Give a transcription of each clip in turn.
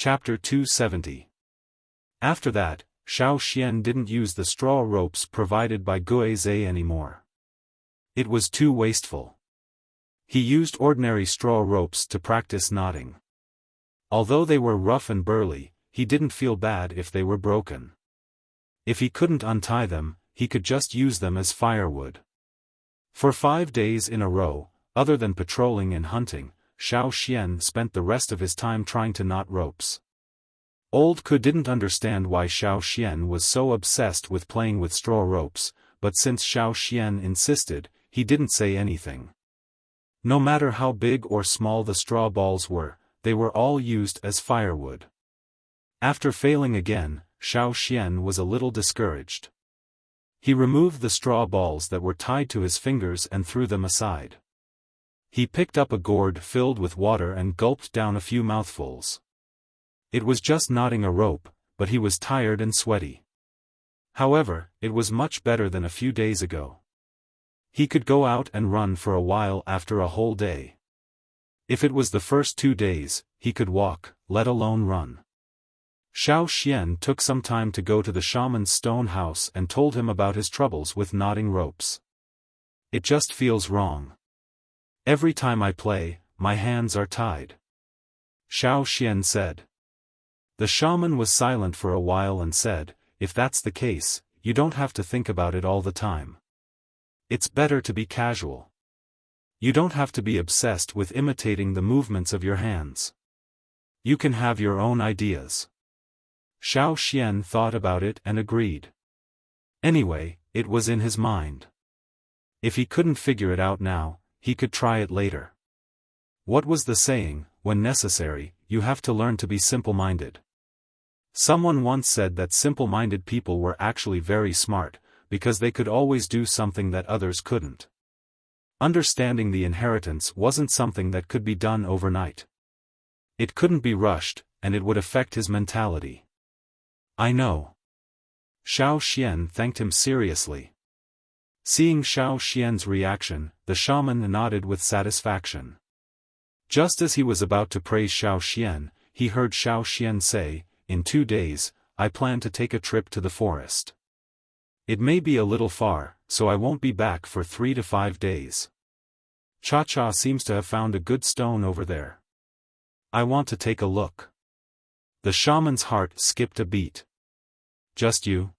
Chapter 270. After that, Xiaofan didn't use the straw ropes provided by Guizhe anymore. It was too wasteful. He used ordinary straw ropes to practice knotting. Although they were rough and burly, he didn't feel bad if they were broken. If he couldn't untie them, he could just use them as firewood. For 5 days in a row, other than patrolling and hunting, Xiaofan spent the rest of his time trying to knot ropes. Old Ku didn't understand why Xiaofan was so obsessed with playing with straw ropes, but since Xiaofan insisted, he didn't say anything. No matter how big or small the straw balls were, they were all used as firewood. After failing again, Xiaofan was a little discouraged. He removed the straw balls that were tied to his fingers and threw them aside. He picked up a gourd filled with water and gulped down a few mouthfuls. It was just knotting a rope, but he was tired and sweaty. However, it was much better than a few days ago. He could go out and run for a while after a whole day. If it was the first 2 days, he could walk, let alone run. Xiaofan took some time to go to the shaman's stone house and told him about his troubles with knotting ropes. It just feels wrong. Every time I play, my hands are tied. Xiaofan said. The shaman was silent for a while and said, if that's the case, you don't have to think about it all the time. It's better to be casual. You don't have to be obsessed with imitating the movements of your hands. You can have your own ideas. Xiaofan thought about it and agreed. Anyway, it was in his mind. If he couldn't figure it out now, he could try it later. What was the saying, when necessary, you have to learn to be simple-minded. Someone once said that simple-minded people were actually very smart, because they could always do something that others couldn't. Understanding the inheritance wasn't something that could be done overnight. It couldn't be rushed, and it would affect his mentality. I know. Xiaofan thanked him seriously. Seeing Xiaofan's reaction, the shaman nodded with satisfaction. Just as he was about to praise Xiaofan, he heard Xiaofan say, in 2 days, I plan to take a trip to the forest. It may be a little far, so I won't be back for 3 to 5 days. Cha-Cha seems to have found a good stone over there. I want to take a look. The shaman's heart skipped a beat. Just you?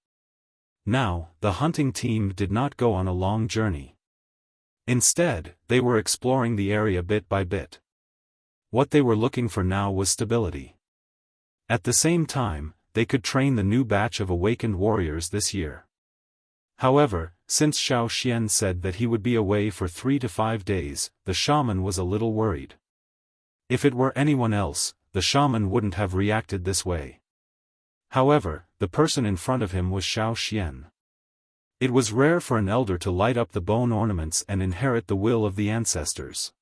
Now, the hunting team did not go on a long journey. Instead, they were exploring the area bit by bit. What they were looking for now was stability. At the same time, they could train the new batch of awakened warriors this year. However, since Xiaofan said that he would be away for 3 to 5 days, the shaman was a little worried. If it were anyone else, the shaman wouldn't have reacted this way. However, the person in front of him was Xiaofan. It was rare for an elder to light up the bone ornaments and inherit the will of the ancestors.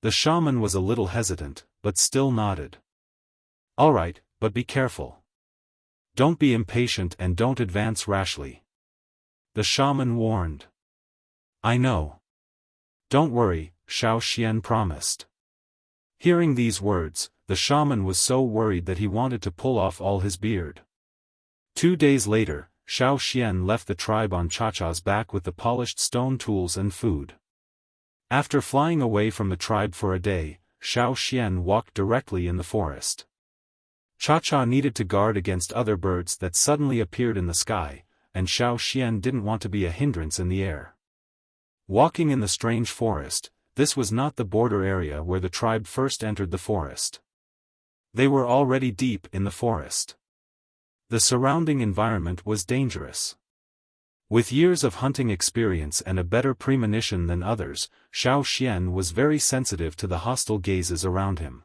The shaman was a little hesitant, but still nodded. All right, but be careful. Don't be impatient and don't advance rashly. The shaman warned. I know. Don't worry, Xiaofan promised. Hearing these words, the shaman was so worried that he wanted to pull off all his beard. 2 days later, Xiaofan left the tribe on Cha-Cha's back with the polished stone tools and food. After flying away from the tribe for a day, Xiaofan walked directly in the forest. Cha-Cha needed to guard against other birds that suddenly appeared in the sky, and Xiaofan didn't want to be a hindrance in the air. Walking in the strange forest, this was not the border area where the tribe first entered the forest. They were already deep in the forest. The surrounding environment was dangerous. With years of hunting experience and a better premonition than others, Xiaofan was very sensitive to the hostile gazes around him.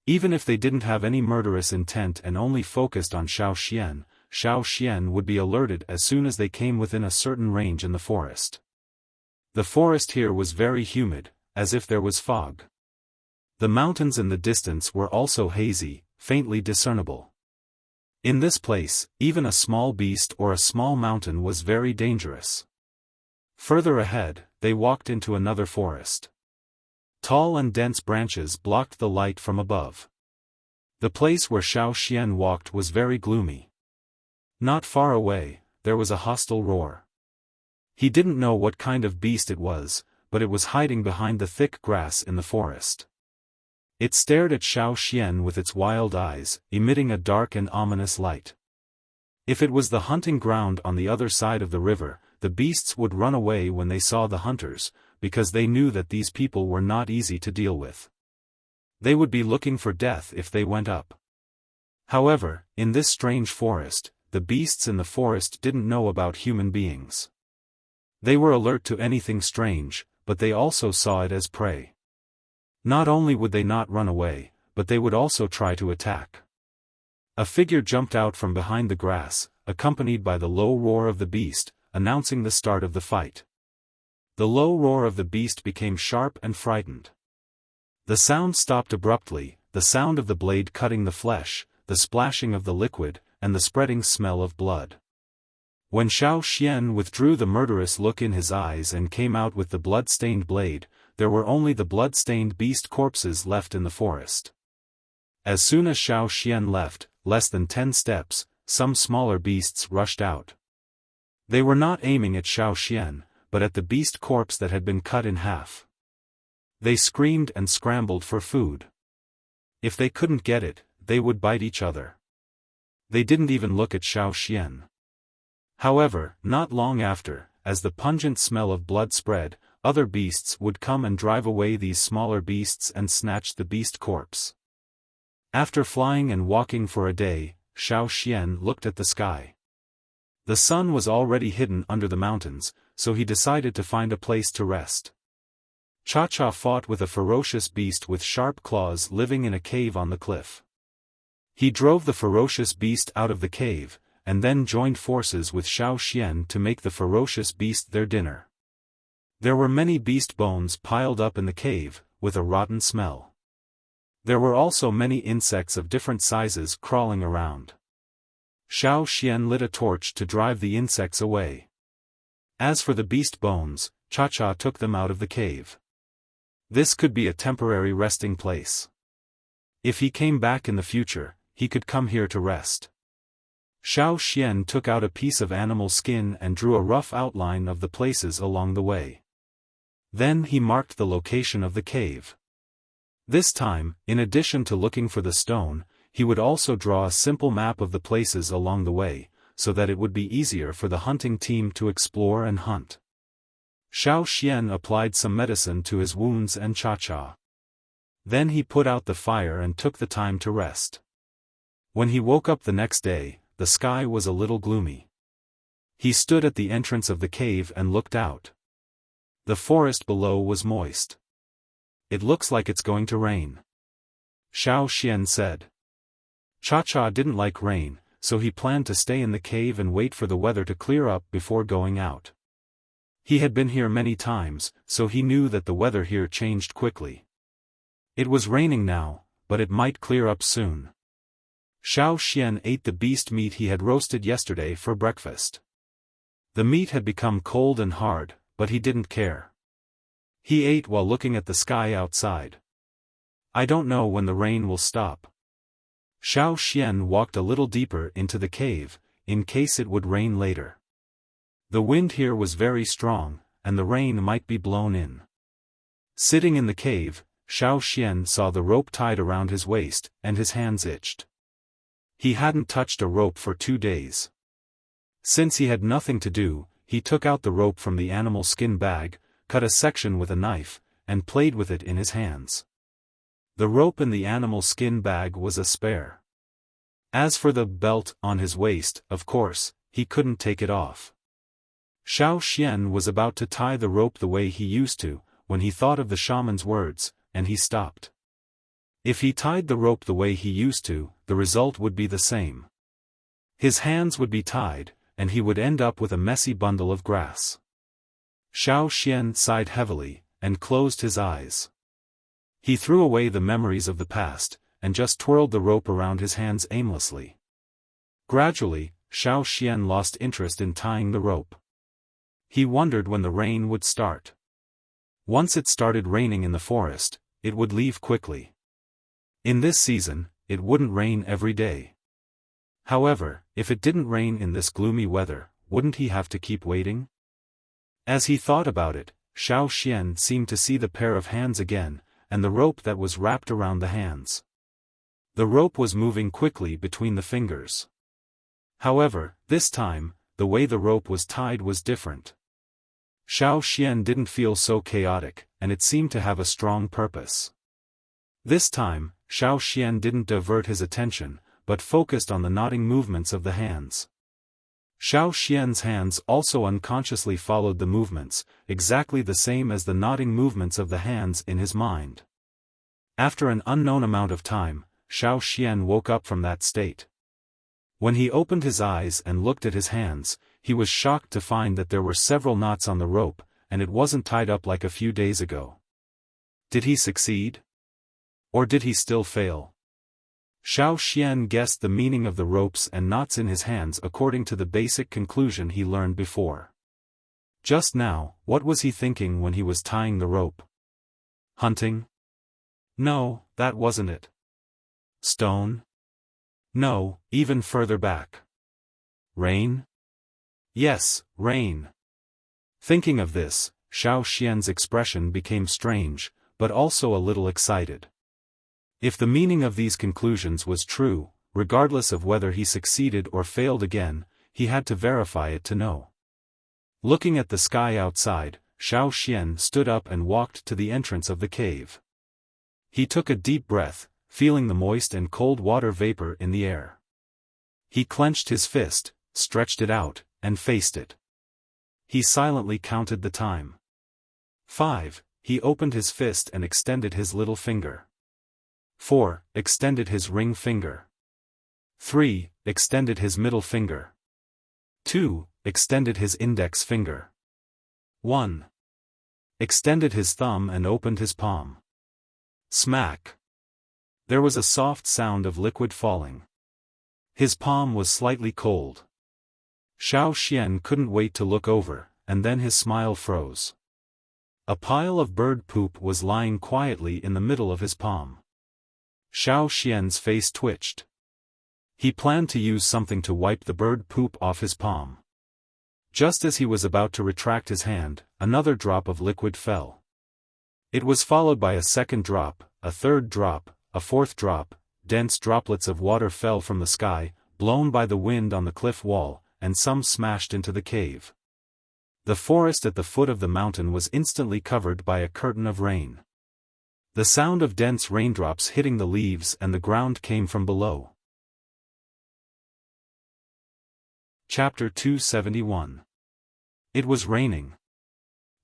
Even if they didn't have any murderous intent and only focused on Xiaofan would be alerted as soon as they came within a certain range in the forest. The forest here was very humid, as if there was fog. The mountains in the distance were also hazy, faintly discernible. In this place, even a small beast or a small mountain was very dangerous. Further ahead, they walked into another forest. Tall and dense branches blocked the light from above. The place where Xiaofan walked was very gloomy. Not far away, there was a hostile roar. He didn't know what kind of beast it was, but it was hiding behind the thick grass in the forest. It stared at Xiaofan with its wild eyes, emitting a dark and ominous light. If it was the hunting ground on the other side of the river, the beasts would run away when they saw the hunters, because they knew that these people were not easy to deal with. They would be looking for death if they went up. However, in this strange forest, the beasts in the forest didn't know about human beings. They were alert to anything strange, but they also saw it as prey. Not only would they not run away, but they would also try to attack. A figure jumped out from behind the grass, accompanied by the low roar of the beast, announcing the start of the fight. The low roar of the beast became sharp and frightened. The sound stopped abruptly, the sound of the blade cutting the flesh, the splashing of the liquid, and the spreading smell of blood. When Xiaofan withdrew the murderous look in his eyes and came out with the blood-stained blade, there were only the blood-stained beast corpses left in the forest. As soon as Xiaofan left, less than 10 steps, some smaller beasts rushed out. They were not aiming at Xiaofan, but at the beast corpse that had been cut in half. They screamed and scrambled for food. If they couldn't get it, they would bite each other. They didn't even look at Xiaofan. However, not long after, as the pungent smell of blood spread, other beasts would come and drive away these smaller beasts and snatch the beast corpse. After flying and walking for a day, Xiaofan looked at the sky. The sun was already hidden under the mountains, so he decided to find a place to rest. Cha-Cha fought with a ferocious beast with sharp claws living in a cave on the cliff. He drove the ferocious beast out of the cave, and then joined forces with Xiaofan to make the ferocious beast their dinner. There were many beast bones piled up in the cave, with a rotten smell. There were also many insects of different sizes crawling around. Xiaofan lit a torch to drive the insects away. As for the beast bones, Cha-Cha took them out of the cave. This could be a temporary resting place. If he came back in the future, he could come here to rest. Xiaofan took out a piece of animal skin and drew a rough outline of the places along the way. Then he marked the location of the cave. This time, in addition to looking for the stone, he would also draw a simple map of the places along the way, so that it would be easier for the hunting team to explore and hunt. Xiaofan applied some medicine to his wounds and Cha-Cha. Then he put out the fire and took the time to rest. When he woke up the next day, the sky was a little gloomy. He stood at the entrance of the cave and looked out. The forest below was moist. "It looks like it's going to rain," Xiaofan said. Cha-Cha didn't like rain, so he planned to stay in the cave and wait for the weather to clear up before going out. He had been here many times, so he knew that the weather here changed quickly. It was raining now, but it might clear up soon. Xiaofan ate the beast meat he had roasted yesterday for breakfast. The meat had become cold and hard, but he didn't care. He ate while looking at the sky outside. "I don't know when the rain will stop." Xiaofan walked a little deeper into the cave, in case it would rain later. The wind here was very strong, and the rain might be blown in. Sitting in the cave, Xiaofan saw the rope tied around his waist, and his hands itched. He hadn't touched a rope for 2 days. Since he had nothing to do, he took out the rope from the animal skin bag, cut a section with a knife, and played with it in his hands. The rope in the animal skin bag was a spare. As for the belt on his waist, of course, he couldn't take it off. Xiaofan was about to tie the rope the way he used to, when he thought of the shaman's words, and he stopped. If he tied the rope the way he used to, the result would be the same. His hands would be tied, and he would end up with a messy bundle of grass. Xiaofan sighed heavily, and closed his eyes. He threw away the memories of the past, and just twirled the rope around his hands aimlessly. Gradually, Xiaofan lost interest in tying the rope. He wondered when the rain would start. Once it started raining in the forest, it would leave quickly. In this season, it wouldn't rain every day. However, if it didn't rain in this gloomy weather, wouldn't he have to keep waiting? As he thought about it, Xiaofan seemed to see the pair of hands again, and the rope that was wrapped around the hands. The rope was moving quickly between the fingers. However, this time, the way the rope was tied was different. Xiaofan didn't feel so chaotic, and it seemed to have a strong purpose. This time, Xiaofan didn't divert his attention, but focused on the knotting movements of the hands. Xiaofan's hands also unconsciously followed the movements, exactly the same as the knotting movements of the hands in his mind. After an unknown amount of time, Xiaofan woke up from that state. When he opened his eyes and looked at his hands, he was shocked to find that there were several knots on the rope, and it wasn't tied up like a few days ago. Did he succeed? Or did he still fail? Xiaofan guessed the meaning of the ropes and knots in his hands according to the basic conclusion he learned before. Just now, what was he thinking when he was tying the rope? Hunting? No, that wasn't it. Stone? No, even further back. Rain? Yes, rain. Thinking of this, Xiaofan's expression became strange, but also a little excited. If the meaning of these conclusions was true, regardless of whether he succeeded or failed again, he had to verify it to know. Looking at the sky outside, Xiaofan stood up and walked to the entrance of the cave. He took a deep breath, feeling the moist and cold water vapor in the air. He clenched his fist, stretched it out, and faced it. He silently counted the time. 5. He opened his fist and extended his little finger. 4. Extended his ring finger. 3. Extended his middle finger. 2. Extended his index finger. 1. Extended his thumb and opened his palm. Smack. There was a soft sound of liquid falling. His palm was slightly cold. Xiaofan couldn't wait to look over, and then his smile froze. A pile of bird poop was lying quietly in the middle of his palm. Xiaofan's face twitched. He planned to use something to wipe the bird poop off his palm. Just as he was about to retract his hand, another drop of liquid fell. It was followed by a second drop, a third drop, a fourth drop. Dense droplets of water fell from the sky, blown by the wind on the cliff wall, and some smashed into the cave. The forest at the foot of the mountain was instantly covered by a curtain of rain. The sound of dense raindrops hitting the leaves and the ground came from below. Chapter 271. It was raining.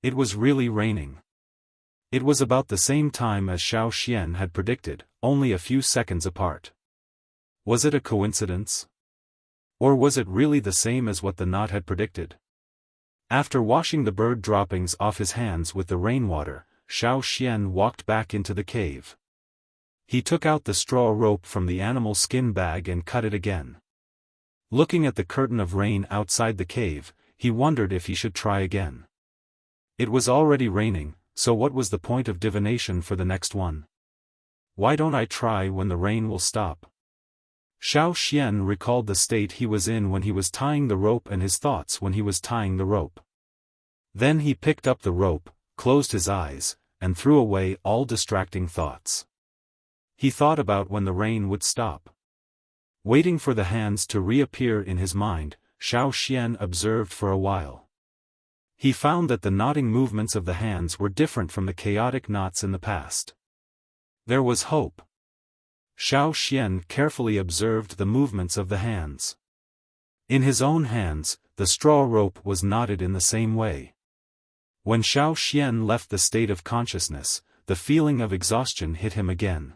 It was really raining. It was about the same time as Xiaofan had predicted, only a few seconds apart. Was it a coincidence? Or was it really the same as what the knot had predicted? After washing the bird droppings off his hands with the rainwater, Xiaofan walked back into the cave. He took out the straw rope from the animal skin bag and cut it again. Looking at the curtain of rain outside the cave, he wondered if he should try again. It was already raining, so what was the point of divination for the next one? Why don't I try when the rain will stop? Xiaofan recalled the state he was in when he was tying the rope and his thoughts when he was tying the rope. Then he picked up the rope, closed his eyes, and threw away all distracting thoughts. He thought about when the rain would stop. Waiting for the hands to reappear in his mind, Xiaofan observed for a while. He found that the knotting movements of the hands were different from the chaotic knots in the past. There was hope. Xiaofan carefully observed the movements of the hands. In his own hands, the straw rope was knotted in the same way. When Xiaofan left the state of consciousness, the feeling of exhaustion hit him again.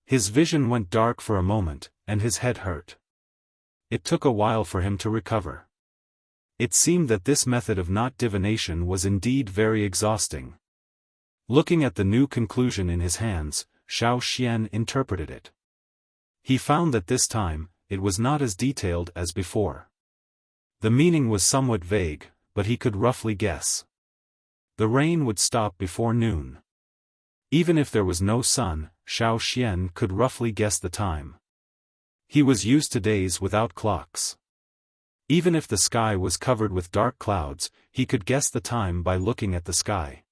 His vision went dark for a moment, and his head hurt. It took a while for him to recover. It seemed that this method of knot divination was indeed very exhausting. Looking at the new conclusion in his hands, Xiaofan interpreted it. He found that this time, it was not as detailed as before. The meaning was somewhat vague, but he could roughly guess. The rain would stop before noon. Even if there was no sun, Xiaofan could roughly guess the time. He was used to days without clocks. Even if the sky was covered with dark clouds, he could guess the time by looking at the sky.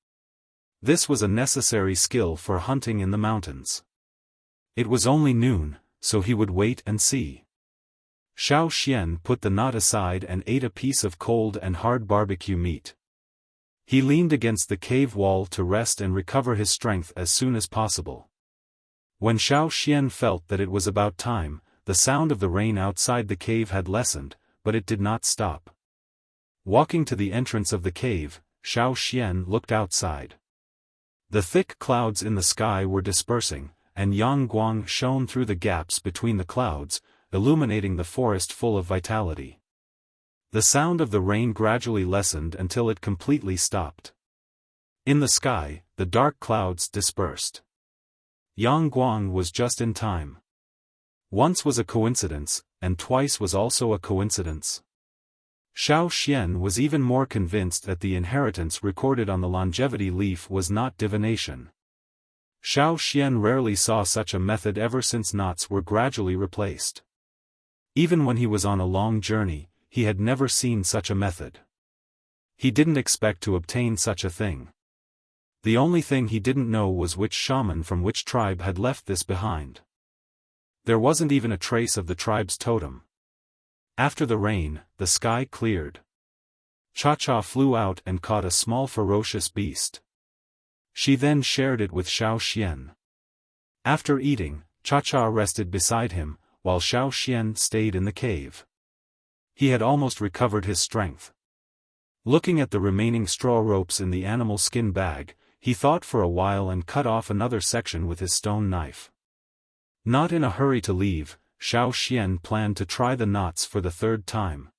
This was a necessary skill for hunting in the mountains. It was only noon, so he would wait and see. Xiaofan put the knot aside and ate a piece of cold and hard barbecue meat. He leaned against the cave wall to rest and recover his strength as soon as possible. When Xiaofan felt that it was about time, the sound of the rain outside the cave had lessened, but it did not stop. Walking to the entrance of the cave, Xiaofan looked outside. The thick clouds in the sky were dispersing, and Yang shone through the gaps between the clouds, illuminating the forest full of vitality. The sound of the rain gradually lessened until it completely stopped. In the sky, the dark clouds dispersed. Yang was just in time. Once was a coincidence, and twice was also a coincidence. Xiaofan was even more convinced that the inheritance recorded on the longevity leaf was not divination. Xiaofan rarely saw such a method ever since knots were gradually replaced. Even when he was on a long journey, he had never seen such a method. He didn't expect to obtain such a thing. The only thing he didn't know was which shaman from which tribe had left this behind. There wasn't even a trace of the tribe's totem. After the rain, the sky cleared. Cha-Cha flew out and caught a small ferocious beast. She then shared it with Xiaofan. After eating, Cha-Cha rested beside him, while Xiaofan stayed in the cave. He had almost recovered his strength. Looking at the remaining straw ropes in the animal skin bag, he thought for a while and cut off another section with his stone knife. Not in a hurry to leave, Xiaofan planned to try the knots for the third time.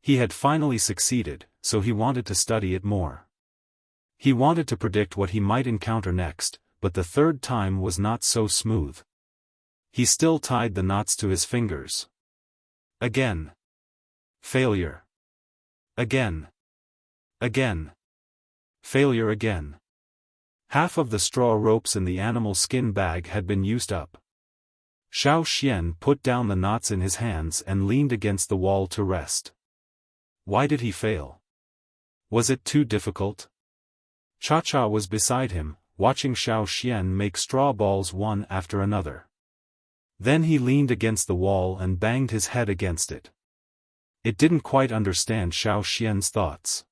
He had finally succeeded, so he wanted to study it more. He wanted to predict what he might encounter next, but the third time was not so smooth. He still tied the knots to his fingers. Again. Failure. Again. Again. Failure again. Half of the straw ropes in the animal skin bag had been used up. Xiaofan put down the knots in his hands and leaned against the wall to rest. Why did he fail? Was it too difficult? Cha-Cha was beside him, watching Xiaofan make straw balls one after another. Then he leaned against the wall and banged his head against it. It didn't quite understand Xiaofan's thoughts.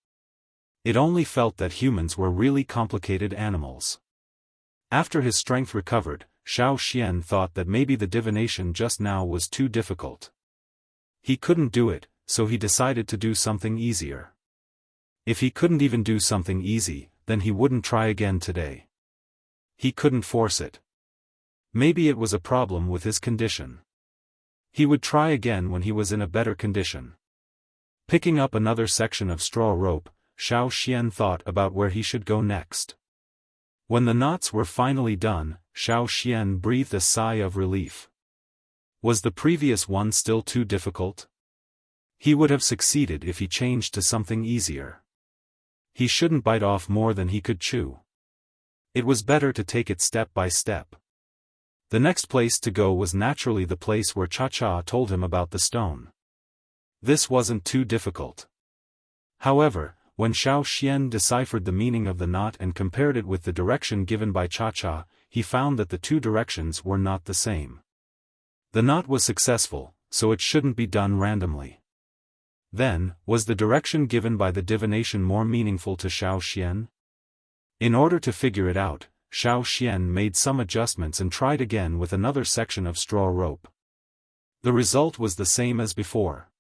It only felt that humans were really complicated animals. After his strength recovered, Xiaofan thought that maybe the divination just now was too difficult. He couldn't do it, so he decided to do something easier. If he couldn't even do something easy, then he wouldn't try again today. He couldn't force it. Maybe it was a problem with his condition. He would try again when he was in a better condition. Picking up another section of straw rope, Xiaofan thought about where he should go next. When the knots were finally done, Xiaofan breathed a sigh of relief. Was the previous one still too difficult? He would have succeeded if he changed to something easier. He shouldn't bite off more than he could chew. It was better to take it step by step. The next place to go was naturally the place where Cha-Cha told him about the stone. This wasn't too difficult. However, when Xiaofan deciphered the meaning of the knot and compared it with the direction given by Cha-Cha, he found that the two directions were not the same. The knot was successful, so it shouldn't be done randomly. Then, was the direction given by the divination more meaningful to Xiaofan? In order to figure it out, Xiaofan made some adjustments and tried again with another section of straw rope. The result was the same as before.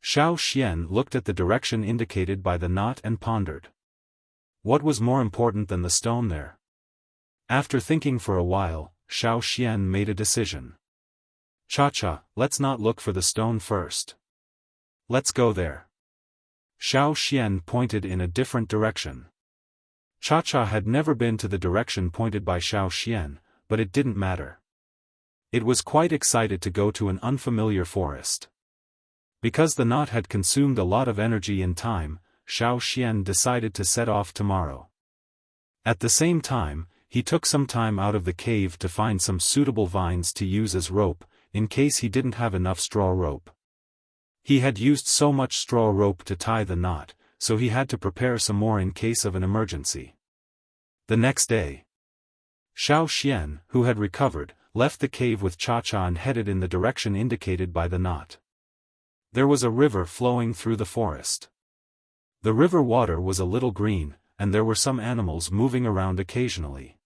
Xiaofan looked at the direction indicated by the knot and pondered. What was more important than the stone there? After thinking for a while, Xiaofan made a decision. Cha-Cha, let's not look for the stone first. Let's go there. Xiaofan pointed in a different direction. Cha-Cha had never been to the direction pointed by Xiaofan, but it didn't matter. It was quite excited to go to an unfamiliar forest. Because the knot had consumed a lot of energy and time, Xiaofan decided to set off tomorrow. At the same time, he took some time out of the cave to find some suitable vines to use as rope, in case he didn't have enough straw rope. He had used so much straw rope to tie the knot, so he had to prepare some more in case of an emergency. The next day, Xiaofan, who had recovered, left the cave with Cha-Cha and headed in the direction indicated by the knot. There was a river flowing through the forest. The river water was a little green, and there were some animals moving around occasionally.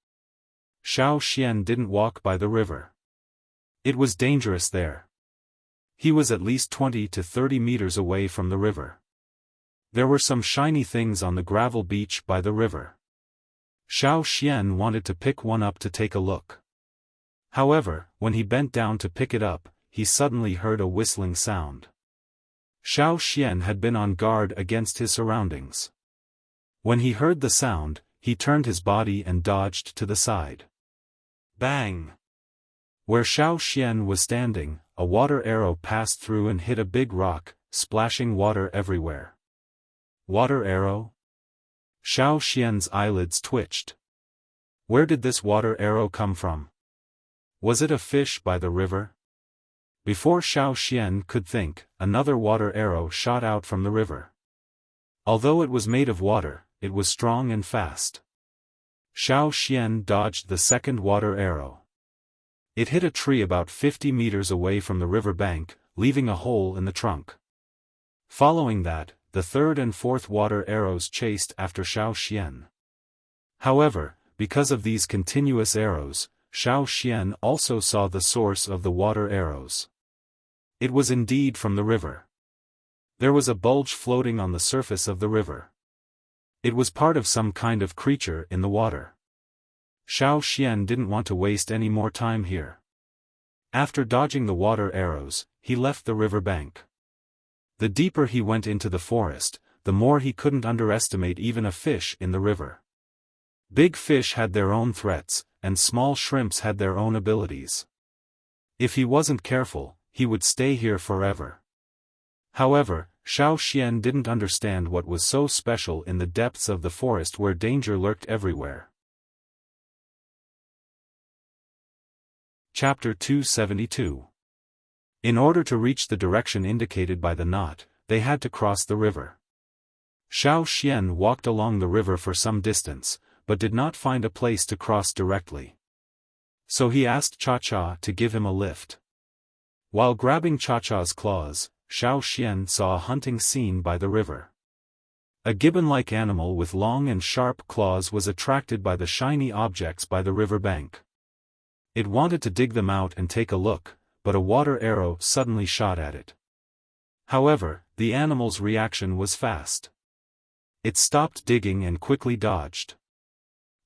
Xiaofan didn't walk by the river. It was dangerous there. He was at least 20 to 30 meters away from the river. There were some shiny things on the gravel beach by the river. Xiaofan wanted to pick one up to take a look. However, when he bent down to pick it up, he suddenly heard a whistling sound. Xiaofan had been on guard against his surroundings. When he heard the sound, he turned his body and dodged to the side. Bang! Where Xiaofan was standing, a water arrow passed through and hit a big rock, splashing water everywhere. Water arrow? Xiaofan's eyelids twitched. Where did this water arrow come from? Was it a fish by the river? Before Xiaofan could think, another water arrow shot out from the river. Although it was made of water, it was strong and fast. Xiaofan dodged the second water arrow. It hit a tree about 50 meters away from the river bank, leaving a hole in the trunk. Following that, the third and fourth water arrows chased after Xiaofan. However, because of these continuous arrows, Xiaofan also saw the source of the water arrows. It was indeed from the river. There was a bulge floating on the surface of the river. It was part of some kind of creature in the water. Xiaofan didn't want to waste any more time here. After dodging the water arrows, he left the river bank. The deeper he went into the forest, the more he couldn't underestimate even a fish in the river. Big fish had their own threats, and small shrimps had their own abilities. If he wasn't careful, he would stay here forever. However, Xiaofan didn't understand what was so special in the depths of the forest where danger lurked everywhere. Chapter 272. In order to reach the direction indicated by the knot, they had to cross the river. Xiaofan walked along the river for some distance, but did not find a place to cross directly. So he asked Cha-Cha to give him a lift. While grabbing Cha-Cha's claws, Xiaofan saw a hunting scene by the river. A gibbon-like animal with long and sharp claws was attracted by the shiny objects by the river bank. It wanted to dig them out and take a look, but a water arrow suddenly shot at it. However, the animal's reaction was fast. It stopped digging and quickly dodged.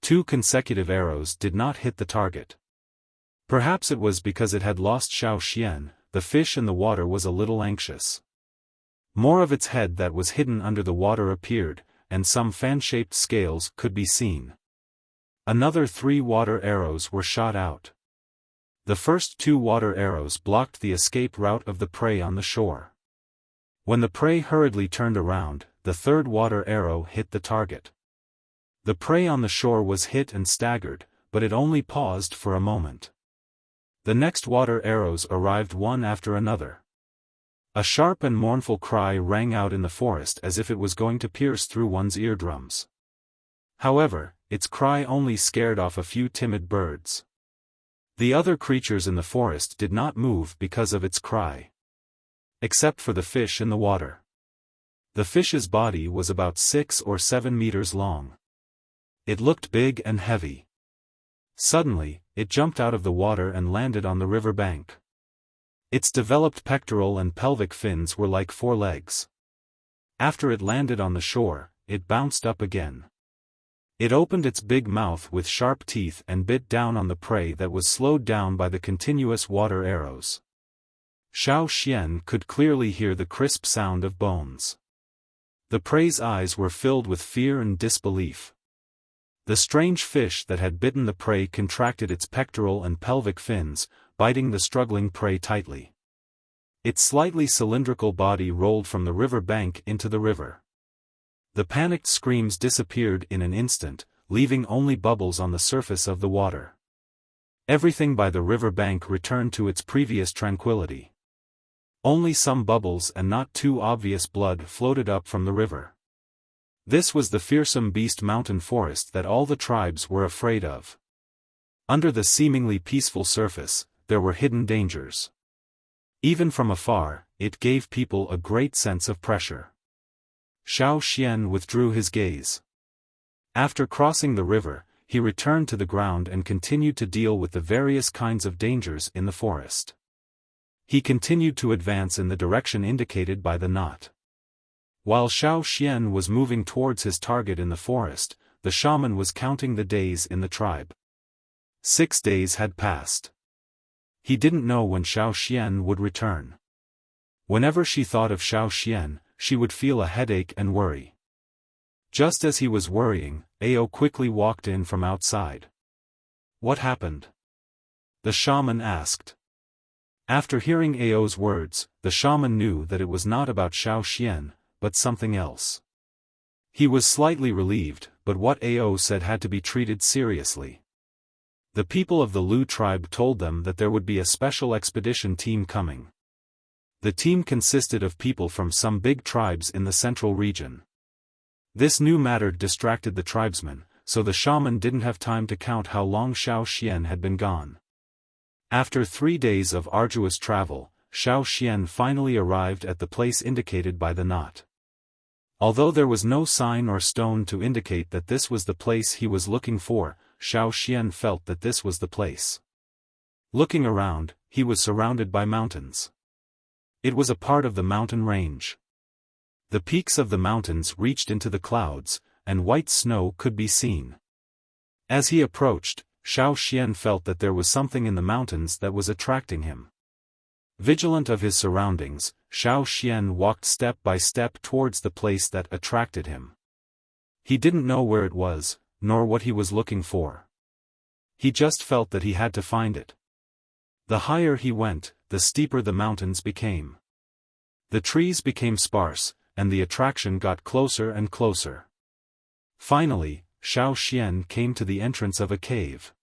2 consecutive arrows did not hit the target. Perhaps it was because it had lost Xiaofan. The fish in the water was a little anxious. More of its head that was hidden under the water appeared, and some fan-shaped scales could be seen. Another 3 water arrows were shot out. The first 2 water arrows blocked the escape route of the prey on the shore. When the prey hurriedly turned around, the third water arrow hit the target. The prey on the shore was hit and staggered, but it only paused for a moment. The next water arrows arrived one after another. A sharp and mournful cry rang out in the forest as if it was going to pierce through one's eardrums. However, its cry only scared off a few timid birds. The other creatures in the forest did not move because of its cry. Except for the fish in the water. The fish's body was about 6 or 7 meters long. It looked big and heavy. Suddenly, it jumped out of the water and landed on the river bank. Its developed pectoral and pelvic fins were like 4 legs. After it landed on the shore, it bounced up again. It opened its big mouth with sharp teeth and bit down on the prey that was slowed down by the continuous water arrows. Xiaofan could clearly hear the crisp sound of bones. The prey's eyes were filled with fear and disbelief. The strange fish that had bitten the prey contracted its pectoral and pelvic fins, biting the struggling prey tightly. Its slightly cylindrical body rolled from the river bank into the river. The panicked screams disappeared in an instant, leaving only bubbles on the surface of the water. Everything by the river bank returned to its previous tranquility. Only some bubbles and not too obvious blood floated up from the river. This was the fearsome beast mountain forest that all the tribes were afraid of. Under the seemingly peaceful surface, there were hidden dangers. Even from afar, it gave people a great sense of pressure. Xiaofan withdrew his gaze. After crossing the river, he returned to the ground and continued to deal with the various kinds of dangers in the forest. He continued to advance in the direction indicated by the knot. While Xiaofan was moving towards his target in the forest, the shaman was counting the days in the tribe. 6 days had passed. He didn't know when Xiaofan would return. Whenever she thought of Xiaofan, she would feel a headache and worry. Just as he was worrying, Ao quickly walked in from outside. "What happened?" the shaman asked. After hearing Ao's words, the shaman knew that it was not about Xiaofan, but something else. He was slightly relieved, but what Ao said had to be treated seriously. The people of the Lu tribe told them that there would be a special expedition team coming. The team consisted of people from some big tribes in the central region. This new matter distracted the tribesmen, so the shaman didn't have time to count how long Xiaofan had been gone. After 3 days of arduous travel, Xiaofan finally arrived at the place indicated by the knot. Although there was no sign or stone to indicate that this was the place he was looking for, Xiaofan felt that this was the place. Looking around, he was surrounded by mountains. It was a part of the mountain range. The peaks of the mountains reached into the clouds, and white snow could be seen. As he approached, Xiaofan felt that there was something in the mountains that was attracting him. Vigilant of his surroundings, Xiaofan walked step by step towards the place that attracted him. He didn't know where it was, nor what he was looking for. He just felt that he had to find it. The higher he went, the steeper the mountains became. The trees became sparse, and the attraction got closer and closer. Finally, Xiaofan came to the entrance of a cave.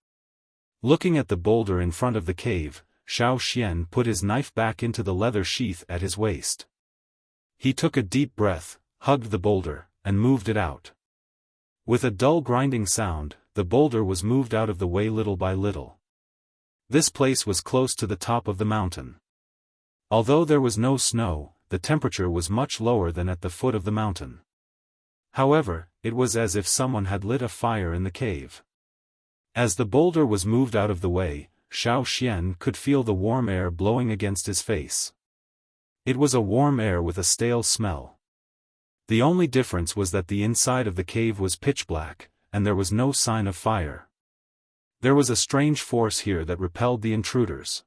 Looking at the boulder in front of the cave, Xiaofan put his knife back into the leather sheath at his waist. He took a deep breath, hugged the boulder, and moved it out. With a dull grinding sound, the boulder was moved out of the way little by little. This place was close to the top of the mountain. Although there was no snow, the temperature was much lower than at the foot of the mountain. However, it was as if someone had lit a fire in the cave. As the boulder was moved out of the way, Xiaofan could feel the warm air blowing against his face. It was a warm air with a stale smell. The only difference was that the inside of the cave was pitch black, and there was no sign of fire. There was a strange force here that repelled the intruders.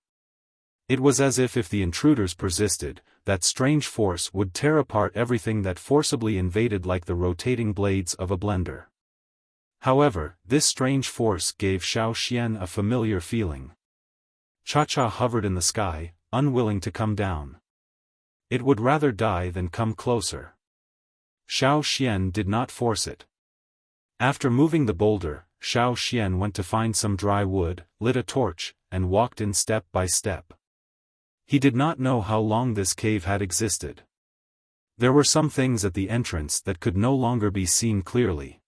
It was as if the intruders persisted, that strange force would tear apart everything that forcibly invaded like the rotating blades of a blender. However, this strange force gave Xiaofan a familiar feeling. Cha-Cha hovered in the sky, unwilling to come down. It would rather die than come closer. Xiaofan did not force it. After moving the boulder, Xiaofan went to find some dry wood, lit a torch, and walked in step by step. He did not know how long this cave had existed. There were some things at the entrance that could no longer be seen clearly.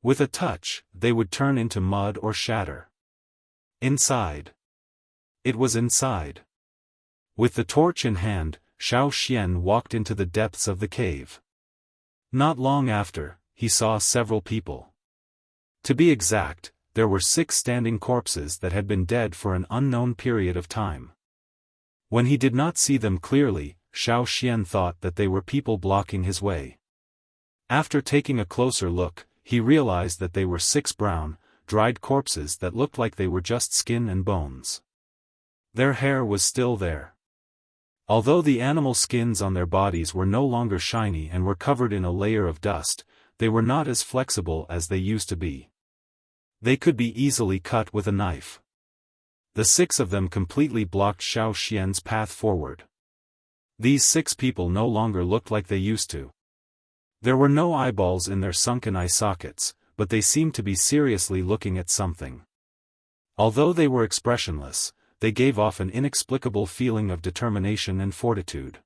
With a touch, they would turn into mud or shatter. Inside. It was inside. With the torch in hand, Xiaofan walked into the depths of the cave. Not long after, he saw several people. To be exact, there were 6 standing corpses that had been dead for an unknown period of time. When he did not see them clearly, Xiaofan thought that they were people blocking his way. After taking a closer look, he realized that they were 6 brown, dried corpses that looked like they were just skin and bones. Their hair was still there. Although the animal skins on their bodies were no longer shiny and were covered in a layer of dust, they were not as flexible as they used to be. They could be easily cut with a knife. The 6 of them completely blocked Xiaofan's path forward. These 6 people no longer looked like they used to. There were no eyeballs in their sunken eye sockets, but they seemed to be seriously looking at something. Although they were expressionless, they gave off an inexplicable feeling of determination and fortitude.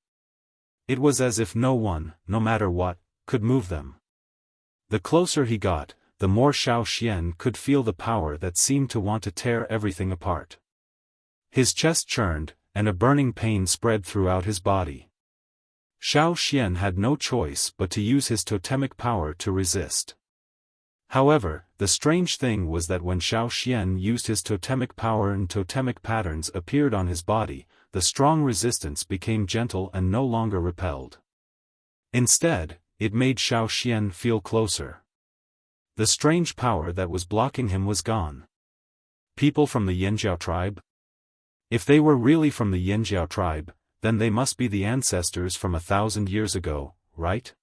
It was as if no one, no matter what, could move them. The closer he got, the more Xiaoxian could feel the power that seemed to want to tear everything apart. His chest churned, and a burning pain spread throughout his body. Xiaoxian had no choice but to use his totemic power to resist. However, the strange thing was that when Xiaoxian used his totemic power and totemic patterns appeared on his body, the strong resistance became gentle and no longer repelled. Instead, it made Xiaoxian feel closer. The strange power that was blocking him was gone. People from the Yanjiao tribe? If they were really from the Yanjiao tribe, then they must be the ancestors from 1,000 years ago, right?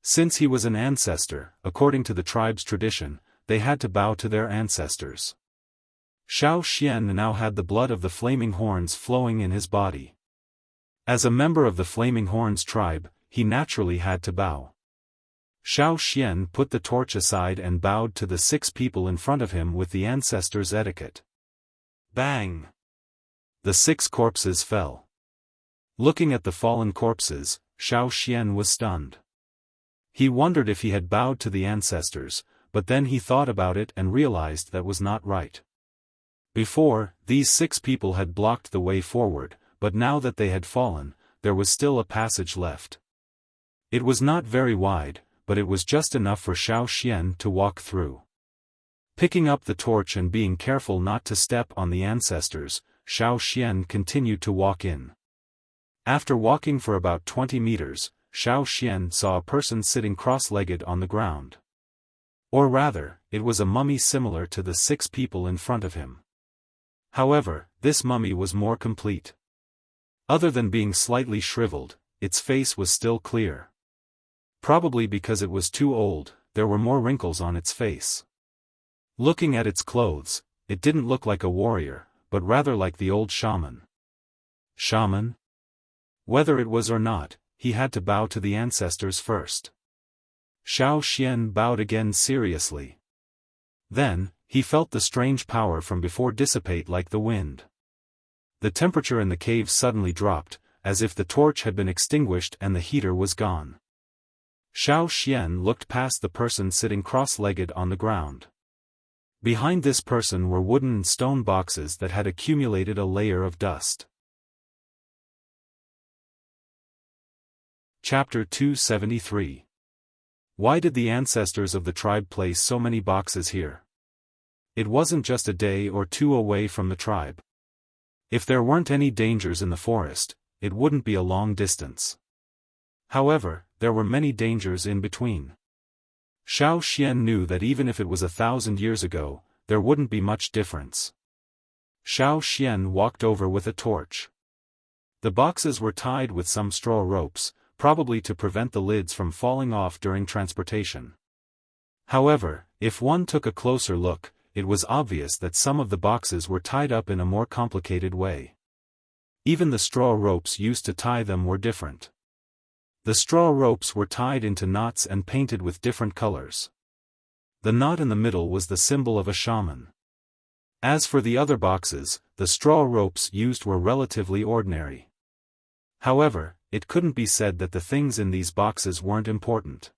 Since he was an ancestor, according to the tribe's tradition, they had to bow to their ancestors. Xiaoxian now had the blood of the Flaming Horns flowing in his body. As a member of the Flaming Horns tribe, he naturally had to bow. Xiaoxian put the torch aside and bowed to the 6 people in front of him with the ancestors' etiquette. Bang! The 6 corpses fell. Looking at the fallen corpses, Xiaoxian was stunned. He wondered if he had bowed to the ancestors, but then he thought about it and realized that was not right. Before, these 6 people had blocked the way forward, but now that they had fallen, there was still a passage left. It was not very wide, but it was just enough for Xiaoxian to walk through. Picking up the torch and being careful not to step on the ancestors, Xiaoxian continued to walk in. After walking for about 20 meters, Xiaoxian saw a person sitting cross-legged on the ground. Or rather, it was a mummy similar to the 6 people in front of him. However, this mummy was more complete. Other than being slightly shriveled, its face was still clear. Probably because it was too old, there were more wrinkles on its face. Looking at its clothes, it didn't look like a warrior, but rather like the old shaman. Shaman? Whether it was or not, he had to bow to the ancestors first. Xiaoxian bowed again seriously. Then, he felt the strange power from before dissipate like the wind. The temperature in the cave suddenly dropped, as if the torch had been extinguished and the heater was gone. Xiaoxian looked past the person sitting cross-legged on the ground. Behind this person were wooden and stone boxes that had accumulated a layer of dust. Chapter 273. Why did the ancestors of the tribe place so many boxes here? It wasn't just a day or 2 away from the tribe. If there weren't any dangers in the forest, it wouldn't be a long distance. However, there were many dangers in between. Xiaoxian knew that even if it was 1,000 years ago, there wouldn't be much difference. Xiaoxian walked over with a torch. The boxes were tied with some straw ropes, probably to prevent the lids from falling off during transportation. However, if one took a closer look, it was obvious that some of the boxes were tied up in a more complicated way. Even the straw ropes used to tie them were different. The straw ropes were tied into knots and painted with different colors. The knot in the middle was the symbol of a shaman. As for the other boxes, the straw ropes used were relatively ordinary. However, it couldn't be said that the things in these boxes weren't important.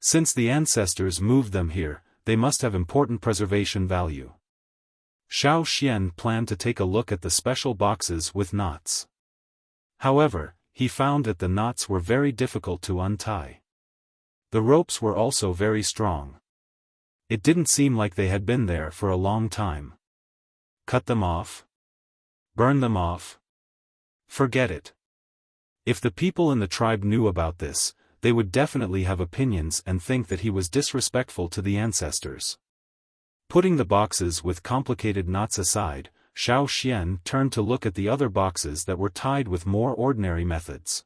Since the ancestors moved them here, they must have important preservation value. Xiaoxian planned to take a look at the special boxes with knots. However, he found that the knots were very difficult to untie. The ropes were also very strong. It didn't seem like they had been there for a long time. Cut them off? Burn them off? Forget it. If the people in the tribe knew about this, they would definitely have opinions and think that he was disrespectful to the ancestors. Putting the boxes with complicated knots aside, Xiaoxian turned to look at the other boxes that were tied with more ordinary methods.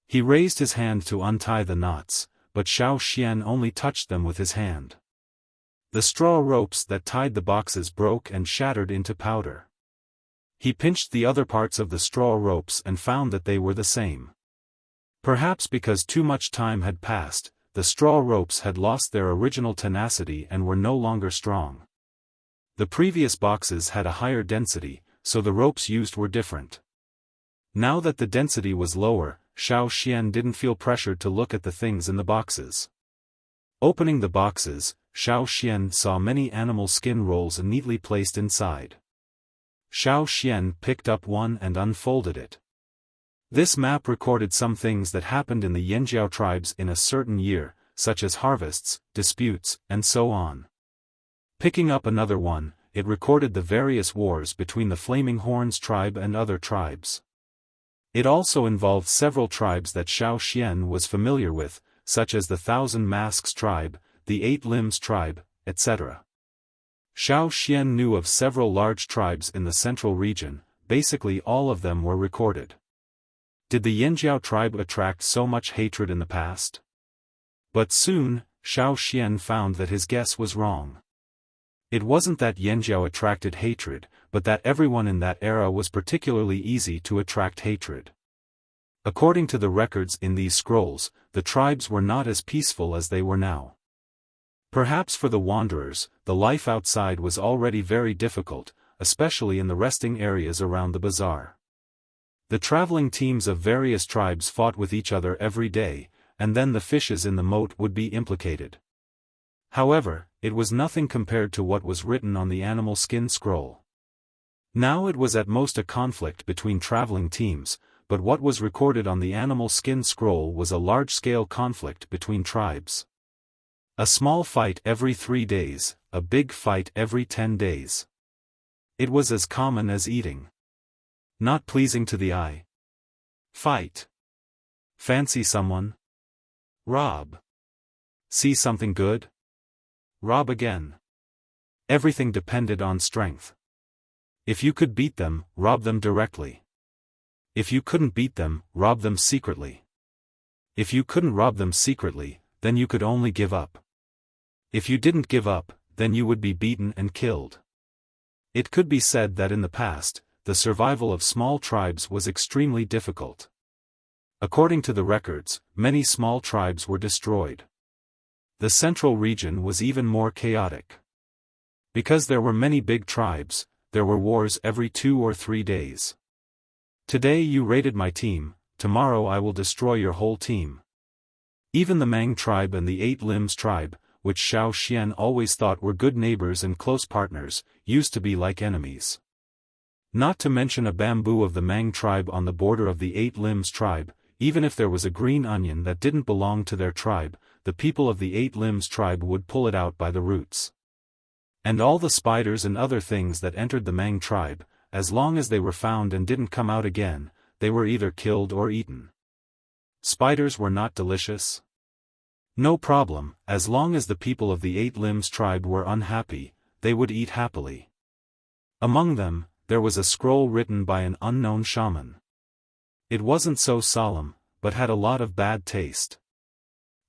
He raised his hand to untie the knots, but Xiaoxian only touched them with his hand. The straw ropes that tied the boxes broke and shattered into powder. He pinched the other parts of the straw ropes and found that they were the same. Perhaps because too much time had passed, the straw ropes had lost their original tenacity and were no longer strong. The previous boxes had a higher density, so the ropes used were different. Now that the density was lower, Xiaoxian didn't feel pressured to look at the things in the boxes. Opening the boxes, Xiaoxian saw many animal skin rolls neatly placed inside. Xiaoxian picked up one and unfolded it. This map recorded some things that happened in the Yanjiao tribes in a certain year, such as harvests, disputes, and so on. Picking up another one, it recorded the various wars between the Flaming Horns tribe and other tribes. It also involved several tribes that Xiaoxian was familiar with, such as the Thousand Masks tribe, the Eight Limbs tribe, etc. Xiaoxian knew of several large tribes in the central region, basically all of them were recorded. Did the Yanjiao tribe attract so much hatred in the past? But soon, Xiaoxian found that his guess was wrong. It wasn't that Yanjiao attracted hatred, but that everyone in that era was particularly easy to attract hatred. According to the records in these scrolls, the tribes were not as peaceful as they were now. Perhaps for the wanderers, the life outside was already very difficult, especially in the resting areas around the bazaar. The traveling teams of various tribes fought with each other every day, and then the fishes in the moat would be implicated. However, it was nothing compared to what was written on the animal skin scroll. Now it was at most a conflict between traveling teams, but what was recorded on the animal skin scroll was a large-scale conflict between tribes. A small fight every 3 days, a big fight every 10 days. It was as common as eating. Not pleasing to the eye. Fight. Fancy someone? Rob. See something good? Rob again. Everything depended on strength. If you could beat them, rob them directly. If you couldn't beat them, rob them secretly. If you couldn't rob them secretly, then you could only give up. If you didn't give up, then you would be beaten and killed. It could be said that in the past, the survival of small tribes was extremely difficult. According to the records, many small tribes were destroyed. The central region was even more chaotic. Because there were many big tribes, there were wars every 2 or 3 days. Today you raided my team, tomorrow I will destroy your whole team. Even the Mang tribe and the Eight Limbs tribe, which Xiaoxian always thought were good neighbors and close partners, used to be like enemies. Not to mention a bamboo of the Mang tribe on the border of the Eight Limbs tribe, even if there was a green onion that didn't belong to their tribe, the people of the Eight Limbs tribe would pull it out by the roots. And all the spiders and other things that entered the Mang tribe, as long as they were found and didn't come out again, they were either killed or eaten. Spiders were not delicious? No problem, as long as the people of the Eight Limbs tribe were unhappy, they would eat happily. Among them, there was a scroll written by an unknown shaman. It wasn't so solemn, but had a lot of bad taste.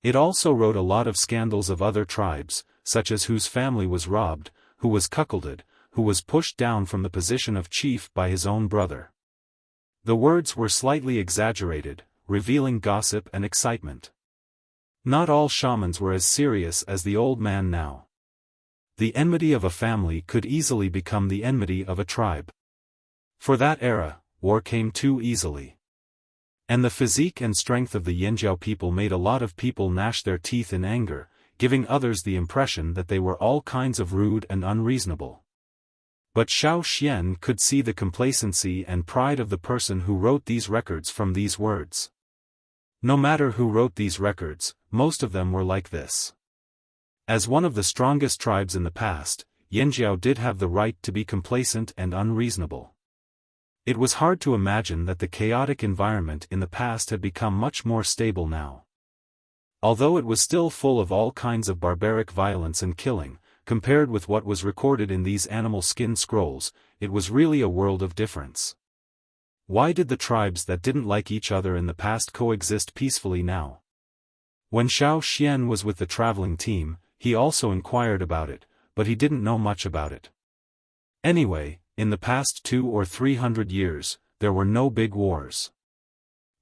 It also wrote a lot of scandals of other tribes, such as whose family was robbed, who was cuckolded, who was pushed down from the position of chief by his own brother. The words were slightly exaggerated, revealing gossip and excitement. Not all shamans were as serious as the old man now. The enmity of a family could easily become the enmity of a tribe. For that era, war came too easily. And the physique and strength of the Yanjiao people made a lot of people gnash their teeth in anger, giving others the impression that they were all kinds of rude and unreasonable. But Xiaoxian could see the complacency and pride of the person who wrote these records from these words. No matter who wrote these records, most of them were like this. As one of the strongest tribes in the past, Yanjiao did have the right to be complacent and unreasonable. It was hard to imagine that the chaotic environment in the past had become much more stable now. Although it was still full of all kinds of barbaric violence and killing, compared with what was recorded in these animal skin scrolls, it was really a world of difference. Why did the tribes that didn't like each other in the past coexist peacefully now? When Xiaoxian was with the traveling team, he also inquired about it, but he didn't know much about it. Anyway, in the past 200 or 300 years, there were no big wars.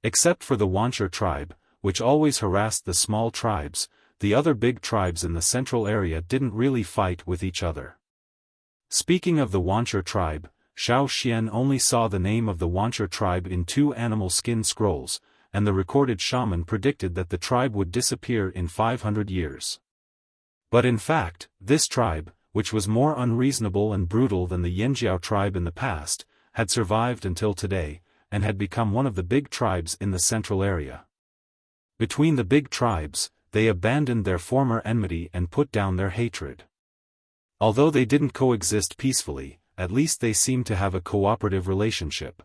Except for the Wuxia tribe, which always harassed the small tribes. The other big tribes in the central area didn't really fight with each other. Speaking of the Wuxia tribe, Xiaofan only saw the name of the Wuxia tribe in 2 animal skin scrolls, and the recorded shaman predicted that the tribe would disappear in 500 years. But in fact, this tribe, which was more unreasonable and brutal than the Yanjiao tribe in the past, had survived until today, and had become one of the big tribes in the central area. Between the big tribes, they abandoned their former enmity and put down their hatred. Although they didn't coexist peacefully, at least they seemed to have a cooperative relationship.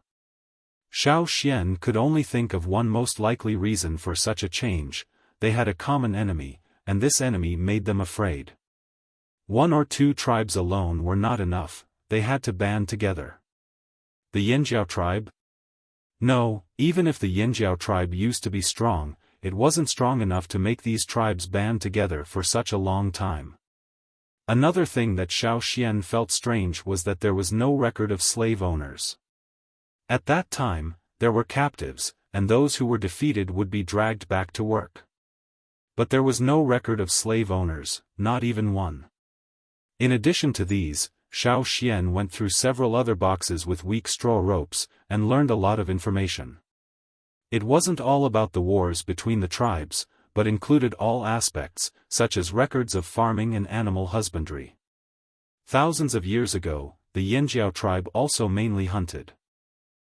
Xiaofan could only think of one most likely reason for such a change: they had a common enemy, and this enemy made them afraid. 1 or 2 tribes alone were not enough, they had to band together. The Yanjiao tribe? No, even if the Yanjiao tribe used to be strong, it wasn't strong enough to make these tribes band together for such a long time. Another thing that Xiaofan felt strange was that there was no record of slave owners. At that time, there were captives, and those who were defeated would be dragged back to work. But there was no record of slave owners, not even one. In addition to these, Xiaofan went through several other boxes with weak straw ropes, and learned a lot of information. It wasn't all about the wars between the tribes, but included all aspects, such as records of farming and animal husbandry. Thousands of years ago, the Yanjiao tribe also mainly hunted.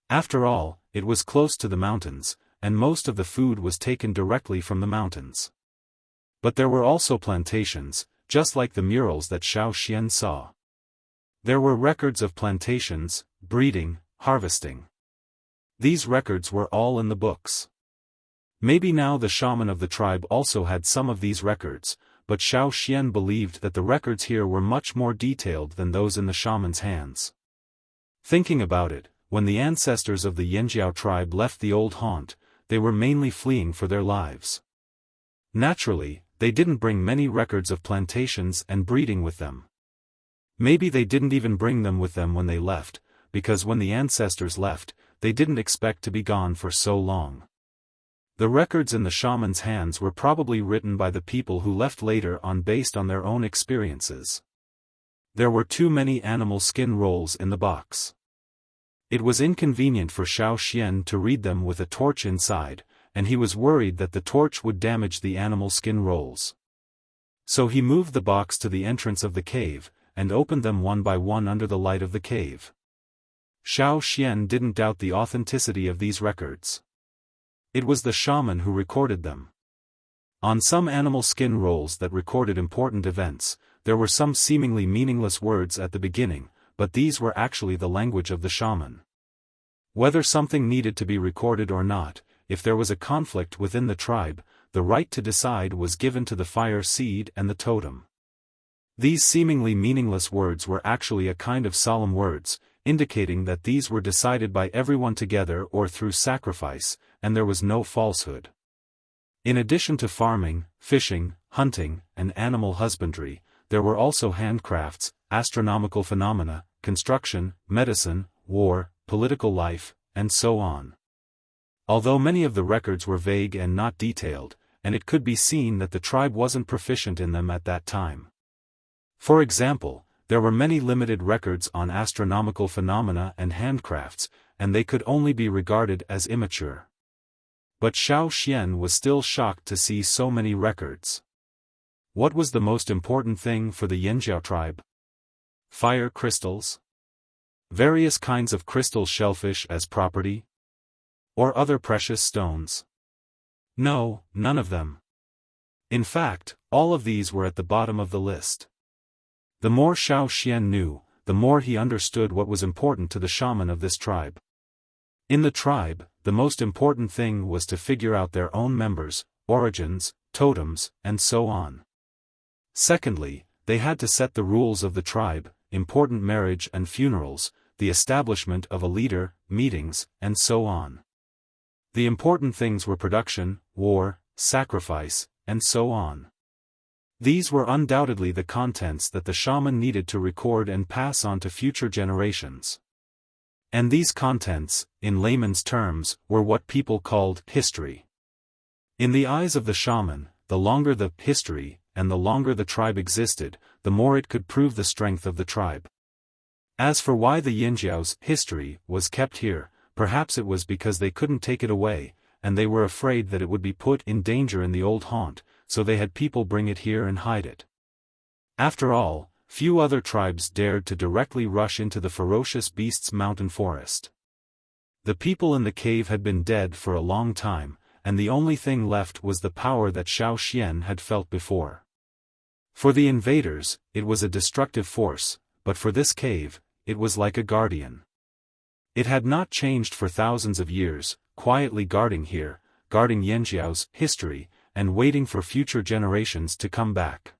After all, it was close to the mountains, and most of the food was taken directly from the mountains. But there were also plantations, just like the murals that Xiaofan saw. There were records of plantations, breeding, harvesting. These records were all in the books. Maybe now the shaman of the tribe also had some of these records, but Xiaofan believed that the records here were much more detailed than those in the shaman's hands. Thinking about it, when the ancestors of the Yanjiao tribe left the old haunt, they were mainly fleeing for their lives. Naturally, they didn't bring many records of plantations and breeding with them. Maybe they didn't even bring them with them when they left, because when the ancestors left, they didn't expect to be gone for so long. The records in the shaman's hands were probably written by the people who left later on based on their own experiences. There were too many animal skin rolls in the box. It was inconvenient for Xiaofan to read them with a torch inside, and he was worried that the torch would damage the animal skin rolls. So he moved the box to the entrance of the cave, and opened them one by one under the light of the cave. Xiaofan didn't doubt the authenticity of these records. It was the shaman who recorded them. On some animal skin rolls that recorded important events, there were some seemingly meaningless words at the beginning, but these were actually the language of the shaman. Whether something needed to be recorded or not, if there was a conflict within the tribe, the right to decide was given to the fire seed and the totem. These seemingly meaningless words were actually a kind of solemn words, indicating that these were decided by everyone together or through sacrifice, and there was no falsehood. In addition to farming, fishing, hunting, and animal husbandry, there were also handcrafts, astronomical phenomena, construction, medicine, war, political life, and so on. Although many of the records were vague and not detailed, and it could be seen that the tribe wasn't proficient in them at that time. For example, there were many limited records on astronomical phenomena and handcrafts, and they could only be regarded as immature. But Xiaofan was still shocked to see so many records. What was the most important thing for the Yanjiao tribe? Fire crystals? Various kinds of crystal shellfish as property? Or other precious stones? No, none of them. In fact, all of these were at the bottom of the list. The more Xiaofan knew, the more he understood what was important to the shaman of this tribe. In the tribe, the most important thing was to figure out their own members, origins, totems, and so on. Secondly, they had to set the rules of the tribe, important marriage and funerals, the establishment of a leader, meetings, and so on. The important things were production, war, sacrifice, and so on. These were undoubtedly the contents that the shaman needed to record and pass on to future generations. And these contents, in layman's terms, were what people called history. In the eyes of the shaman, the longer the history, and the longer the tribe existed, the more it could prove the strength of the tribe. As for why the Yinjiao's history was kept here, perhaps it was because they couldn't take it away, and they were afraid that it would be put in danger in the old haunt, so they had people bring it here and hide it. After all, few other tribes dared to directly rush into the ferocious beast's mountain forest. The people in the cave had been dead for a long time, and the only thing left was the power that Xiaofan had felt before. For the invaders, it was a destructive force, but for this cave, it was like a guardian. It had not changed for thousands of years, quietly guarding here, guarding Yanjiao's history, and waiting for future generations to come back.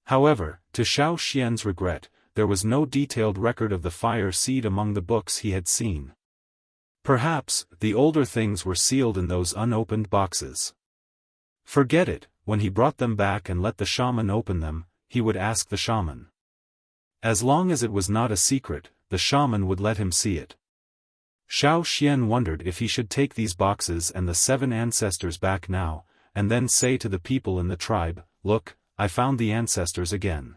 However, to Xiaofan's regret, there was no detailed record of the fire seed among the books he had seen. Perhaps, the older things were sealed in those unopened boxes. Forget it, when he brought them back and let the shaman open them, he would ask the shaman. As long as it was not a secret, the shaman would let him see it. Xiaofan wondered if he should take these boxes and the 7 ancestors back now, and then say to the people in the tribe, "Look, I found the ancestors again."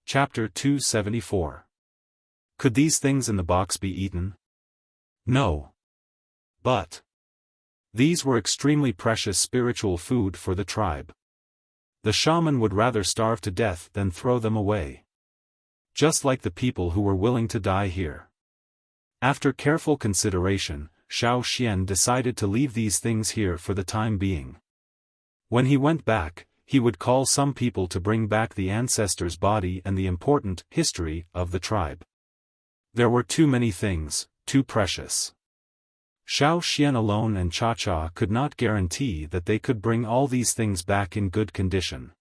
Chapter 274. Could these things in the box be eaten? No. But these were extremely precious spiritual food for the tribe. The shaman would rather starve to death than throw them away. Just like the people who were willing to die here. After careful consideration, Xiaofan decided to leave these things here for the time being. When he went back, he would call some people to bring back the ancestor's body and the important history of the tribe. There were too many things, too precious. Xiaofan alone and Cha-Cha could not guarantee that they could bring all these things back in good condition.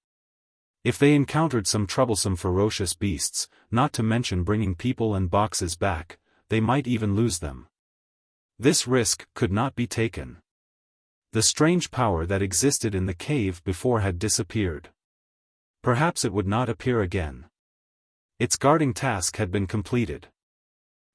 If they encountered some troublesome ferocious beasts, not to mention bringing people and boxes back, they might even lose them. This risk could not be taken. The strange power that existed in the cave before had disappeared. Perhaps it would not appear again. Its guarding task had been completed.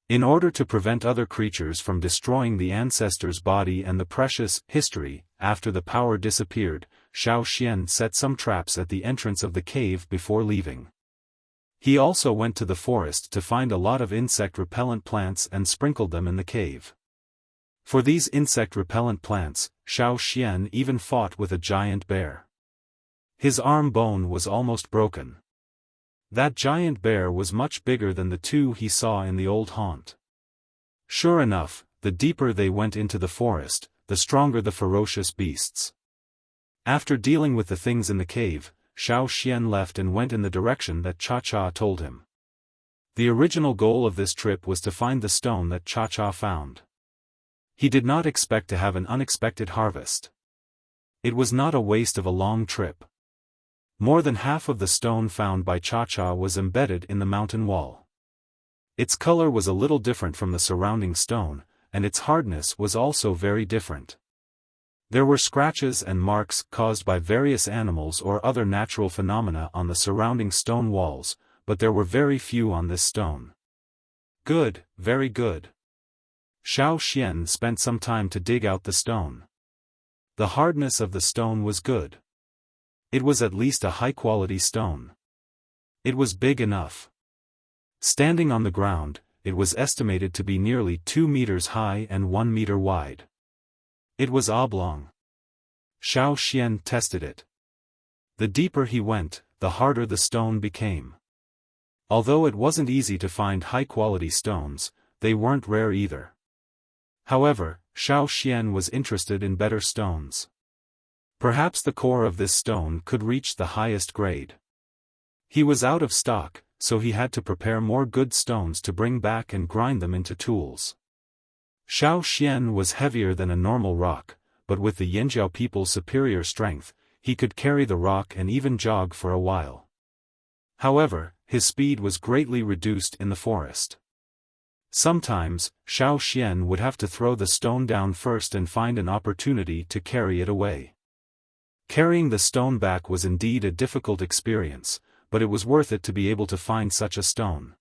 In order to prevent other creatures from destroying the ancestor's body and the precious history, after the power disappeared, Xiaofan set some traps at the entrance of the cave before leaving. He also went to the forest to find a lot of insect-repellent plants and sprinkled them in the cave. For these insect-repellent plants, Xiaofan even fought with a giant bear. His arm bone was almost broken. That giant bear was much bigger than the 2 he saw in the old haunt. Sure enough, the deeper they went into the forest, the stronger the ferocious beasts. After dealing with the things in the cave, Xiaofan left and went in the direction that Cha-Cha told him. The original goal of this trip was to find the stone that Cha-Cha found. He did not expect to have an unexpected harvest. It was not a waste of a long trip. More than half of the stone found by Cha-Cha was embedded in the mountain wall. Its color was a little different from the surrounding stone, and its hardness was also very different. There were scratches and marks caused by various animals or other natural phenomena on the surrounding stone walls, but there were very few on this stone. Good, very good. Xiaofan spent some time to dig out the stone. The hardness of the stone was good. It was at least a high-quality stone. It was big enough. Standing on the ground, it was estimated to be nearly 2 meters high and 1 meter wide. It was oblong. Xiaofan tested it. The deeper he went, the harder the stone became. Although it wasn't easy to find high-quality stones, they weren't rare either. However, Xiaofan was interested in better stones. Perhaps the core of this stone could reach the highest grade. He was out of stock, so he had to prepare more good stones to bring back and grind them into tools. Xiaofan was heavier than a normal rock, but with the Yinjiao people's superior strength, he could carry the rock and even jog for a while. However, his speed was greatly reduced in the forest. Sometimes, Xiaofan would have to throw the stone down first and find an opportunity to carry it away. Carrying the stone back was indeed a difficult experience, but it was worth it to be able to find such a stone.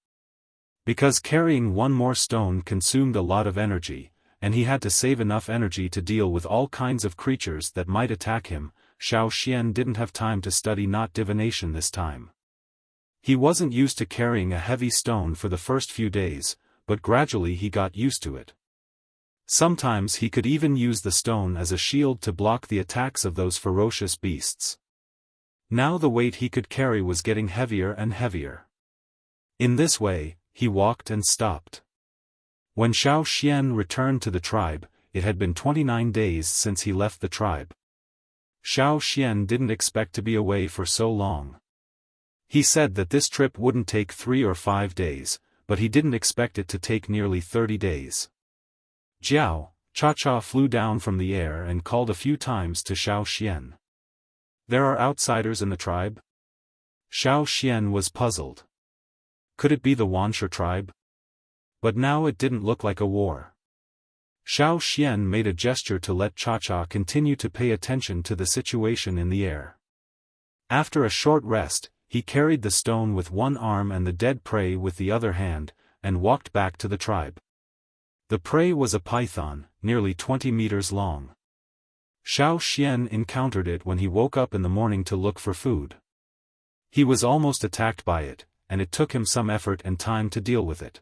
Because carrying one more stone consumed a lot of energy, and he had to save enough energy to deal with all kinds of creatures that might attack him. Xiaofan didn't have time to study knot divination this time. He wasn't used to carrying a heavy stone for the first few days, but gradually he got used to it. Sometimes he could even use the stone as a shield to block the attacks of those ferocious beasts. Now the weight he could carry was getting heavier and heavier. In this way, he walked and stopped. When Xiaofan returned to the tribe, it had been 29 days since he left the tribe. Xiaofan didn't expect to be away for so long. He said that this trip wouldn't take 3 or 5 days, but he didn't expect it to take nearly 30 days. Jiao, Cha-Cha flew down from the air and called a few times to Xiaofan. There are outsiders in the tribe? Xiaofan was puzzled. Could it be the Wuxia tribe? But now it didn't look like a war. Xiaofan made a gesture to let Cha-Cha continue to pay attention to the situation in the air. After a short rest, he carried the stone with one arm and the dead prey with the other hand, and walked back to the tribe. The prey was a python, nearly 20 meters long. Xiaofan encountered it when he woke up in the morning to look for food. He was almost attacked by it, and it took him some effort and time to deal with it.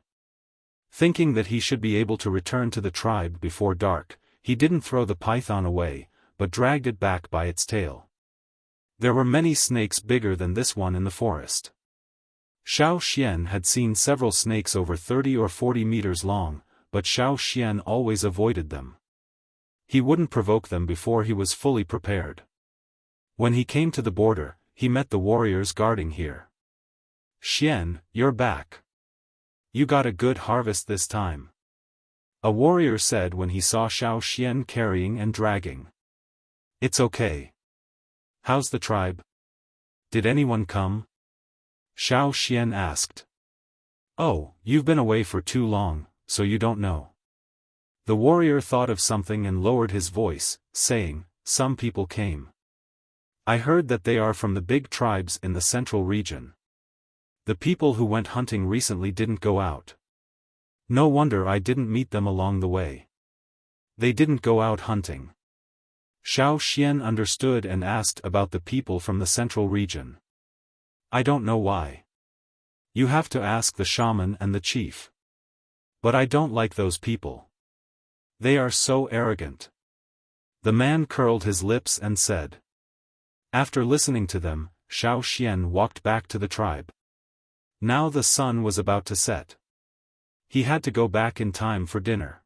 Thinking that he should be able to return to the tribe before dark, he didn't throw the python away, but dragged it back by its tail. There were many snakes bigger than this one in the forest. Xiaofan had seen several snakes over 30 or 40 meters long, but Xiaofan always avoided them. He wouldn't provoke them before he was fully prepared. When he came to the border, he met the warriors guarding here. "Xian, you're back. You got a good harvest this time," a warrior said when he saw Xiaofan carrying and dragging. "It's okay. How's the tribe? Did anyone come?" Xiaofan asked. "Oh, you've been away for too long, so you don't know." The warrior thought of something and lowered his voice, saying, "Some people came. I heard that they are from the big tribes in the central region. The people who went hunting recently didn't go out. No wonder I didn't meet them along the way. They didn't go out hunting." Xiaofan understood and asked about the people from the central region. "I don't know why. You have to ask the shaman and the chief. But I don't like those people. They are so arrogant." The man curled his lips and said. After listening to them, Xiaofan walked back to the tribe. Now the sun was about to set. He had to go back in time for dinner.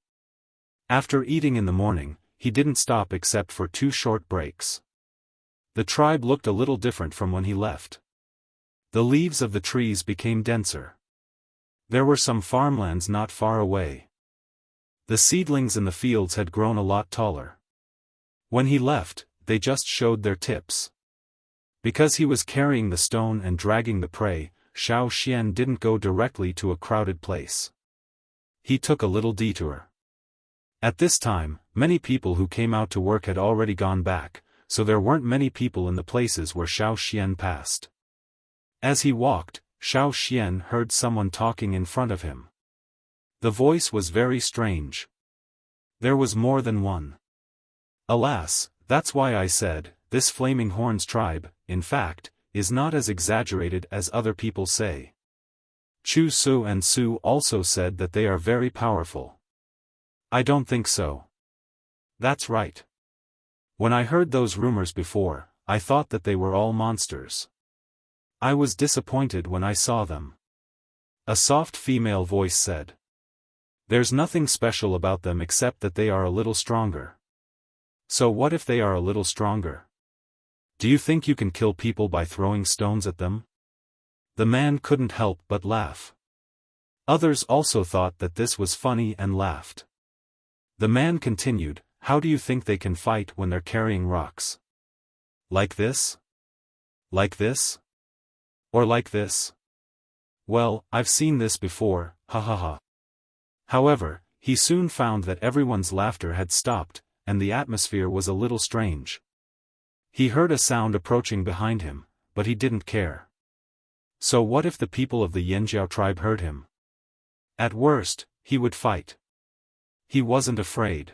After eating in the morning, he didn't stop except for 2 short breaks. The tribe looked a little different from when he left. The leaves of the trees became denser. There were some farmlands not far away. The seedlings in the fields had grown a lot taller. When he left, they just showed their tips. Because he was carrying the stone and dragging the prey, Xiaofan didn't go directly to a crowded place. He took a little detour. At this time, many people who came out to work had already gone back, so there weren't many people in the places where Xiaofan passed. As he walked, Xiaofan heard someone talking in front of him. The voice was very strange. There was more than one. "Alas, that's why I said, this Flaming Horns tribe, in fact, is not as exaggerated as other people say. Chu Su and Su also said that they are very powerful." "I don't think so." "That's right. When I heard those rumors before, I thought that they were all monsters. I was disappointed when I saw them." A soft female voice said. "There's nothing special about them except that they are a little stronger." "So what if they are a little stronger? Do you think you can kill people by throwing stones at them?" The man couldn't help but laugh. Others also thought that this was funny and laughed. The man continued, "How do you think they can fight when they're carrying rocks? Like this? Like this? Or like this? Well, I've seen this before, ha ha ha." However, he soon found that everyone's laughter had stopped, and the atmosphere was a little strange. He heard a sound approaching behind him, but he didn't care. So what if the people of the Yanjiao tribe heard him? At worst, he would fight. He wasn't afraid.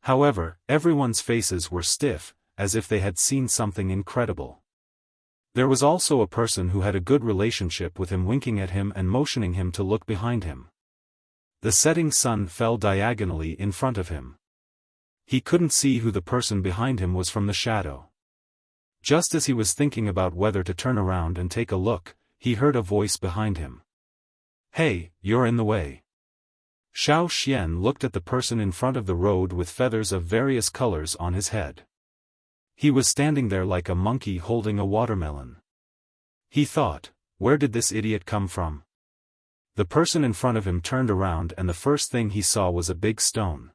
However, everyone's faces were stiff, as if they had seen something incredible. There was also a person who had a good relationship with him, winking at him and motioning him to look behind him. The setting sun fell diagonally in front of him. He couldn't see who the person behind him was from the shadow. Just as he was thinking about whether to turn around and take a look, he heard a voice behind him. "Hey, you're in the way." Xiaofan looked at the person in front of the road with feathers of various colors on his head. He was standing there like a monkey holding a watermelon. He thought, where did this idiot come from? The person in front of him turned around and the first thing he saw was a big stone.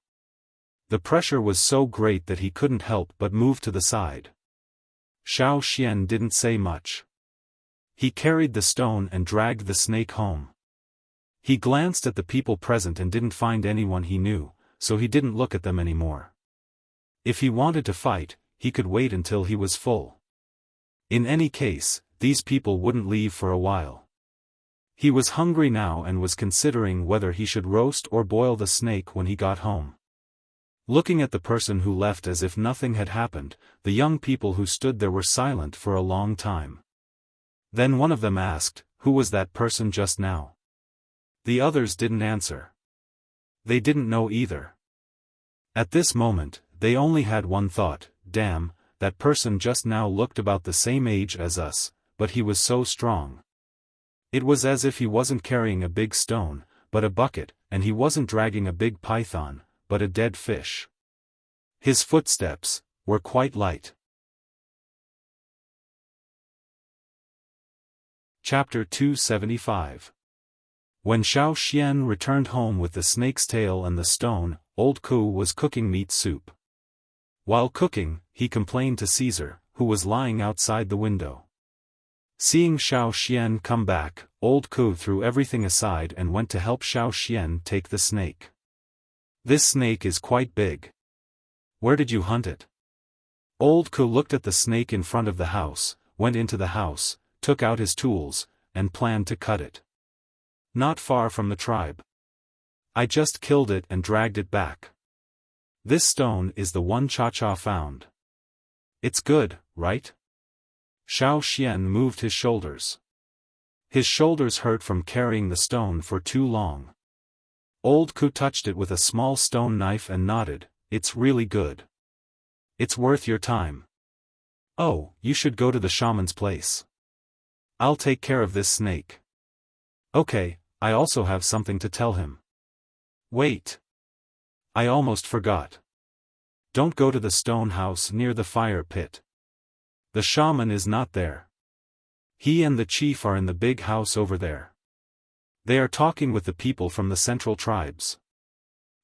The pressure was so great that he couldn't help but move to the side. Xiaofan didn't say much. He carried the stone and dragged the snake home. He glanced at the people present and didn't find anyone he knew, so he didn't look at them anymore. If he wanted to fight, he could wait until he was full. In any case, these people wouldn't leave for a while. He was hungry now and was considering whether he should roast or boil the snake when he got home. Looking at the person who left as if nothing had happened, the young people who stood there were silent for a long time. Then one of them asked, "Who was that person just now?" The others didn't answer. They didn't know either. At this moment, they only had one thought: damn, that person just now looked about the same age as us, but he was so strong. It was as if he wasn't carrying a big stone, but a bucket, and he wasn't dragging a big python, but a dead fish. His footsteps were quite light. Chapter 275. When Xiaofan returned home with the snake's tail and the stone, old Ku was cooking meat soup. While cooking, he complained to Caesar, who was lying outside the window. Seeing Xiaofan come back, old Ku threw everything aside and went to help Xiaofan take the snake. "This snake is quite big. Where did you hunt it?" Old Ku looked at the snake in front of the house, went into the house, took out his tools, and planned to cut it. "Not far from the tribe. I just killed it and dragged it back. This stone is the one Cha-Cha found. It's good, right?" Xiaofan moved his shoulders. His shoulders hurt from carrying the stone for too long. Old Ku touched it with a small stone knife and nodded, "It's really good. It's worth your time. Oh, you should go to the shaman's place. I'll take care of this snake. Okay, I also have something to tell him. Wait. I almost forgot. Don't go to the stone house near the fire pit. The shaman is not there. He and the chief are in the big house over there. They are talking with the people from the central tribes.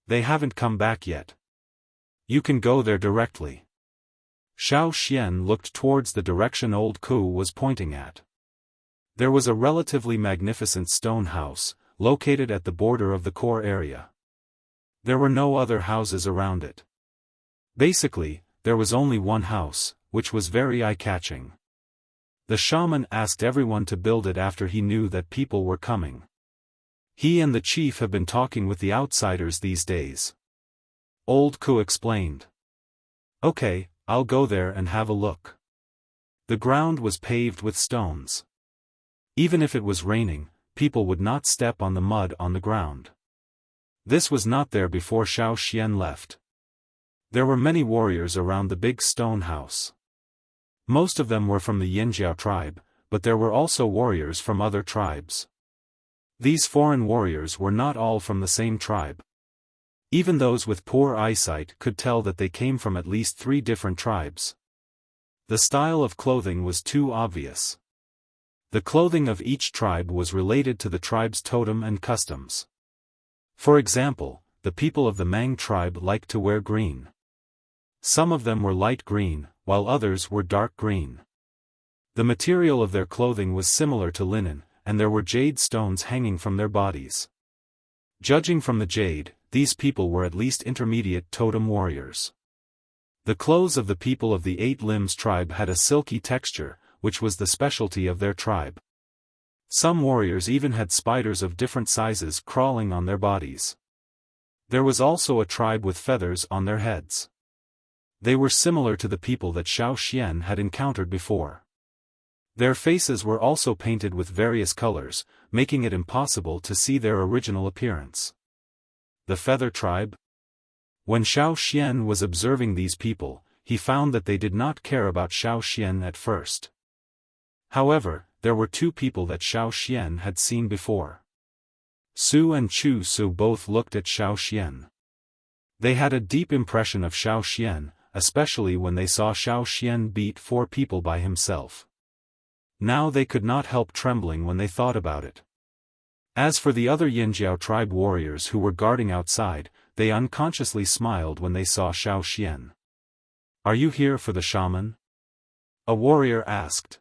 They haven't come back yet. You can go there directly." Xiaofan looked towards the direction old Ku was pointing at. There was a relatively magnificent stone house, located at the border of the core area. There were no other houses around it. Basically, there was only one house, which was very eye-catching. The shaman asked everyone to build it after he knew that people were coming. He and the chief have been talking with the outsiders these days. Old Ku explained. "Okay, I'll go there and have a look." The ground was paved with stones. Even if it was raining, people would not step on the mud on the ground. This was not there before Xiaofan left. There were many warriors around the big stone house. Most of them were from the Yanjiao tribe, but there were also warriors from other tribes. These foreign warriors were not all from the same tribe. Even those with poor eyesight could tell that they came from at least 3 different tribes. The style of clothing was too obvious. The clothing of each tribe was related to the tribe's totem and customs. For example, the people of the Mang tribe liked to wear green. Some of them were light green, while others were dark green. The material of their clothing was similar to linen, and there were jade stones hanging from their bodies. Judging from the jade, these people were at least intermediate totem warriors. The clothes of the people of the 8 Limbs tribe had a silky texture, which was the specialty of their tribe. Some warriors even had spiders of different sizes crawling on their bodies. There was also a tribe with feathers on their heads. They were similar to the people that Xiaofan had encountered before. Their faces were also painted with various colors, making it impossible to see their original appearance. The Feather Tribe? When Xiaofan was observing these people, he found that they did not care about Xiaofan at first. However, there were two people that Xiaofan had seen before. Su and Chu Su both looked at Xiaofan. They had a deep impression of Xiaofan, especially when they saw Xiaofan beat 4 people by himself. Now they could not help trembling when they thought about it. As for the other Yinjiao tribe warriors who were guarding outside, they unconsciously smiled when they saw Xiaofan. "Are you here for the shaman?" a warrior asked.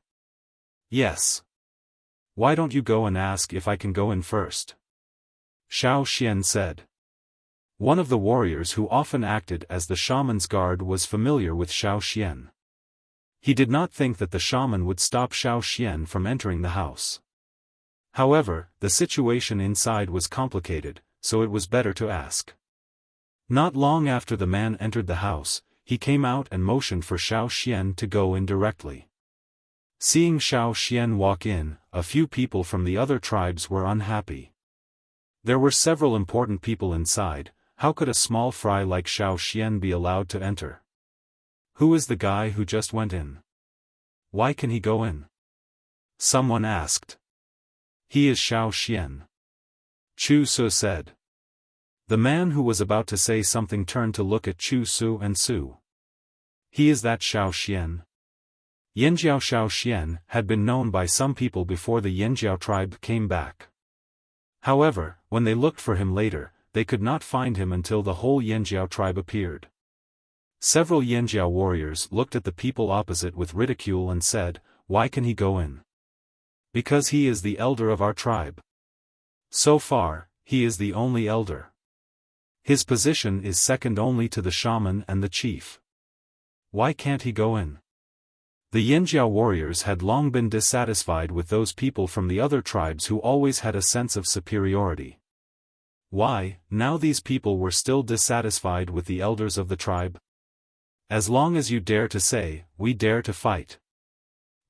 "Yes." "Why don't you go and ask if I can go in first?" Xiaofan said. One of the warriors who often acted as the shaman's guard was familiar with Xiaofan. He did not think that the shaman would stop Xiaofan from entering the house. However, the situation inside was complicated, so it was better to ask. Not long after the man entered the house, he came out and motioned for Xiaofan to go in directly. Seeing Xiaofan walk in, a few people from the other tribes were unhappy. There were several important people inside. How could a small fry like Xiaofan be allowed to enter? "Who is the guy who just went in? Why can he go in?" someone asked. "He is Xiaofan," Chu Su said. The man who was about to say something turned to look at Chu Su and Su. "He is that Xiaofan?" Yinjiao Xiaofan had been known by some people before the Yinjiao tribe came back. However, when they looked for him later, they could not find him until the whole Yinjiao tribe appeared. Several Yinjiao warriors looked at the people opposite with ridicule and said, "Why can he go in?" "Because he is the elder of our tribe. So far, he is the only elder. His position is second only to the shaman and the chief. Why can't he go in?" The Yinjiao warriors had long been dissatisfied with those people from the other tribes who always had a sense of superiority. Why, now these people were still dissatisfied with the elders of the tribe? "As long as you dare to say, we dare to fight."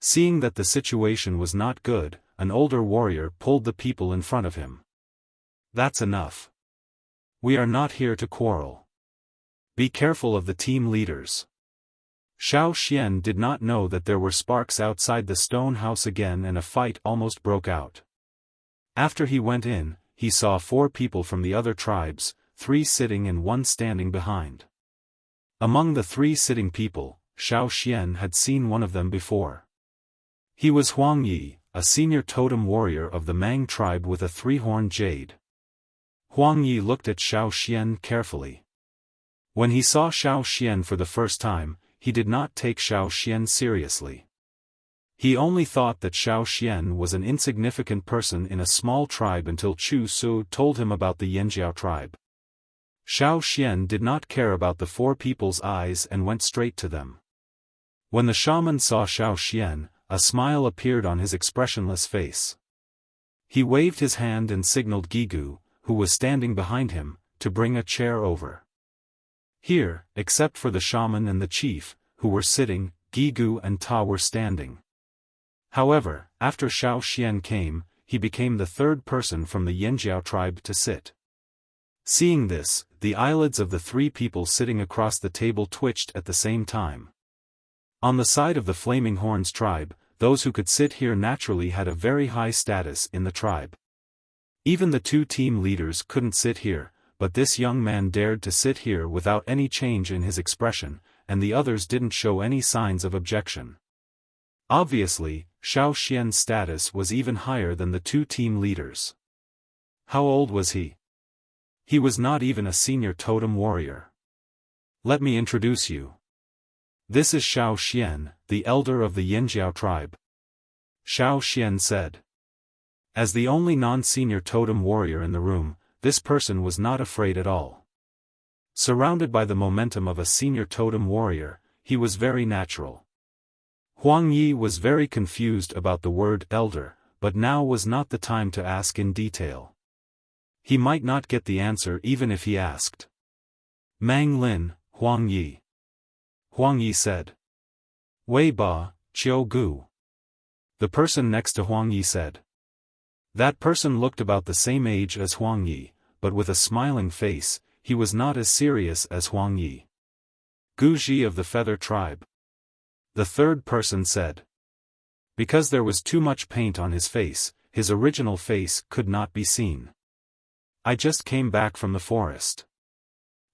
Seeing that the situation was not good, an older warrior pulled the people in front of him. "That's enough. We are not here to quarrel. Be careful of the team leaders." Xiaofan did not know that there were sparks outside the stone house again and a fight almost broke out. After he went in, he saw 4 people from the other tribes, 3 sitting and 1 standing behind. Among the 3 sitting people, Xiaofan had seen one of them before. He was Huang Yi, a senior totem warrior of the Mang tribe with a 3-horned jade. Huang Yi looked at Xiaofan carefully. When he saw Xiaofan for the first time, he did not take Xiaofan seriously. He only thought that Xiaofan was an insignificant person in a small tribe until Chu Su told him about the Yinjiao tribe. Xiaofan did not care about the 4 people's eyes and went straight to them. When the shaman saw Xiaofan, a smile appeared on his expressionless face. He waved his hand and signaled Gigu, who was standing behind him, to bring a chair over. Here, except for the shaman and the chief, who were sitting, Gigu and Ta were standing. However, after Xiaofan came, he became the 3rd person from the Yinjiao tribe to sit. Seeing this, the eyelids of the 3 people sitting across the table twitched at the same time. On the side of the Flaming Horns tribe, those who could sit here naturally had a very high status in the tribe. Even the 2 team leaders couldn't sit here, but this young man dared to sit here without any change in his expression, and the others didn't show any signs of objection. Obviously, Xiaofan's status was even higher than the 2 team leaders. How old was he? He was not even a senior totem warrior. "Let me introduce you. This is Xiaofan, the elder of the Yinjiao tribe," Xiaofan said. As the only non-senior totem warrior in the room, this person was not afraid at all. Surrounded by the momentum of a senior totem warrior, he was very natural. Huang Yi was very confused about the word elder, but now was not the time to ask in detail. He might not get the answer even if he asked. Mang Lin, Huang Yi. Huang Yi said. Wei Ba, Qiu Gu. The person next to Huang Yi said. That person looked about the same age as Huang Yi, but with a smiling face. He was not as serious as Huang Yi. Gu Ji of the Feather Tribe. The third person said. Because there was too much paint on his face, his original face could not be seen. I just came back from the forest.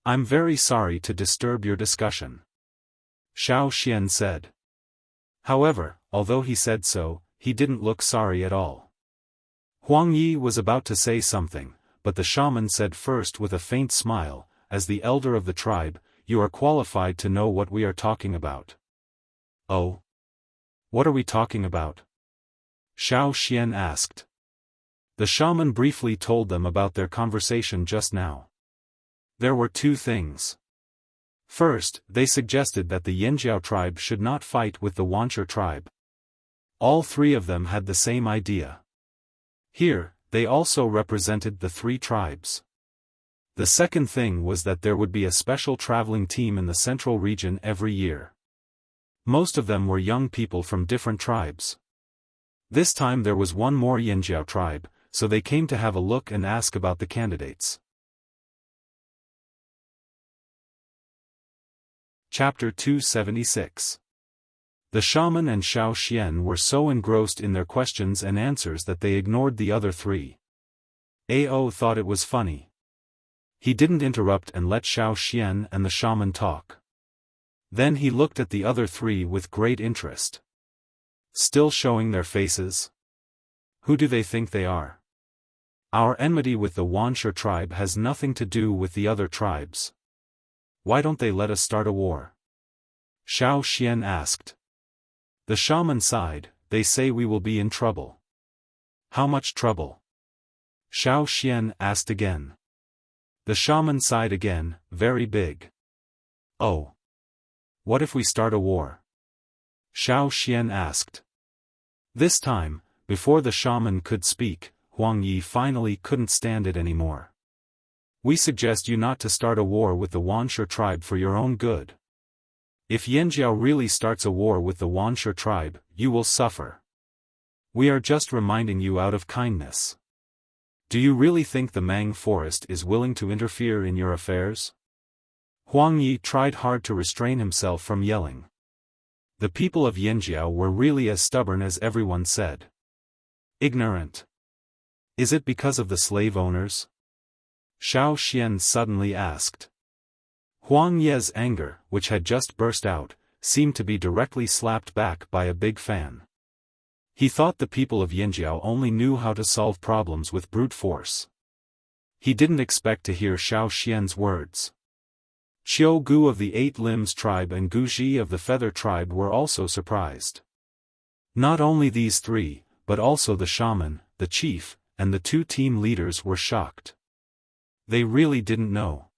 I'm very sorry to disturb your discussion. Xiao Xian said. However, although he said so, he didn't look sorry at all. Huang Yi was about to say something, but the shaman said first with a faint smile, as the elder of the tribe, you are qualified to know what we are talking about. Oh? What are we talking about? Xiao Xian asked. The shaman briefly told them about their conversation just now. There were two things. First, they suggested that the Yanjiao tribe should not fight with the Wanchur tribe. All three of them had the same idea. Here, they also represented the three tribes. The second thing was that there would be a special traveling team in the central region every year. Most of them were young people from different tribes. This time there was one more Yanjiao tribe, so they came to have a look and ask about the candidates. Chapter 276. The shaman and Xiao Xian were so engrossed in their questions and answers that they ignored the other three. Ao thought it was funny. He didn't interrupt and let Xiao Xian and the shaman talk. Then he looked at the other three with great interest. Still showing their faces? Who do they think they are? Our enmity with the Wanchur tribe has nothing to do with the other tribes. Why don't they let us start a war? Xiao Xian asked. The shaman sighed, they say we will be in trouble. How much trouble? Xiao Xian asked again. The shaman sighed again, very big. Oh. What if we start a war? Xiao Xian asked. This time, before the shaman could speak, Huang Yi finally couldn't stand it anymore. We suggest you not to start a war with the Wanchur tribe for your own good. If Yanjiao really starts a war with the Wanchur tribe, you will suffer. We are just reminding you out of kindness. Do you really think the Mang forest is willing to interfere in your affairs? Huang Yi tried hard to restrain himself from yelling. The people of Yanjiao were really as stubborn as everyone said. Ignorant. Is it because of the slave owners? Xiao Xian suddenly asked. Huang Ye's anger, which had just burst out, seemed to be directly slapped back by a big fan. He thought the people of Yanjiao only knew how to solve problems with brute force. He didn't expect to hear Xiao Xian's words. Qiu Gu of the Eight Limbs tribe and Gu Ji of the Feather tribe were also surprised. Not only these three, but also the shaman, the chief, and the two team leaders were shocked. They really didn't know.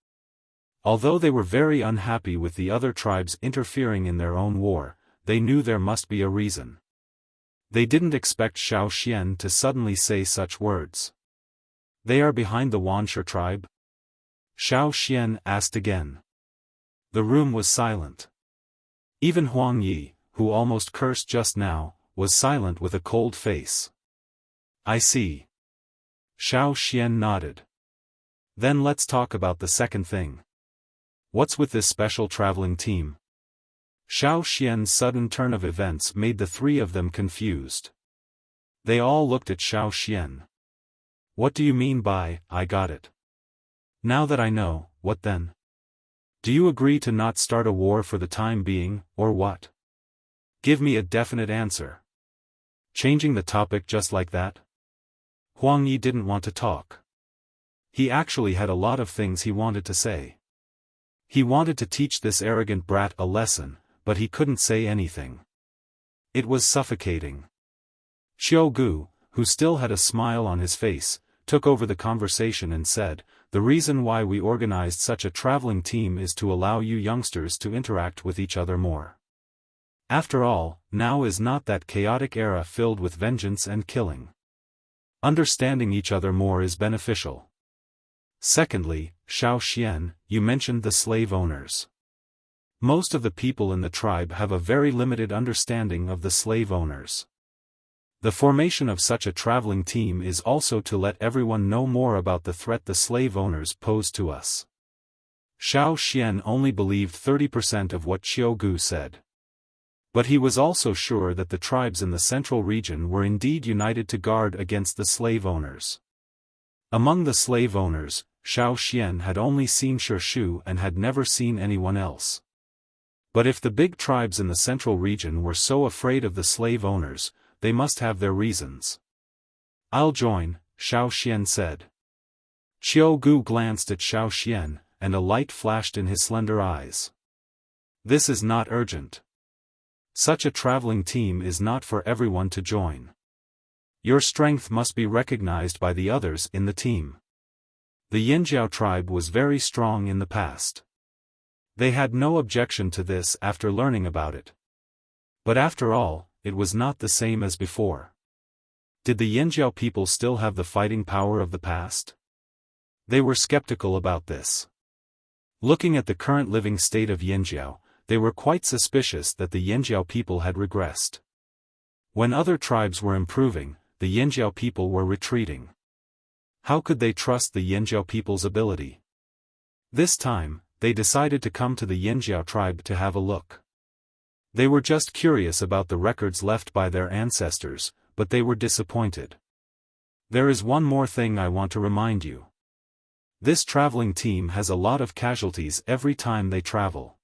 Although they were very unhappy with the other tribes interfering in their own war, they knew there must be a reason. They didn't expect Xiao Xian to suddenly say such words. They are behind the Wanchur tribe? Xiao Xian asked again. The room was silent. Even Huang Yi, who almost cursed just now, was silent with a cold face. I see. Xiao Xian nodded. Then let's talk about the second thing. What's with this special traveling team? Xiao Xian's sudden turn of events made the three of them confused. They all looked at Xiao Xian. What do you mean by, I got it? Now that I know, what then? Do you agree to not start a war for the time being, or what? Give me a definite answer. Changing the topic just like that? Huang Yi didn't want to talk. He actually had a lot of things he wanted to say. He wanted to teach this arrogant brat a lesson, but he couldn't say anything. It was suffocating. Qiu Gu, who still had a smile on his face, took over the conversation and said, the reason why we organized such a traveling team is to allow you youngsters to interact with each other more. After all, now is not that chaotic era filled with vengeance and killing. Understanding each other more is beneficial. Secondly, Xiaofan, you mentioned the slave owners. Most of the people in the tribe have a very limited understanding of the slave owners. The formation of such a traveling team is also to let everyone know more about the threat the slave owners pose to us. Xiaofan only believed 30% of what Gu said. But he was also sure that the tribes in the central region were indeed united to guard against the slave owners. Among the slave owners, Xiaofan had only seen Shu and had never seen anyone else. But if the big tribes in the central region were so afraid of the slave owners, they must have their reasons. "I'll join," Xiaofan said. Gu glanced at Xiaofan, and a light flashed in his slender eyes. "This is not urgent. Such a traveling team is not for everyone to join. Your strength must be recognized by the others in the team." The Yinjiao tribe was very strong in the past. They had no objection to this after learning about it. But after all, it was not the same as before. Did the Yinjiao people still have the fighting power of the past? They were skeptical about this. Looking at the current living state of Yinjiao, they were quite suspicious that the Yinjiao people had regressed. When other tribes were improving, the Yinjiao people were retreating. How could they trust the Yinjiao people's ability? This time, they decided to come to the Yinjiao tribe to have a look. They were just curious about the records left by their ancestors, but they were disappointed. "There is one more thing I want to remind you. This traveling team has a lot of casualties every time they travel.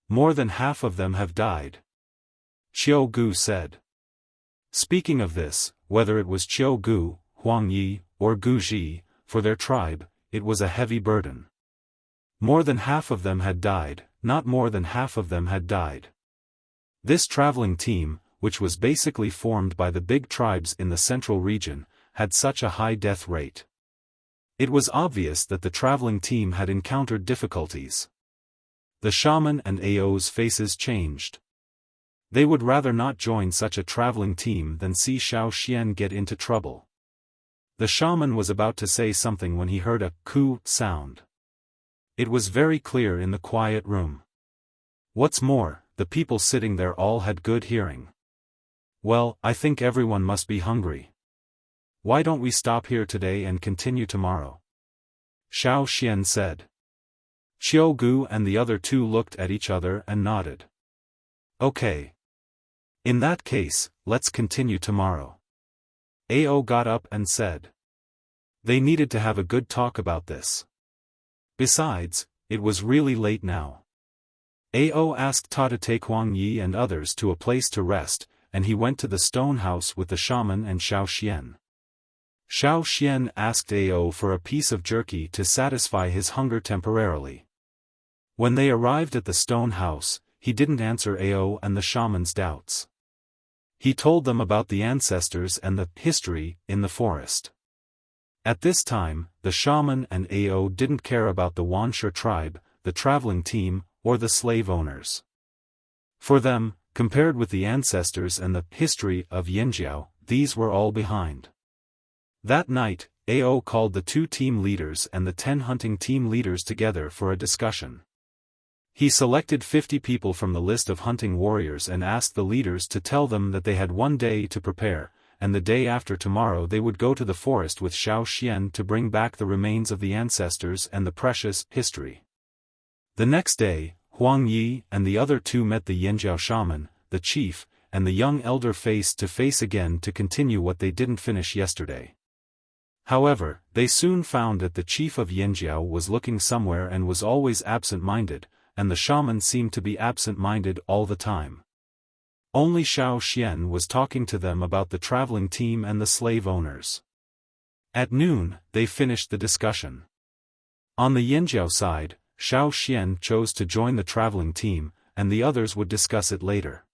More than half of them have died," Gu said. Speaking of this, whether it was Gu, Huang Yi, or Gu Ji, for their tribe, it was a heavy burden. More than half of them had died, not more than half of them had died. This traveling team, which was basically formed by the big tribes in the central region, had such a high death rate. It was obvious that the traveling team had encountered difficulties. The shaman and Ao's faces changed. They would rather not join such a traveling team than see Xiaofan get into trouble. The shaman was about to say something when he heard a "coo" sound. It was very clear in the quiet room. What's more, the people sitting there all had good hearing. "Well, I think everyone must be hungry. Why don't we stop here today and continue tomorrow?" Xiaofan said. Gu and the other two looked at each other and nodded. "Okay. In that case, let's continue tomorrow." Ao got up and said. They needed to have a good talk about this. Besides, it was really late now. Ao asked Ta to take Huang Yi and others to a place to rest, and he went to the stone house with the shaman and Xiaofan. Xiaofan asked Ao for a piece of jerky to satisfy his hunger temporarily. When they arrived at the stone house, he didn't answer Ao and the shaman's doubts. He told them about the ancestors and the history in the forest. At this time, the shaman and Ao didn't care about the Wuxia tribe, the traveling team, or the slave owners. For them, compared with the ancestors and the history of Yinjiao, these were all behind. That night, Ao called the 2 team leaders and the 10 hunting team leaders together for a discussion. He selected 50 people from the list of hunting warriors and asked the leaders to tell them that they had 1 day to prepare, and the day after tomorrow they would go to the forest with Xiaofan to bring back the remains of the ancestors and the precious history. The next day, Huang Yi and the other 2 met the Yinjiao shaman, the chief, and the young elder face to face again to continue what they didn't finish yesterday. However, they soon found that the chief of Yinjiao was looking somewhere and was always absent-minded, and the shaman seemed to be absent-minded all the time. Only Xiaofan was talking to them about the traveling team and the slave owners. At noon, they finished the discussion. On the Yinjiao side, Xiaofan chose to join the traveling team, and the others would discuss it later.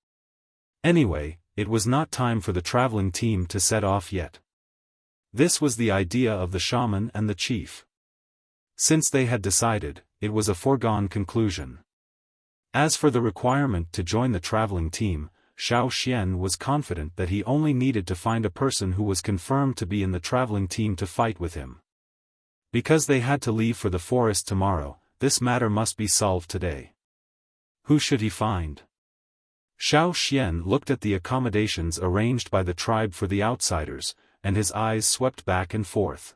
Anyway, it was not time for the traveling team to set off yet. This was the idea of the shaman and the chief. Since they had decided, it was a foregone conclusion. As for the requirement to join the traveling team, Xiaofan was confident that he only needed to find a person who was confirmed to be in the traveling team to fight with him. Because they had to leave for the forest tomorrow, this matter must be solved today. Who should he find? Xiao Xian looked at the accommodations arranged by the tribe for the outsiders, and his eyes swept back and forth.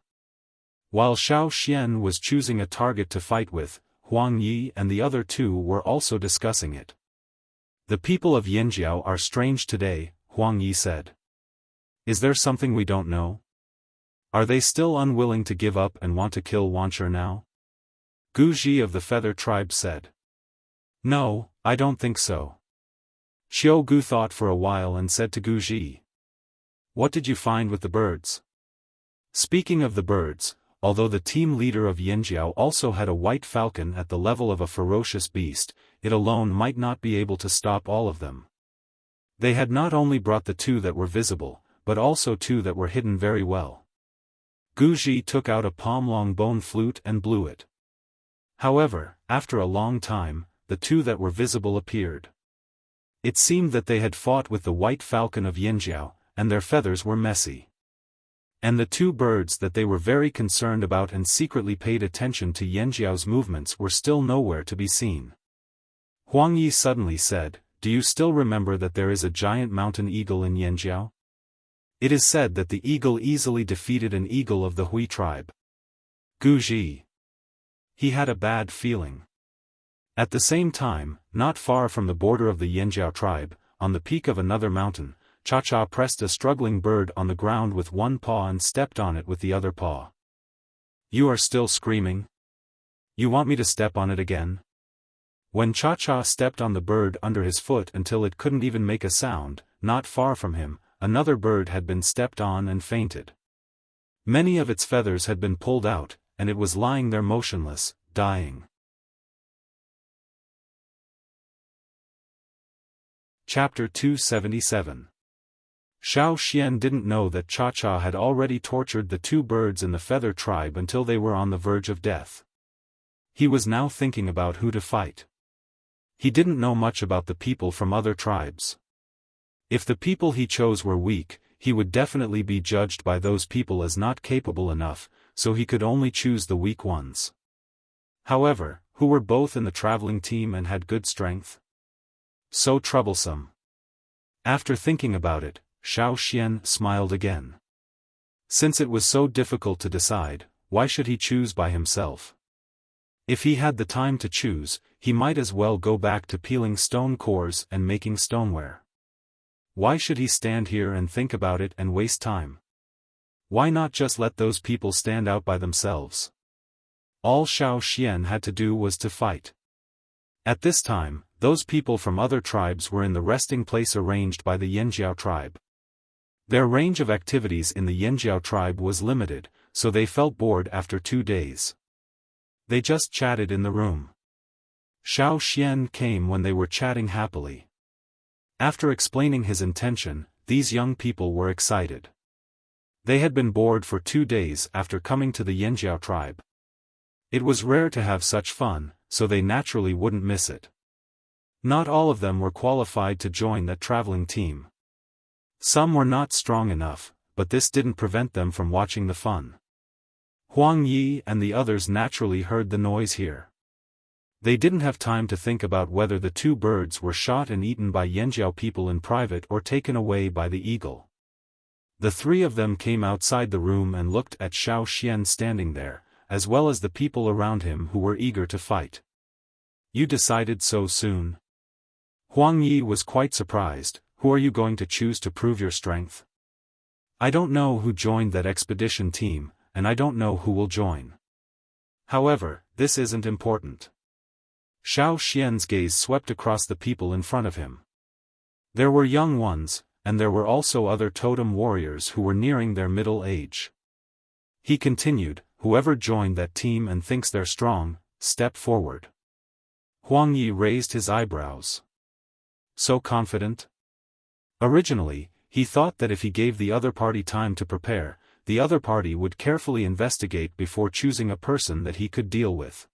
While Xiao Xian was choosing a target to fight with, Huang Yi and the other two were also discussing it. The people of Yinjiao are strange today, Huang Yi said. Is there something we don't know? Are they still unwilling to give up and want to kill Wancher now? Gu Ji of the Feather Tribe said. No, I don't think so. Xiao Gu thought for a while and said to Gu Ji. What did you find with the birds? Speaking of the birds, although the team leader of Yinjiao also had a white falcon at the level of a ferocious beast, it alone might not be able to stop all of them. They had not only brought the two that were visible, but also two that were hidden very well. Gu Ji took out a palm-long bone flute and blew it. However, after a long time, the two that were visible appeared. It seemed that they had fought with the white falcon of Yinjiao, and their feathers were messy. And the two birds that they were very concerned about and secretly paid attention to Yinjiao's movements were still nowhere to be seen. Huang Yi suddenly said, Do you still remember that there is a giant mountain eagle in Yinjiao? It is said that the eagle easily defeated an eagle of the Hui tribe. Gu Ji. He had a bad feeling. At the same time, not far from the border of the Yinjiao tribe, on the peak of another mountain, Cha-Cha pressed a struggling bird on the ground with one paw and stepped on it with the other paw. You are still screaming? You want me to step on it again? When Cha-Cha stepped on the bird under his foot until it couldn't even make a sound, not far from him, another bird had been stepped on and fainted. Many of its feathers had been pulled out, and it was lying there motionless, dying. Chapter 277. Xiao Xian didn't know that Cha-Cha had already tortured the two birds in the Feather Tribe until they were on the verge of death. He was now thinking about who to fight. He didn't know much about the people from other tribes. If the people he chose were weak, he would definitely be judged by those people as not capable enough, so he could only choose the weak ones. However, who were both in the traveling team and had good strength? So troublesome. After thinking about it, Xiao Xian smiled again. Since it was so difficult to decide, why should he choose by himself? If he had the time to choose, he might as well go back to peeling stone cores and making stoneware. Why should he stand here and think about it and waste time? Why not just let those people stand out by themselves? All Xiao Xian had to do was to fight. At this time, those people from other tribes were in the resting place arranged by the Yinjiao tribe. Their range of activities in the Yinjiao tribe was limited, so they felt bored after 2 days. They just chatted in the room. Xiao Xian came when they were chatting happily. After explaining his intention, these young people were excited. They had been bored for 2 days after coming to the Yinjiao tribe. It was rare to have such fun, so they naturally wouldn't miss it. Not all of them were qualified to join that traveling team. Some were not strong enough, but this didn't prevent them from watching the fun. Huang Yi and the others naturally heard the noise here. They didn't have time to think about whether the two birds were shot and eaten by Yinjiao people in private or taken away by the eagle. The three of them came outside the room and looked at Xiao Xian standing there, as well as the people around him who were eager to fight. You decided so soon? Huang Yi was quite surprised. Who are you going to choose to prove your strength? I don't know who joined that expedition team, and I don't know who will join. However, this isn't important. Xiao Xian's gaze swept across the people in front of him. There were young ones, and there were also other totem warriors who were nearing their middle age. He continued, whoever joined that team and thinks they're strong, step forward. Huang Yi raised his eyebrows. So confident? Originally, he thought that if he gave the other party time to prepare, the other party would carefully investigate before choosing a person that he could deal with.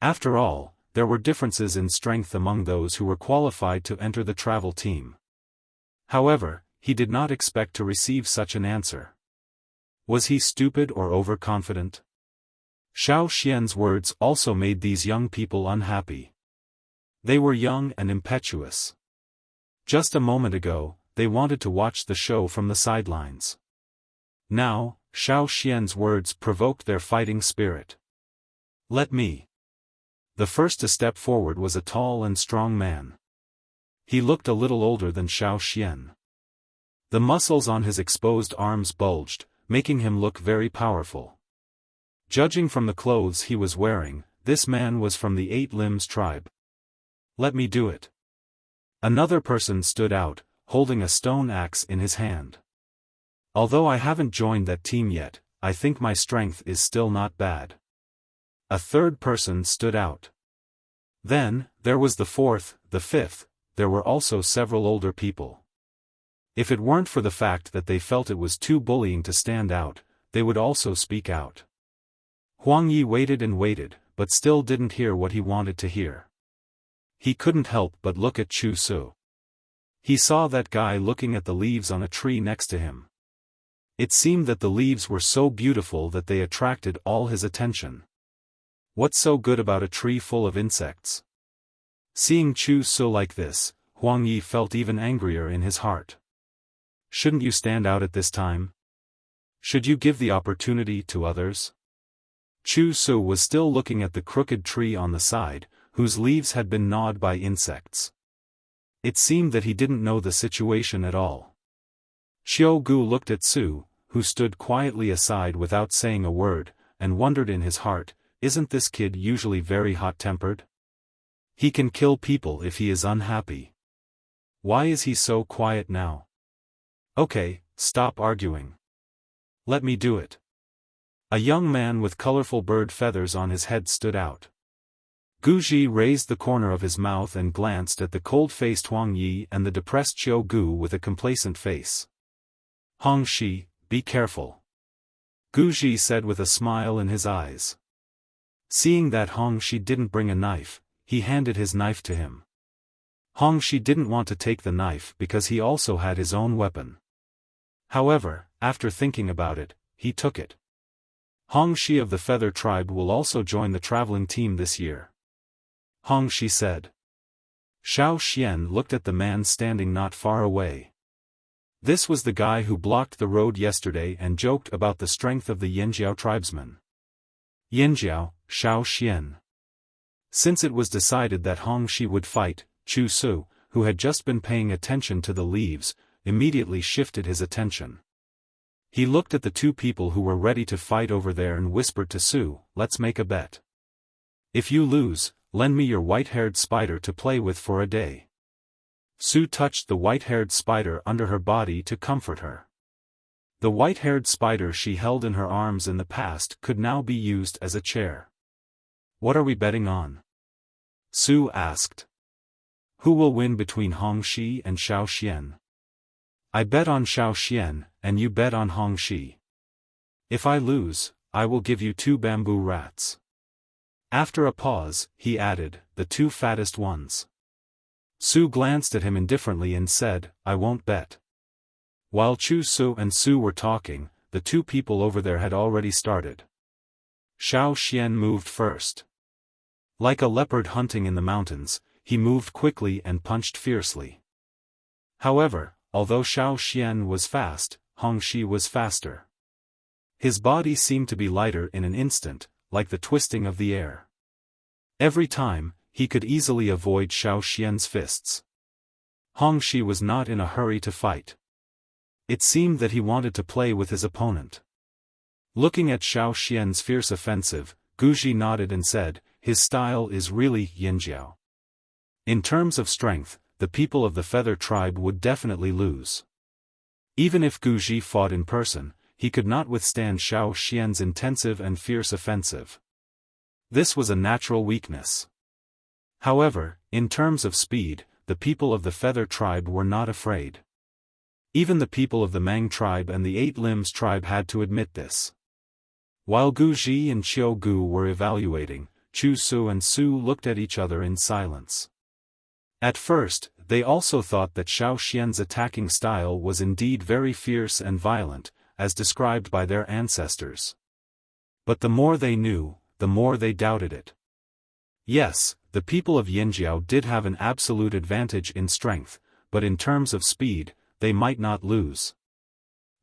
After all, there were differences in strength among those who were qualified to enter the travel team. However, he did not expect to receive such an answer. Was he stupid or overconfident? Xiao Xian's words also made these young people unhappy. They were young and impetuous. Just a moment ago, they wanted to watch the show from the sidelines. Now, Xiao Xian's words provoked their fighting spirit. Let me. The first to step forward was a tall and strong man. He looked a little older than Xiao Xian. The muscles on his exposed arms bulged, making him look very powerful. Judging from the clothes he was wearing, this man was from the Eight Limbs tribe. Let me do it. Another person stood out, holding a stone axe in his hand. Although I haven't joined that team yet, I think my strength is still not bad. A third person stood out. Then, there was the fourth, the fifth, there were also several older people. If it weren't for the fact that they felt it was too bullying to stand out, they would also speak out. Huang Yi waited and waited, but still didn't hear what he wanted to hear. He couldn't help but look at Chu Su. He saw that guy looking at the leaves on a tree next to him. It seemed that the leaves were so beautiful that they attracted all his attention. What's so good about a tree full of insects? Seeing Chu Su like this, Huang Yi felt even angrier in his heart. Shouldn't you stand out at this time? Should you give the opportunity to others? Chu Su was still looking at the crooked tree on the side, whose leaves had been gnawed by insects. It seemed that he didn't know the situation at all. Xiao Gu looked at Su, who stood quietly aside without saying a word, and wondered in his heart, isn't this kid usually very hot-tempered? He can kill people if he is unhappy. Why is he so quiet now? Okay, stop arguing. Let me do it. A young man with colorful bird feathers on his head stood out. Guji raised the corner of his mouth and glanced at the cold-faced Huang Yi and the depressed Xiao Gu with a complacent face. Hong Shi, be careful. Guji said with a smile in his eyes. Seeing that Hong Shi didn't bring a knife, he handed his knife to him. Hong Shi didn't want to take the knife because he also had his own weapon. However, after thinking about it, he took it. Hong Shi of the Feather Tribe will also join the traveling team this year. Hong Shi said. Xiao Xian looked at the man standing not far away. This was the guy who blocked the road yesterday and joked about the strength of the Yanjiao tribesmen. Yanjiao, Xiao Xian. Since it was decided that Hong Shi would fight, Chu Su, who had just been paying attention to the leaves, immediately shifted his attention. He looked at the two people who were ready to fight over there and whispered to Su, let's make a bet. If you lose, lend me your white-haired spider to play with for a day. Su touched the white-haired spider under her body to comfort her. The white-haired spider she held in her arms in the past could now be used as a chair. What are we betting on? Su asked. Who will win between Hong Shi and Xiao Xian? I bet on Xiao Xian, and you bet on Hong Shi. If I lose, I will give you 2 bamboo rats. After a pause, he added, the 2 fattest ones. Su glanced at him indifferently and said, I won't bet. While Chu Su and Su were talking, the 2 people over there had already started. Xiao Xian moved first. Like a leopard hunting in the mountains, he moved quickly and punched fiercely. However, although Xiao Xian was fast, Hong Shi was faster. His body seemed to be lighter in an instant, like the twisting of the air. Every time, he could easily avoid Xiao Xian's fists. Hong Shi was not in a hurry to fight. It seemed that he wanted to play with his opponent. Looking at Xiao Xian's fierce offensive, Guji nodded and said, his style is really Yanjiao. In terms of strength, the people of the Feather Tribe would definitely lose. Even if Guji fought in person, he could not withstand Xiao Xian's intensive and fierce offensive. This was a natural weakness. However, in terms of speed, the people of the Feather Tribe were not afraid. Even the people of the Mang Tribe and the Eight Limbs Tribe had to admit this. While Guji and Xiao Gu were evaluating, Chu Su and Su looked at each other in silence. At first, they also thought that Xiao Xian's attacking style was indeed very fierce and violent, as described by their ancestors. But the more they knew, the more they doubted it. Yes, the people of Yinjiao did have an absolute advantage in strength, but in terms of speed, they might not lose.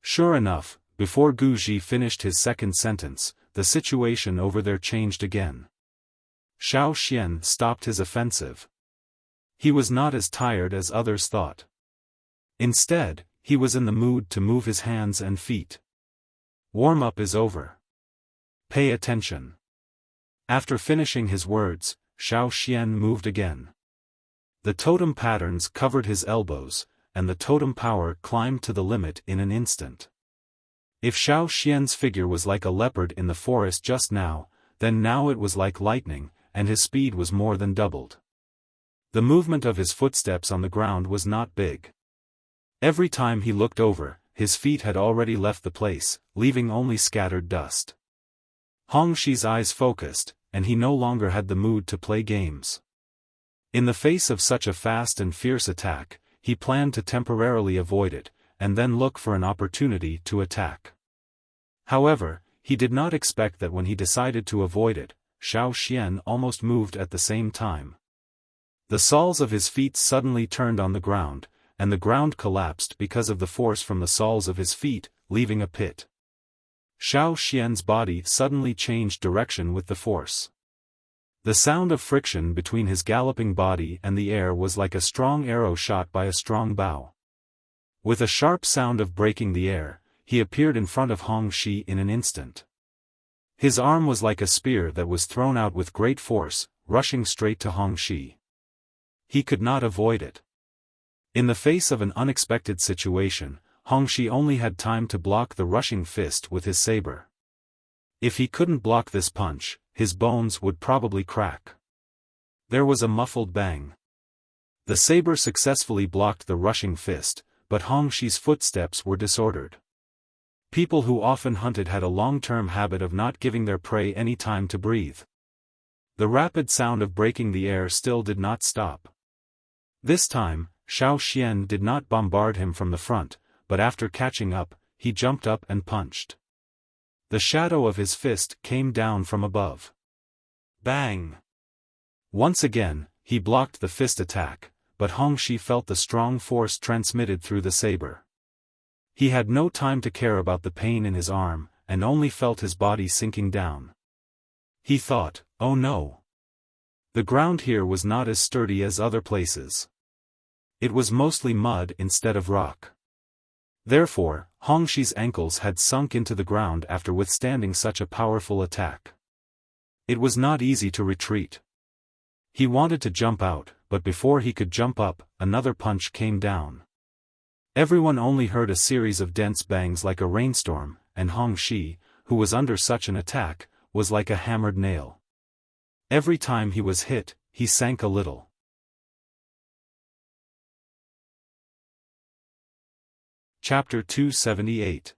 Sure enough, before Gu Ji finished his second sentence, the situation over there changed again. Xiao Xian stopped his offensive. He was not as tired as others thought. Instead, he was in the mood to move his hands and feet. Warm-up is over. Pay attention. After finishing his words, Xiao Xian moved again. The totem patterns covered his elbows, and the totem power climbed to the limit in an instant. If Xiao Xian's figure was like a leopard in the forest just now, then now it was like lightning, and his speed was more than doubled. The movement of his footsteps on the ground was not big. Every time he looked over, his feet had already left the place, leaving only scattered dust. Hongxi's eyes focused, and he no longer had the mood to play games. In the face of such a fast and fierce attack, he planned to temporarily avoid it, and then look for an opportunity to attack. However, he did not expect that when he decided to avoid it, Xiao Xian almost moved at the same time. The soles of his feet suddenly turned on the ground, and the ground collapsed because of the force from the soles of his feet, leaving a pit. Xiao Xian's body suddenly changed direction with the force. The sound of friction between his galloping body and the air was like a strong arrow shot by a strong bow. With a sharp sound of breaking the air, he appeared in front of Hongxi in an instant. His arm was like a spear that was thrown out with great force, rushing straight to Hongxi. He could not avoid it. In the face of an unexpected situation, Hongxi only had time to block the rushing fist with his saber. If he couldn't block this punch, his bones would probably crack. There was a muffled bang. The saber successfully blocked the rushing fist, but Hongxi's footsteps were disordered. People who often hunted had a long-term habit of not giving their prey any time to breathe. The rapid sound of breaking the air still did not stop. This time, Xiao Xian did not bombard him from the front, but after catching up, he jumped up and punched. The shadow of his fist came down from above. Bang! Once again, he blocked the fist attack, but Hongxi felt the strong force transmitted through the saber. He had no time to care about the pain in his arm, and only felt his body sinking down. He thought, oh no. The ground here was not as sturdy as other places. It was mostly mud instead of rock. Therefore, Hongxi's ankles had sunk into the ground after withstanding such a powerful attack. It was not easy to retreat. He wanted to jump out, but before he could jump up, another punch came down. Everyone only heard a series of dense bangs like a rainstorm, and Hongxi, who was under such an attack, was like a hammered nail. Every time he was hit, he sank a little. Chapter 278.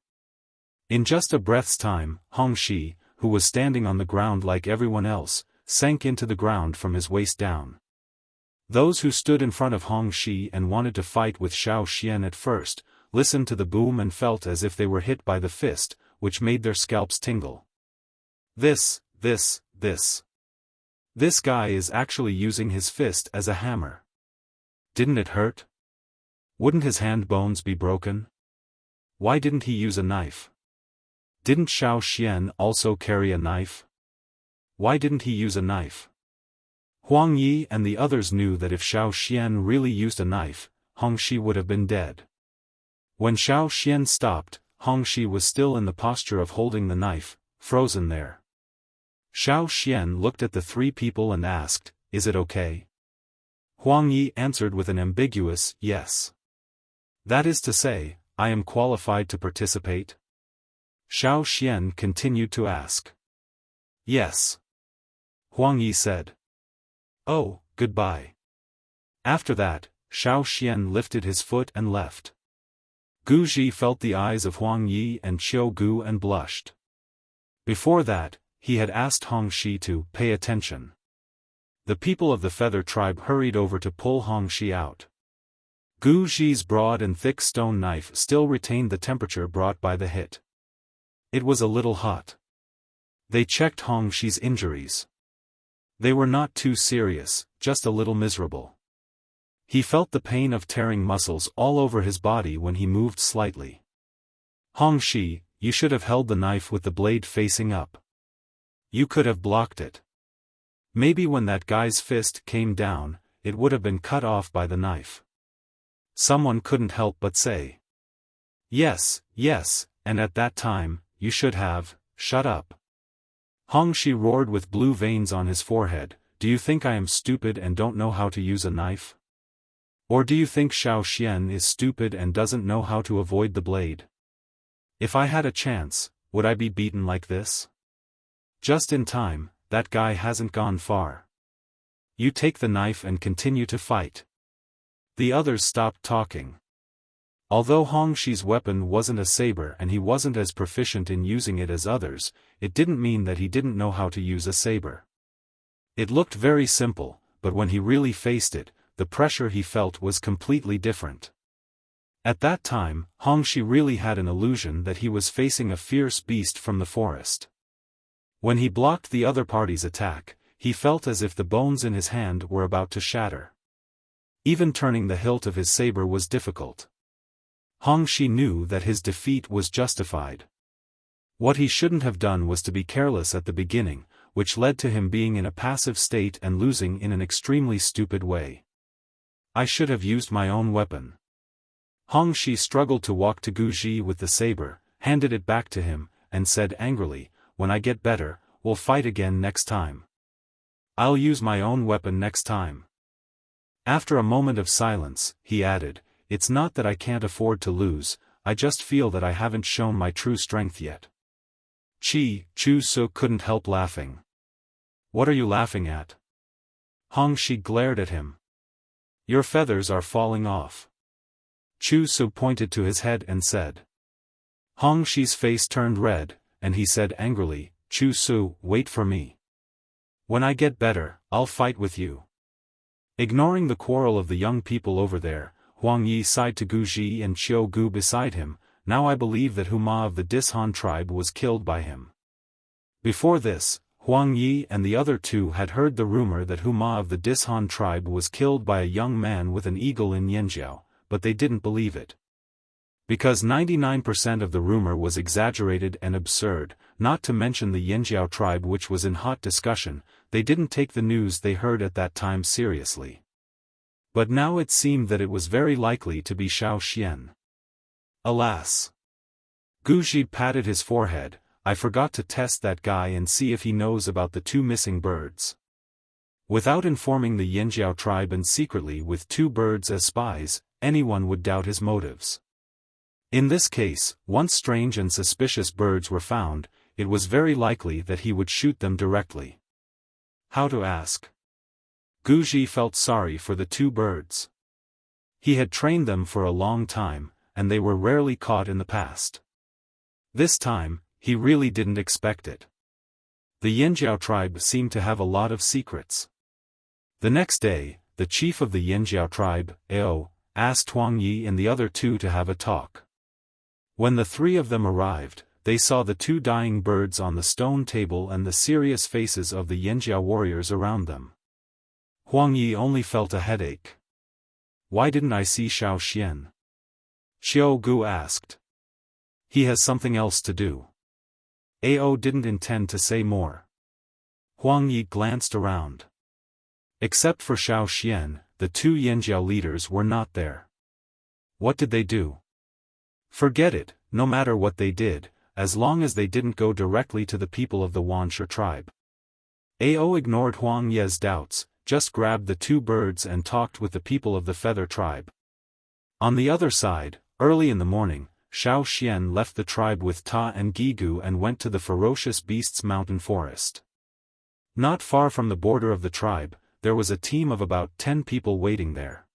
In just a breath's time, Hongxi, who was standing on the ground like everyone else, sank into the ground from his waist down. Those who stood in front of Hongxi and wanted to fight with Xiao Xian at first, listened to the boom and felt as if they were hit by the fist, which made their scalps tingle. This guy is actually using his fist as a hammer. Didn't it hurt? Wouldn't his hand bones be broken? Why didn't he use a knife? Didn't Xiao Xian also carry a knife? Why didn't he use a knife? Huang Yi and the others knew that if Xiao Xian really used a knife, Hongxi would have been dead. When Xiao Xian stopped, Hongxi was still in the posture of holding the knife, frozen there. Xiao Xian looked at the three people and asked, "Is it okay?" Huang Yi answered with an ambiguous yes. That is to say, I am qualified to participate? Xiao Xian continued to ask. Yes. Huang Yi said. Oh, goodbye. After that, Xiao Xian lifted his foot and left. Gu Ji felt the eyes of Huang Yi and Qiu Gu and blushed. Before that, he had asked Hongxi to pay attention. The people of the Feather Tribe hurried over to pull Hongxi out. Gu Ji's broad and thick stone knife still retained the temperature brought by the hit. It was a little hot. They checked Hongxi's injuries. They were not too serious, just a little miserable. He felt the pain of tearing muscles all over his body when he moved slightly. Hongxi, you should have held the knife with the blade facing up. You could have blocked it. Maybe when that guy's fist came down, it would have been cut off by the knife. Someone couldn't help but say. Yes, and at that time, you should have, shut up. Hongxi roared with blue veins on his forehead, do you think I am stupid and don't know how to use a knife? Or do you think Xiaoxian is stupid and doesn't know how to avoid the blade? If I had a chance, would I be beaten like this? Just in time, that guy hasn't gone far. You take the knife and continue to fight. The others stopped talking. Although Hongxi's weapon wasn't a saber and he wasn't as proficient in using it as others, it didn't mean that he didn't know how to use a saber. It looked very simple, but when he really faced it, the pressure he felt was completely different. At that time, Hongxi really had an illusion that he was facing a fierce beast from the forest. When he blocked the other party's attack, he felt as if the bones in his hand were about to shatter. Even turning the hilt of his saber was difficult. Hongxi knew that his defeat was justified. What he shouldn't have done was to be careless at the beginning, which led to him being in a passive state and losing in an extremely stupid way. I should have used my own weapon. Hongxi struggled to walk to Guji with the saber, handed it back to him, and said angrily, when I get better, we'll fight again next time. I'll use my own weapon next time. After a moment of silence, he added, it's not that I can't afford to lose, I just feel that I haven't shown my true strength yet. Chu-Su couldn't help laughing. What are you laughing at? Hongxi glared at him. Your feathers are falling off. Chu-Su pointed to his head and said. Hongxi's face turned red, and he said angrily, Chu-Su, wait for me. When I get better, I'll fight with you. Ignoring the quarrel of the young people over there, Huang Yi sighed to Guji and Qiu Gu beside him, now I believe that Huma of the Dishan tribe was killed by him. Before this, Huang Yi and the other two had heard the rumor that Huma of the Dishan tribe was killed by a young man with an eagle in Yanjiao, but they didn't believe it. Because 99% of the rumor was exaggerated and absurd, not to mention the Yanjiao tribe which was in hot discussion, they didn't take the news they heard at that time seriously. But now it seemed that it was very likely to be Xiaoxian. Alas! Guji patted his forehead, I forgot to test that guy and see if he knows about the two missing birds. Without informing the Yanjiao tribe and secretly with two birds as spies, anyone would doubt his motives. In this case, once strange and suspicious birds were found, it was very likely that he would shoot them directly. How to ask? Guji felt sorry for the two birds. He had trained them for a long time, and they were rarely caught in the past. This time, he really didn't expect it. The Yanjiao tribe seemed to have a lot of secrets. The next day, the chief of the Yanjiao tribe, Ao, asked Huang Yi and the other two to have a talk. When the three of them arrived, they saw the two dying birds on the stone table and the serious faces of the Yanjiao warriors around them. Huang Yi only felt a headache. Why didn't I see Xiaoxian? Qiu Gu asked. He has something else to do. Ao didn't intend to say more. Huang Yi glanced around. Except for Xiaoxian, the two Yanjiao leaders were not there. What did they do? Forget it, no matter what they did, as long as they didn't go directly to the people of the Wansha tribe. Ao ignored Huang Ye's doubts, just grabbed the two birds and talked with the people of the Feather tribe. On the other side, early in the morning, Xiaoxian left the tribe with Ta and Gigu and went to the ferocious beasts mountain forest. Not far from the border of the tribe, there was a team of about 10 people waiting there.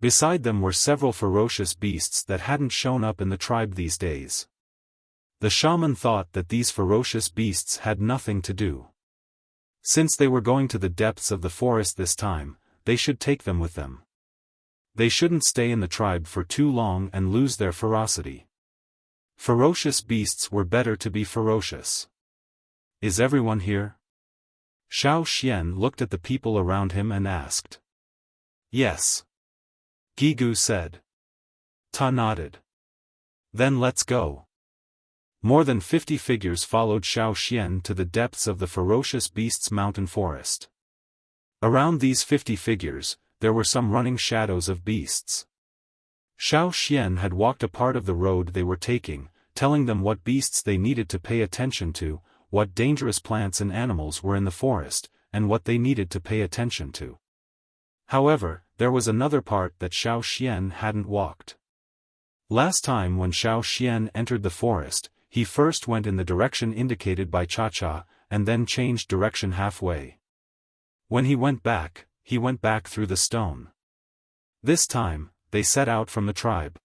Beside them were several ferocious beasts that hadn't shown up in the tribe these days. The shaman thought that these ferocious beasts had nothing to do. Since they were going to the depths of the forest this time, they should take them with them. They shouldn't stay in the tribe for too long and lose their ferocity. Ferocious beasts were better to be ferocious. Is everyone here? Xiaofan looked at the people around him and asked. Yes. Gigu said. Ta nodded. Then let's go. More than 50 figures followed Xiaofan to the depths of the ferocious beast's mountain forest. Around these 50 figures, there were some running shadows of beasts. Xiaofan had walked a part of the road they were taking, telling them what beasts they needed to pay attention to, what dangerous plants and animals were in the forest, and what they needed to pay attention to. However, there was another part that Xiaofan hadn't walked. Last time when Xiaofan entered the forest, he first went in the direction indicated by Cha-Cha, and then changed direction halfway. When he went back through the stone. This time, they set out from the tribe.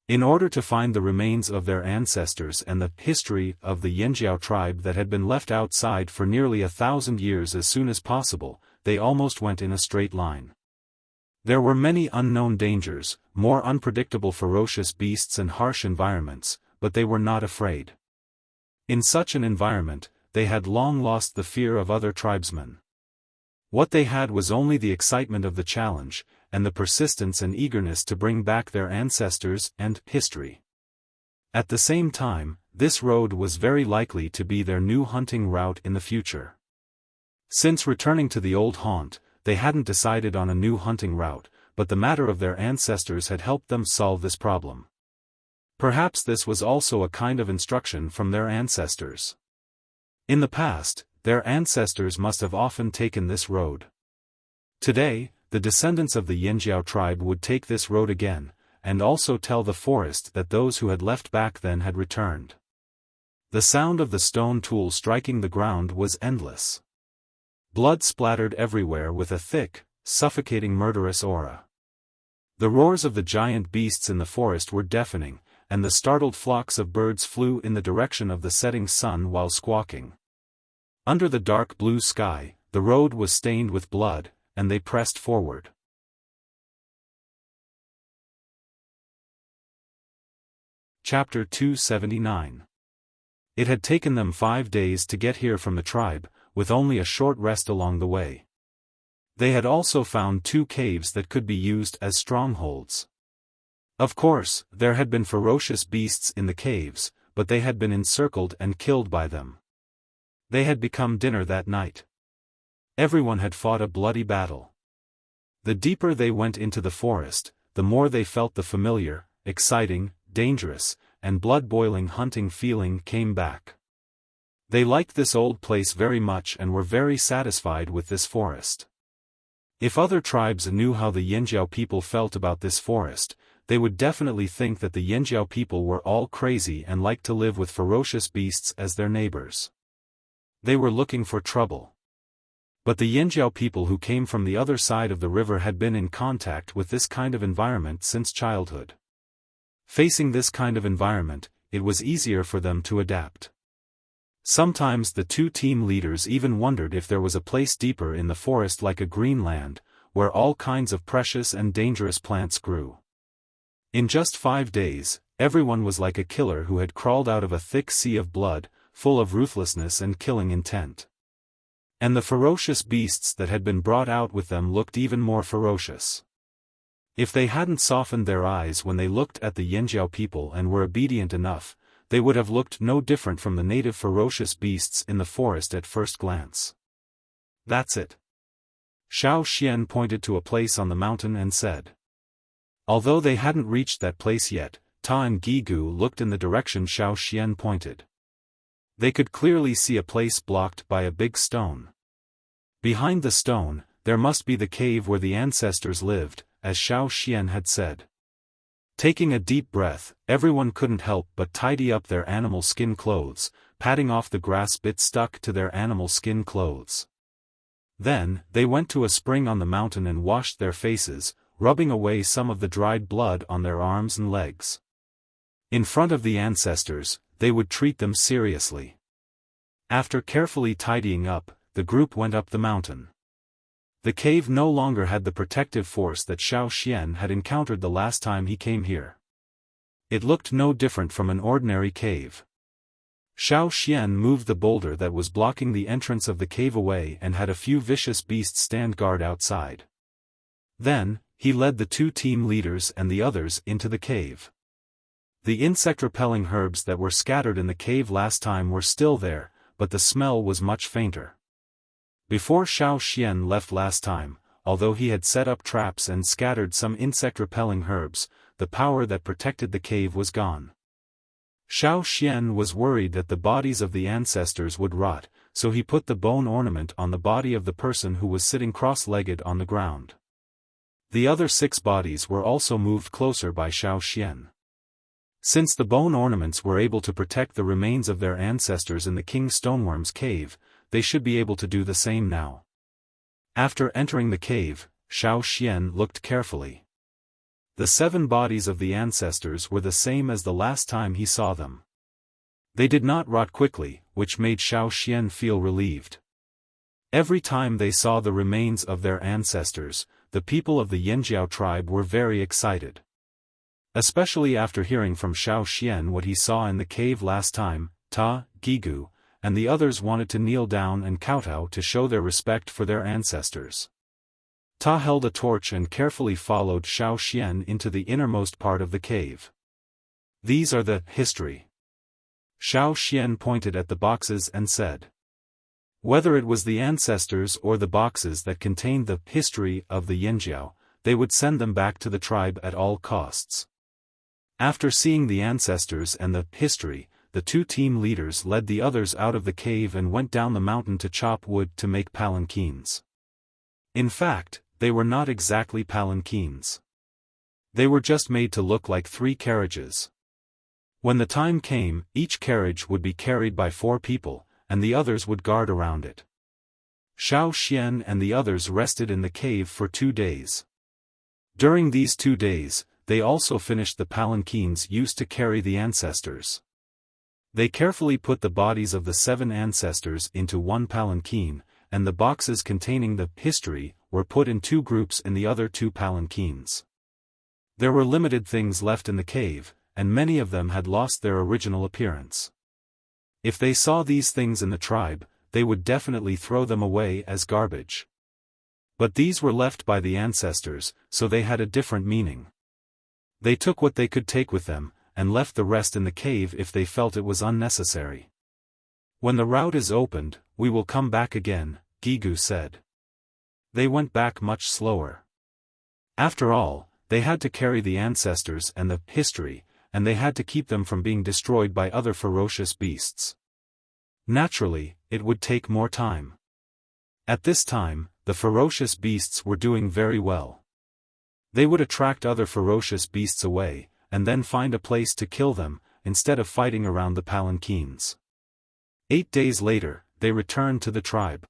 In order to find the remains of their ancestors and the history of the Yanjiao tribe that had been left outside for nearly 1,000 years as soon as possible, they almost went in a straight line. There were many unknown dangers, more unpredictable ferocious beasts and harsh environments, but they were not afraid. In such an environment, they had long lost the fear of other tribesmen. What they had was only the excitement of the challenge, and the persistence and eagerness to bring back their ancestors and history. At the same time, this road was very likely to be their new hunting route in the future. Since returning to the old haunt, they hadn't decided on a new hunting route, but the matter of their ancestors had helped them solve this problem. Perhaps this was also a kind of instruction from their ancestors. In the past, their ancestors must have often taken this road. Today, the descendants of the Yanjiao tribe would take this road again, and also tell the forest that those who had left back then had returned. The sound of the stone tool striking the ground was endless. Blood splattered everywhere with a thick, suffocating murderous aura. The roars of the giant beasts in the forest were deafening, and the startled flocks of birds flew in the direction of the setting sun while squawking. Under the dark blue sky, the road was stained with blood, and they pressed forward. Chapter 279. It had taken them 5 days to get here from the tribe, with only a short rest along the way. They had also found 2 caves that could be used as strongholds. Of course, there had been ferocious beasts in the caves, but they had been encircled and killed by them. They had become dinner that night. Everyone had fought a bloody battle. The deeper they went into the forest, the more they felt the familiar, exciting, dangerous, and blood-boiling hunting feeling came back. They liked this old place very much and were very satisfied with this forest. If other tribes knew how the Yanjiao people felt about this forest, they would definitely think that the Yanjiao people were all crazy and liked to live with ferocious beasts as their neighbors. They were looking for trouble. But the Yanjiao people who came from the other side of the river had been in contact with this kind of environment since childhood. Facing this kind of environment, it was easier for them to adapt. Sometimes the 2 team leaders even wondered if there was a place deeper in the forest like a green land, where all kinds of precious and dangerous plants grew. In just 5 days, everyone was like a killer who had crawled out of a thick sea of blood, full of ruthlessness and killing intent. And the ferocious beasts that had been brought out with them looked even more ferocious. If they hadn't softened their eyes when they looked at the Yanjiao people and were obedient enough, they would have looked no different from the native ferocious beasts in the forest at first glance. That's it. Xiaofan pointed to a place on the mountain and said. Although they hadn't reached that place yet, Ta and Gigu looked in the direction Xiaofan pointed. They could clearly see a place blocked by a big stone. Behind the stone, there must be the cave where the ancestors lived, as Xiaofan had said. Taking a deep breath, everyone couldn't help but tidy up their animal skin clothes, patting off the grass bits stuck to their animal skin clothes. Then, they went to a spring on the mountain and washed their faces, rubbing away some of the dried blood on their arms and legs. In front of the ancestors, they would treat them seriously. After carefully tidying up, the group went up the mountain. The cave no longer had the protective force that Xiaofan had encountered the last time he came here. It looked no different from an ordinary cave. Xiaofan moved the boulder that was blocking the entrance of the cave away and had a few vicious beasts stand guard outside. Then, he led the 2 team leaders and the others into the cave. The insect-repelling herbs that were scattered in the cave last time were still there, but the smell was much fainter. Before Xiaofan left last time, although he had set up traps and scattered some insect-repelling herbs, the power that protected the cave was gone. Xiaofan was worried that the bodies of the ancestors would rot, so he put the bone ornament on the body of the person who was sitting cross-legged on the ground. The other 6 bodies were also moved closer by Xiaofan. Since the bone ornaments were able to protect the remains of their ancestors in the King Stoneworm's cave, they should be able to do the same now. After entering the cave, Xiaofan looked carefully. The 7 bodies of the ancestors were the same as the last time he saw them. They did not rot quickly, which made Xiaofan feel relieved. Every time they saw the remains of their ancestors, the people of the Yanjiao tribe were very excited. Especially after hearing from Xiaofan what he saw in the cave last time, Ta, Gigu, and the others wanted to kneel down and kowtow to show their respect for their ancestors. Ta held a torch and carefully followed Xiaofan into the innermost part of the cave. These are the history. Xiaofan pointed at the boxes and said. Whether it was the ancestors or the boxes that contained the history of the Yanjiao, they would send them back to the tribe at all costs. After seeing the ancestors and the history, the 2 team leaders led the others out of the cave and went down the mountain to chop wood to make palanquins. In fact, they were not exactly palanquins. They were just made to look like 3 carriages. When the time came, each carriage would be carried by 4 people, and the others would guard around it. Xiaofan and the others rested in the cave for 2 days. During these 2 days, they also finished the palanquins used to carry the ancestors. They carefully put the bodies of the 7 ancestors into one palanquin, and the boxes containing the history were put in 2 groups in the other 2 palanquins. There were limited things left in the cave, and many of them had lost their original appearance. If they saw these things in the tribe, they would definitely throw them away as garbage. But these were left by the ancestors, so they had a different meaning. They took what they could take with them, and left the rest in the cave if they felt it was unnecessary. When the route is opened, we will come back again, Gigu said. They went back much slower. After all, they had to carry the ancestors and the history, and they had to keep them from being destroyed by other ferocious beasts. Naturally, it would take more time. At this time, the ferocious beasts were doing very well. They would attract other ferocious beasts away, and then find a place to kill them, instead of fighting around the palanquins. 8 days later, they returned to the tribe.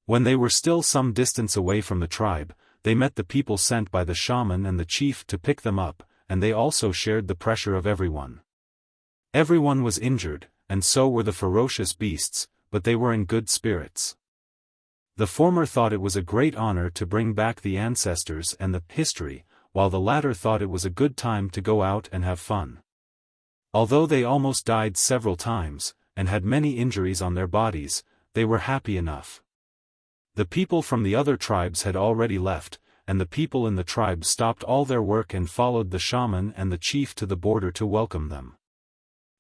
When they were still some distance away from the tribe, they met the people sent by the shaman and the chief to pick them up, and they also shared the pressure of everyone. Everyone was injured, and so were the ferocious beasts, but they were in good spirits. The former thought it was a great honor to bring back the ancestors and the history, while the latter thought it was a good time to go out and have fun. Although they almost died several times, and had many injuries on their bodies, they were happy enough. The people from the other tribes had already left, and the people in the tribe stopped all their work and followed the shaman and the chief to the border to welcome them.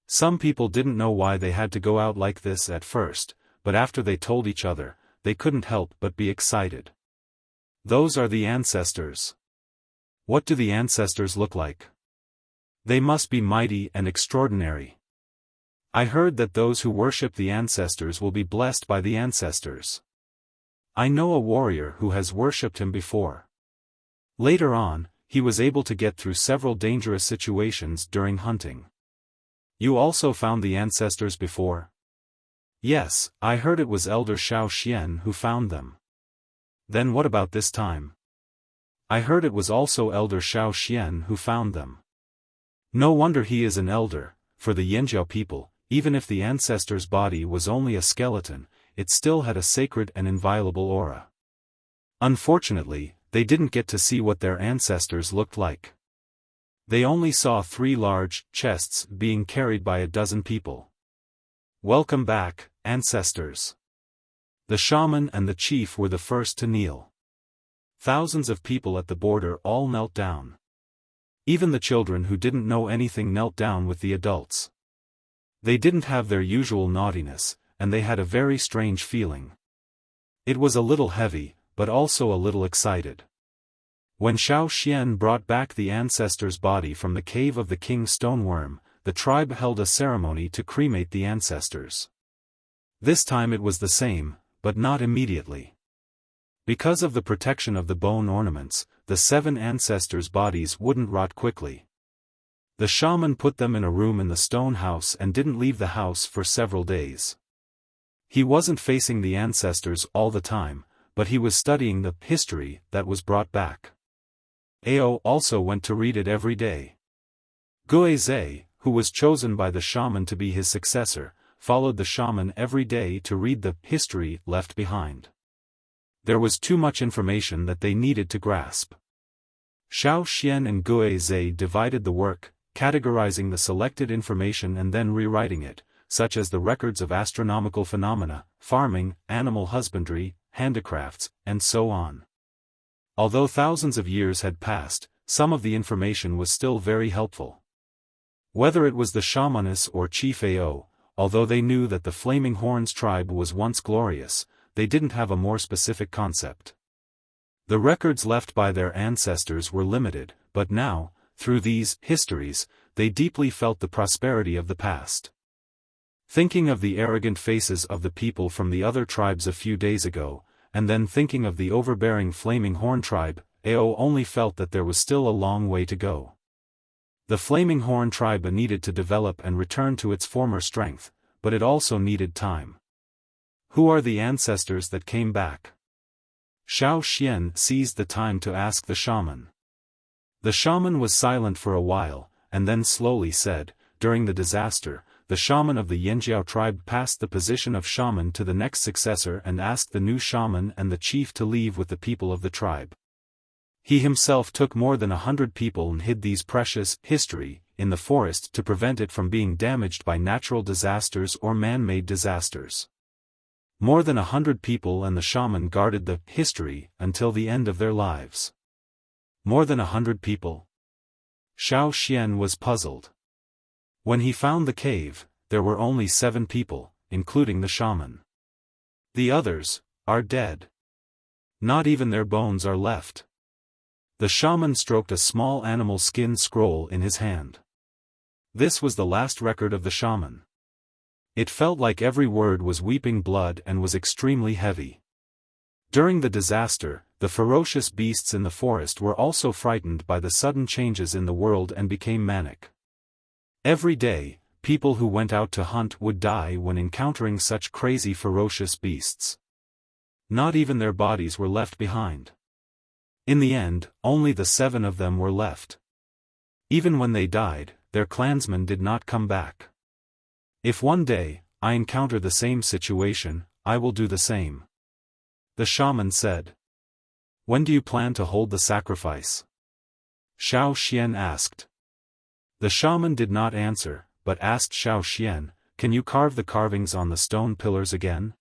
Some people didn't know why they had to go out like this at first, but after they told each other, they couldn't help but be excited. Those are the ancestors. What do the ancestors look like? They must be mighty and extraordinary. I heard that those who worship the ancestors will be blessed by the ancestors. I know a warrior who has worshipped him before. Later on, he was able to get through several dangerous situations during hunting. You also found the ancestors before? Yes, I heard it was Elder Xiaofan who found them. Then what about this time? I heard it was also Elder Xiaofan who found them. No wonder he is an elder. For the Yanjiao people, even if the ancestor's body was only a skeleton, it still had a sacred and inviolable aura. Unfortunately, they didn't get to see what their ancestors looked like. They only saw 3 large chests being carried by a dozen people. Welcome back, ancestors. The shaman and the chief were the first to kneel. Thousands of people at the border all knelt down. Even the children who didn't know anything knelt down with the adults. They didn't have their usual naughtiness, and they had a very strange feeling. It was a little heavy, but also a little excited. When Xiaofan brought back the ancestor's body from the cave of the king stoneworm, the tribe held a ceremony to cremate the ancestors. This time it was the same, but not immediately. Because of the protection of the bone ornaments, the 7 ancestors' bodies wouldn't rot quickly. The shaman put them in a room in the stone house and didn't leave the house for several days. He wasn't facing the ancestors all the time, but he was studying the history that was brought back. Ao also went to read it every day. Guizhe, who was chosen by the shaman to be his successor, followed the shaman every day to read the history left behind. There was too much information that they needed to grasp. Xiaofan and Guizhe divided the work, categorizing the selected information and then rewriting it, such as the records of astronomical phenomena, farming, animal husbandry, handicrafts, and so on. Although thousands of years had passed, some of the information was still very helpful. Whether it was the shamaness or Chief Ao, although they knew that the Flaming Horns tribe was once glorious, they didn't have a more specific concept. The records left by their ancestors were limited, but now, through these histories, they deeply felt the prosperity of the past. Thinking of the arrogant faces of the people from the other tribes a few days ago, and then thinking of the overbearing Flaming Horn tribe, Ao only felt that there was still a long way to go. The Flaming Horn tribe needed to develop and return to its former strength, but it also needed time. Who are the ancestors that came back? Xiaofan seized the time to ask the shaman. The shaman was silent for a while, and then slowly said, during the disaster, the shaman of the Yanjiao tribe passed the position of shaman to the next successor and asked the new shaman and the chief to leave with the people of the tribe. He himself took more than 100 people and hid these precious history in the forest to prevent it from being damaged by natural disasters or man-made disasters. More than 100 people and the shaman guarded the history until the end of their lives. More than 100 people? Xiaofan was puzzled. When he found the cave, there were only 7 people, including the shaman. The others are dead. Not even their bones are left. The shaman stroked a small animal skin scroll in his hand. This was the last record of the shaman. It felt like every word was weeping blood and was extremely heavy. During the disaster, the ferocious beasts in the forest were also frightened by the sudden changes in the world and became manic. Every day, people who went out to hunt would die when encountering such crazy ferocious beasts. Not even their bodies were left behind. In the end, only the 7 of them were left. Even when they died, their clansmen did not come back. If one day, I encounter the same situation, I will do the same. The shaman said. When do you plan to hold the sacrifice? Xiaofan asked. The shaman did not answer, but asked Xiaofan, can you carve the carvings on the stone pillars again?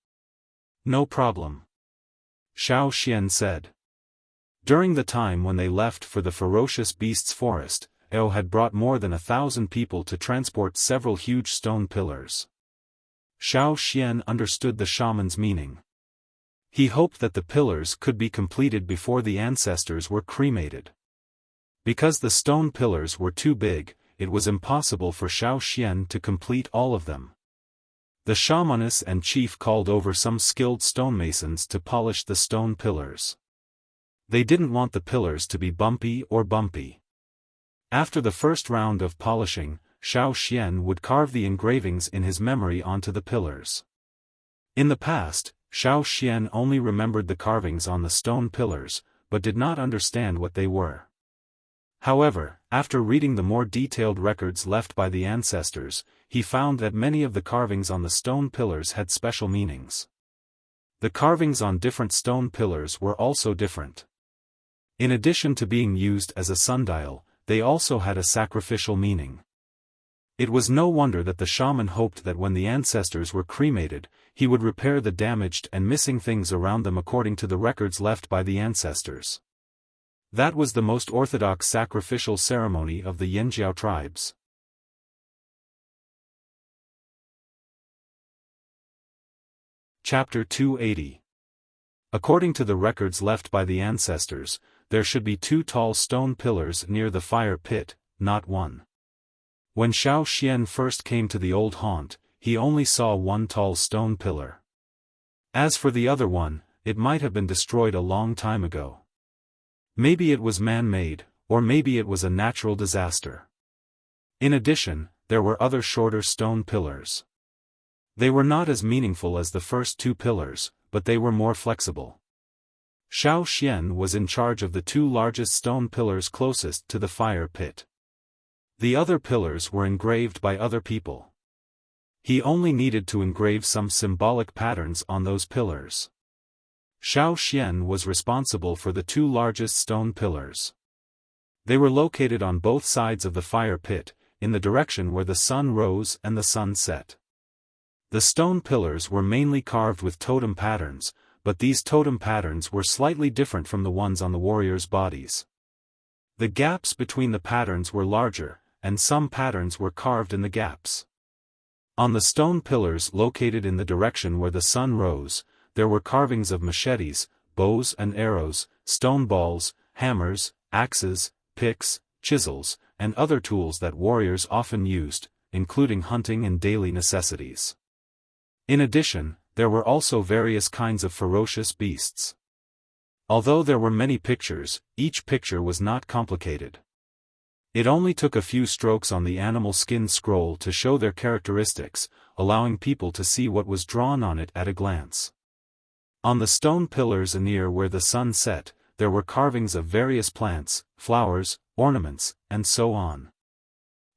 No problem. Xiaofan said. During the time when they left for the ferocious beasts forest, Ao had brought more than 1,000 people to transport several huge stone pillars. Xiaofan understood the shaman's meaning. He hoped that the pillars could be completed before the ancestors were cremated. Because the stone pillars were too big, it was impossible for Xiaofan to complete all of them. The shamaness and chief called over some skilled stonemasons to polish the stone pillars. They didn't want the pillars to be bumpy. After the first round of polishing, Xiaofan would carve the engravings in his memory onto the pillars. In the past, Xiaofan only remembered the carvings on the stone pillars, but did not understand what they were. However, after reading the more detailed records left by the ancestors, he found that many of the carvings on the stone pillars had special meanings. The carvings on different stone pillars were also different. In addition to being used as a sundial, they also had a sacrificial meaning. It was no wonder that the shaman hoped that when the ancestors were cremated, he would repair the damaged and missing things around them according to the records left by the ancestors. That was the most orthodox sacrificial ceremony of the Yanjiao tribes. Chapter 280. According to the records left by the ancestors, there should be 2 tall stone pillars near the fire pit, not 1. When Xiaofan first came to the old haunt, he only saw 1 tall stone pillar. As for the other one, it might have been destroyed a long time ago. Maybe it was man-made, or maybe it was a natural disaster. In addition, there were other shorter stone pillars. They were not as meaningful as the first 2 pillars, but they were more flexible. Xiaofan was in charge of the 2 largest stone pillars closest to the fire pit. The other pillars were engraved by other people. He only needed to engrave some symbolic patterns on those pillars. Xiaofan was responsible for the 2 largest stone pillars. They were located on both sides of the fire pit, in the direction where the sun rose and the sun set. The stone pillars were mainly carved with totem patterns, but these totem patterns were slightly different from the ones on the warriors' bodies. The gaps between the patterns were larger, and some patterns were carved in the gaps. On the stone pillars located in the direction where the sun rose, there were carvings of machetes, bows and arrows, stone balls, hammers, axes, picks, chisels, and other tools that warriors often used, including hunting and daily necessities. In addition, there were also various kinds of ferocious beasts. Although there were many pictures, each picture was not complicated. It only took a few strokes on the animal skin scroll to show their characteristics, allowing people to see what was drawn on it at a glance. On the stone pillars near where the sun set, there were carvings of various plants, flowers, ornaments, and so on.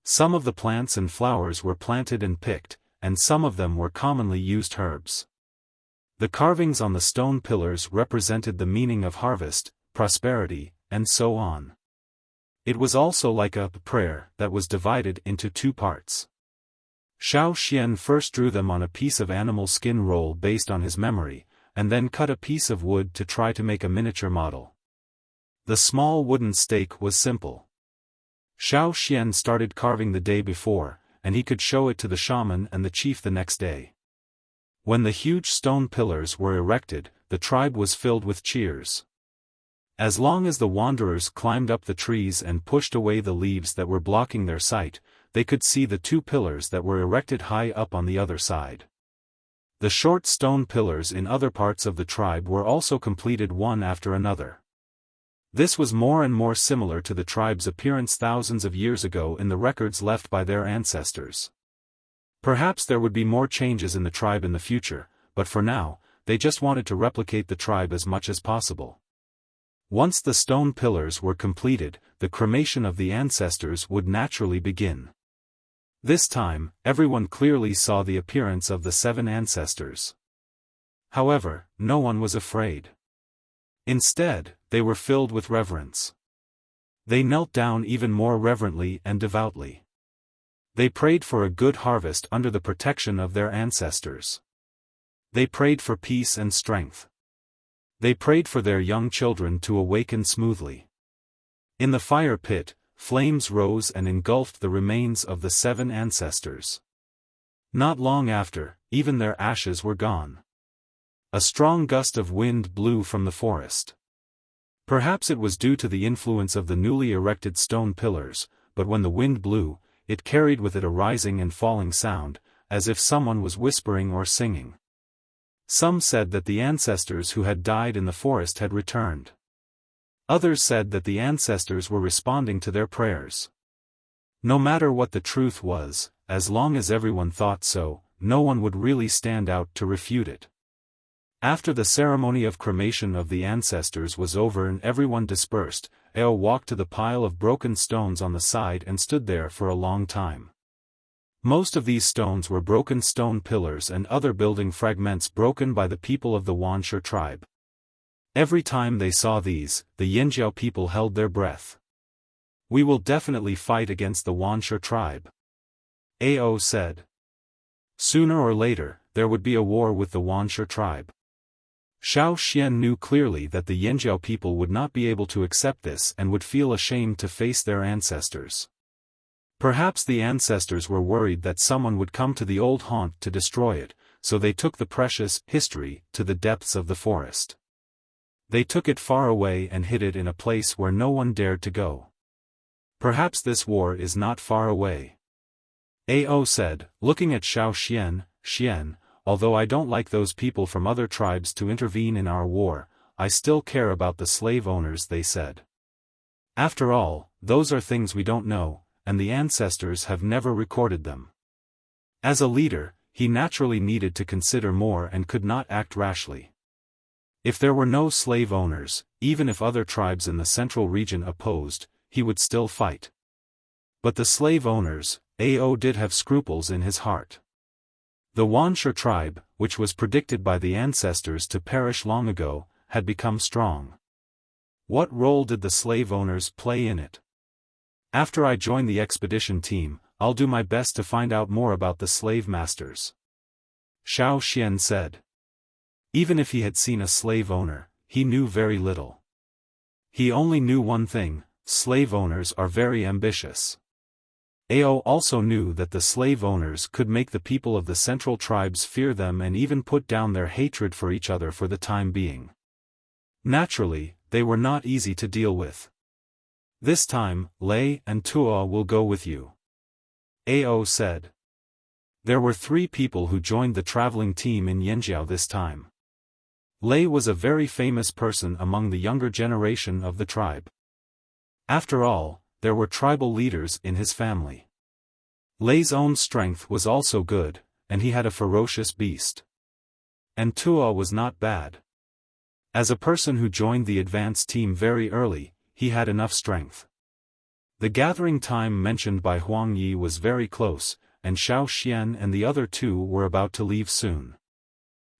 Some of the plants and flowers were planted and picked, and some of them were commonly used herbs. The carvings on the stone pillars represented the meaning of harvest, prosperity, and so on. It was also like a prayer that was divided into 2 parts. Xiaofan first drew them on a piece of animal skin roll based on his memory, and then cut a piece of wood to try to make a miniature model. The small wooden stake was simple. Xiaofan started carving the day before, and he could show it to the shaman and the chief the next day. When the huge stone pillars were erected, the tribe was filled with cheers. As long as the wanderers climbed up the trees and pushed away the leaves that were blocking their sight, they could see the 2 pillars that were erected high up on the other side. The short stone pillars in other parts of the tribe were also completed one after another. This was more and more similar to the tribe's appearance thousands of years ago in the records left by their ancestors. Perhaps there would be more changes in the tribe in the future, but for now, they just wanted to replicate the tribe as much as possible. Once the stone pillars were completed, the cremation of the ancestors would naturally begin. This time, everyone clearly saw the appearance of the 7 ancestors. However, no one was afraid. Instead, they were filled with reverence. They knelt down even more reverently and devoutly. They prayed for a good harvest under the protection of their ancestors. They prayed for peace and strength. They prayed for their young children to awaken smoothly. In the fire pit, flames rose and engulfed the remains of the 7 ancestors. Not long after, even their ashes were gone. A strong gust of wind blew from the forest. Perhaps it was due to the influence of the newly erected stone pillars, but when the wind blew, it carried with it a rising and falling sound, as if someone was whispering or singing. Some said that the ancestors who had died in the forest had returned. Others said that the ancestors were responding to their prayers. No matter what the truth was, as long as everyone thought so, no one would really stand out to refute it. After the ceremony of cremation of the ancestors was over and everyone dispersed, Ao walked to the pile of broken stones on the side and stood there for a long time. Most of these stones were broken stone pillars and other building fragments broken by the people of the Wuxia tribe. Every time they saw these, the Yanjiao people held their breath. "We will definitely fight against the Wuxia tribe. Ao said. Sooner or later, there would be a war with the Wuxia tribe. Xiaofan knew clearly that the Yanjiao people would not be able to accept this and would feel ashamed to face their ancestors. Perhaps the ancestors were worried that someone would come to the old haunt to destroy it, so they took the precious history to the depths of the forest. They took it far away and hid it in a place where no one dared to go. Perhaps this war is not far away. Ao said, looking at Xian, although I don't like those people from other tribes to intervene in our war, I still care about the slave owners, they said. After all, those are things we don't know, and the ancestors have never recorded them. As a leader, he naturally needed to consider more and could not act rashly. If there were no slave owners, even if other tribes in the central region opposed, he would still fight. But the slave owners, Ao did have scruples in his heart. The Wuxia tribe, which was predicted by the ancestors to perish long ago, had become strong. What role did the slave owners play in it? After I join the expedition team, I'll do my best to find out more about the slave masters. Xiaofan said. Even if he had seen a slave owner, he knew very little. He only knew one thing: slave owners are very ambitious. Ao also knew that the slave owners could make the people of the central tribes fear them and even put down their hatred for each other for the time being. Naturally, they were not easy to deal with. This time, Lei and Tua will go with you. Ao said. There were 3 people who joined the traveling team in Yanjiao this time. Lei was a very famous person among the younger generation of the tribe. After all, there were tribal leaders in his family. Lei's own strength was also good, and he had a ferocious beast. And Tua was not bad. As a person who joined the advance team very early, he had enough strength. The gathering time mentioned by Huang Yi was very close, and Xiaofan and the other 2 were about to leave soon.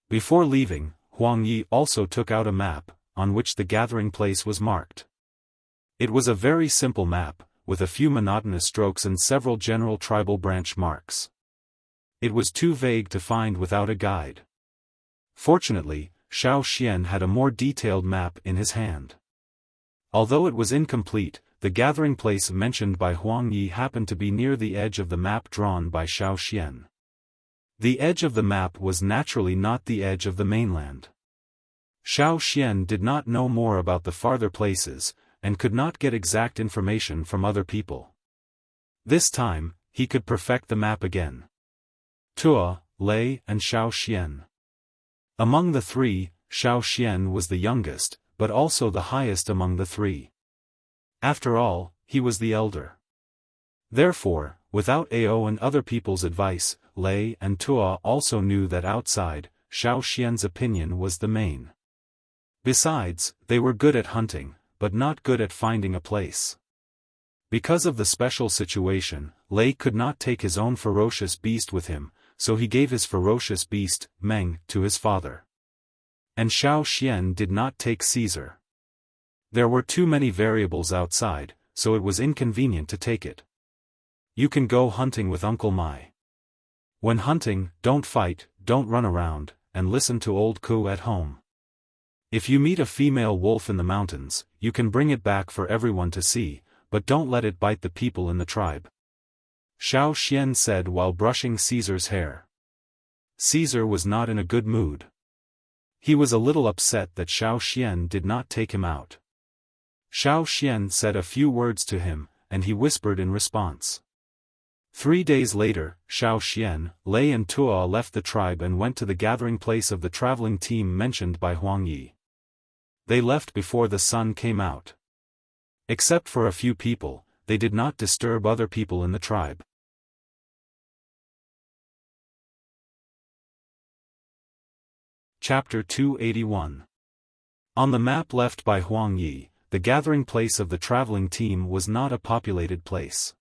Before leaving, Huang Yi also took out a map, on which the gathering place was marked. It was a very simple map, with a few monotonous strokes and several general tribal branch marks. It was too vague to find without a guide. Fortunately, Xiaofan had a more detailed map in his hand. Although it was incomplete, the gathering place mentioned by Huang Yi happened to be near the edge of the map drawn by Xiaofan. The edge of the map was naturally not the edge of the mainland. Xiaofan did not know more about the farther places, and could not get exact information from other people. This time, he could perfect the map again. Tua, Lei and Xiaofan. Among the 3, Xiaofan was the youngest, but also the highest among the 3. After all, he was the elder. Therefore, without Ao and other people's advice, Lei and Tua also knew that outside, Xiaofan's opinion was the main. Besides, they were good at hunting, but not good at finding a place. Because of the special situation, Lei could not take his own ferocious beast with him, so he gave his ferocious beast, Meng, to his father. And Xiaofan did not take Caesar. There were too many variables outside, so it was inconvenient to take it. You can go hunting with Uncle Mai. When hunting, don't fight, don't run around, and listen to old Ku at home. If you meet a female wolf in the mountains, you can bring it back for everyone to see, but don't let it bite the people in the tribe. Xiaofan said while brushing Caesar's hair. Caesar was not in a good mood. He was a little upset that Xiaofan did not take him out. Xiaofan said a few words to him, and he whispered in response. 3 days later, Xiaofan, Lei and Tua left the tribe and went to the gathering place of the traveling team mentioned by Huang Yi. They left before the sun came out. Except for a few people, they did not disturb other people in the tribe. Chapter 281. On the map left by Huang Yi, the gathering place of the traveling team was not a populated place.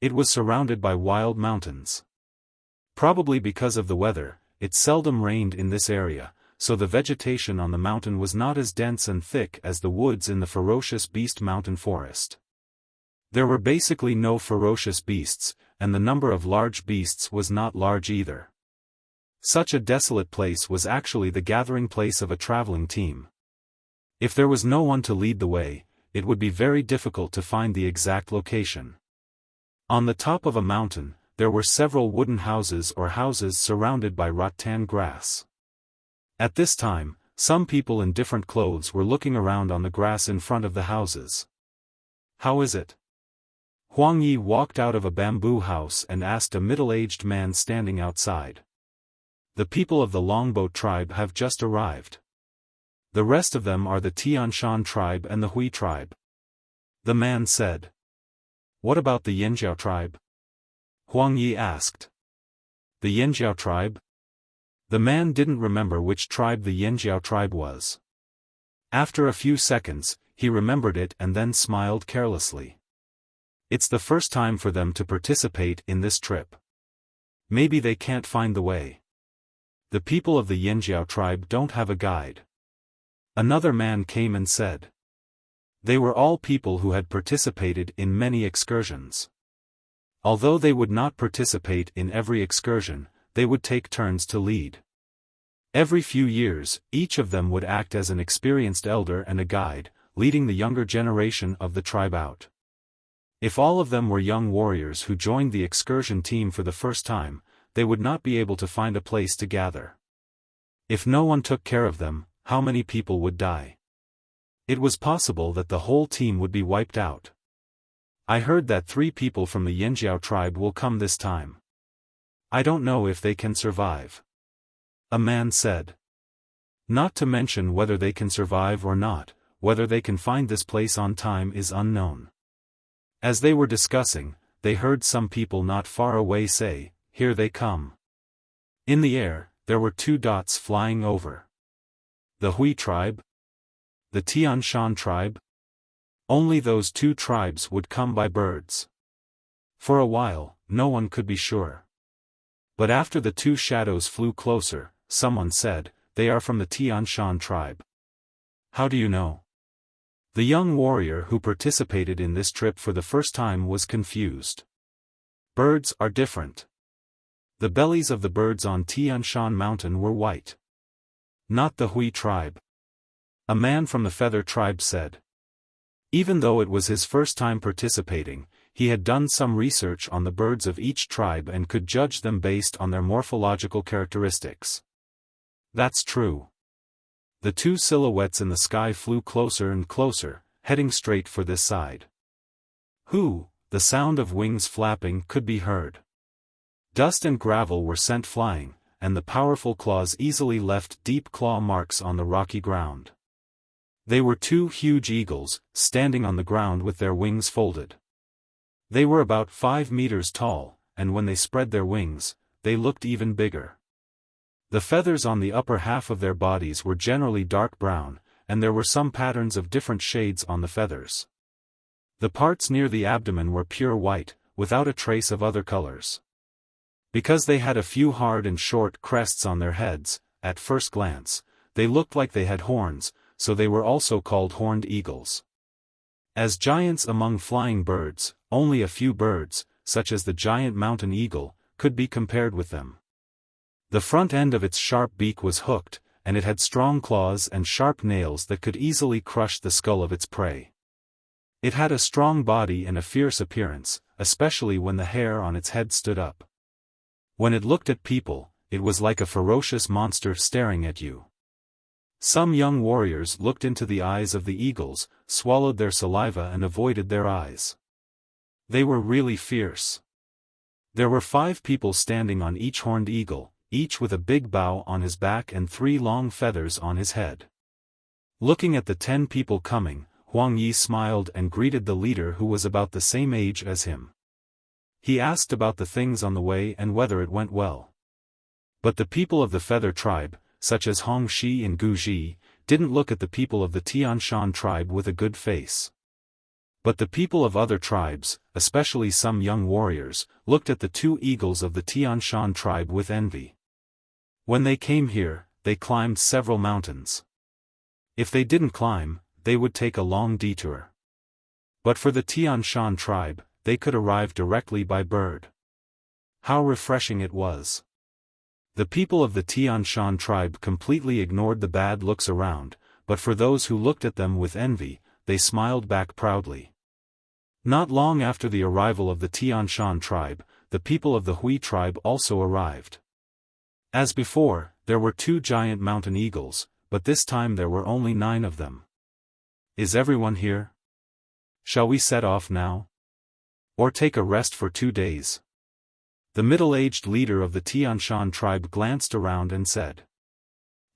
It was surrounded by wild mountains. Probably because of the weather, it seldom rained in this area, so the vegetation on the mountain was not as dense and thick as the woods in the ferocious beast mountain forest. There were basically no ferocious beasts, and the number of large beasts was not large either. Such a desolate place was actually the gathering place of a traveling team. If there was no one to lead the way, it would be very difficult to find the exact location. On the top of a mountain, there were several wooden houses or houses surrounded by rattan grass. At this time, some people in different clothes were looking around on the grass in front of the houses. "How is it?" Huang Yi walked out of a bamboo house and asked a middle-aged man standing outside. "The people of the Longboat tribe have just arrived. The rest of them are the Tianshan tribe and the Hui tribe," the man said. "What about the Yanjiao tribe?" Huang Yi asked. "The Yanjiao tribe?" The man didn't remember which tribe the Yanjiao tribe was. After a few seconds, he remembered it and then smiled carelessly. It's the first time for them to participate in this trip. Maybe they can't find the way. The people of the Yanjiao tribe don't have a guide. Another man came and said. They were all people who had participated in many excursions. Although they would not participate in every excursion, they would take turns to lead. Every few years, each of them would act as an experienced elder and a guide, leading the younger generation of the tribe out. If all of them were young warriors who joined the excursion team for the first time, they would not be able to find a place to gather. If no one took care of them, how many people would die? It was possible that the whole team would be wiped out. I heard that 3 people from the Yanjiao tribe will come this time. I don't know if they can survive. A man said. Not to mention whether they can survive or not, whether they can find this place on time is unknown. As they were discussing, they heard some people not far away say, "Here they come." In the air, there were 2 dots flying over. The Hui tribe? The Tianshan tribe? Only those 2 tribes would come by birds. For a while, no one could be sure. But after the 2 shadows flew closer, someone said, "They are from the Tianshan tribe." How do you know? The young warrior who participated in this trip for the first time was confused. Birds are different. The bellies of the birds on Tianshan Mountain were white. Not the Hui tribe. A man from the Feather tribe said. Even though it was his first time participating, he had done some research on the birds of each tribe and could judge them based on their morphological characteristics. That's true. The 2 silhouettes in the sky flew closer and closer, heading straight for this side. The sound of wings flapping could be heard. Dust and gravel were sent flying, and the powerful claws easily left deep claw marks on the rocky ground. They were 2 huge eagles, standing on the ground with their wings folded. They were about 5 meters tall, and when they spread their wings, they looked even bigger. The feathers on the upper half of their bodies were generally dark brown, and there were some patterns of different shades on the feathers. The parts near the abdomen were pure white, without a trace of other colors. Because they had a few hard and short crests on their heads, at first glance, they looked like they had horns, so they were also called horned eagles. As giants among flying birds, only a few birds, such as the giant mountain eagle, could be compared with them. The front end of its sharp beak was hooked, and it had strong claws and sharp nails that could easily crush the skull of its prey. It had a strong body and a fierce appearance, especially when the hair on its head stood up. When it looked at people, it was like a ferocious monster staring at you. Some young warriors looked into the eyes of the eagles, swallowed their saliva and avoided their eyes. They were really fierce. There were 5 people standing on each horned eagle, each with a big bow on his back and 3 long feathers on his head. Looking at the 10 people coming, Huang Yi smiled and greeted the leader who was about the same age as him. He asked about the things on the way and whether it went well. But the people of the Feather tribe, such as Hong Shi and Gu Ji, didn't look at the people of the Tianshan tribe with a good face. But the people of other tribes, especially some young warriors, looked at the 2 eagles of the Tianshan tribe with envy. When they came here, they climbed several mountains. If they didn't climb, they would take a long detour. But for the Tianshan tribe, they could arrive directly by bird. How refreshing it was. The people of the Tian Shan tribe completely ignored the bad looks around, but for those who looked at them with envy, they smiled back proudly. Not long after the arrival of the Tian Shan tribe, the people of the Hui tribe also arrived. As before, there were 2 giant mountain eagles, but this time there were only 9 of them. Is everyone here? Shall we set off now? Or take a rest for 2 days? The middle-aged leader of the Tian Shan tribe glanced around and said.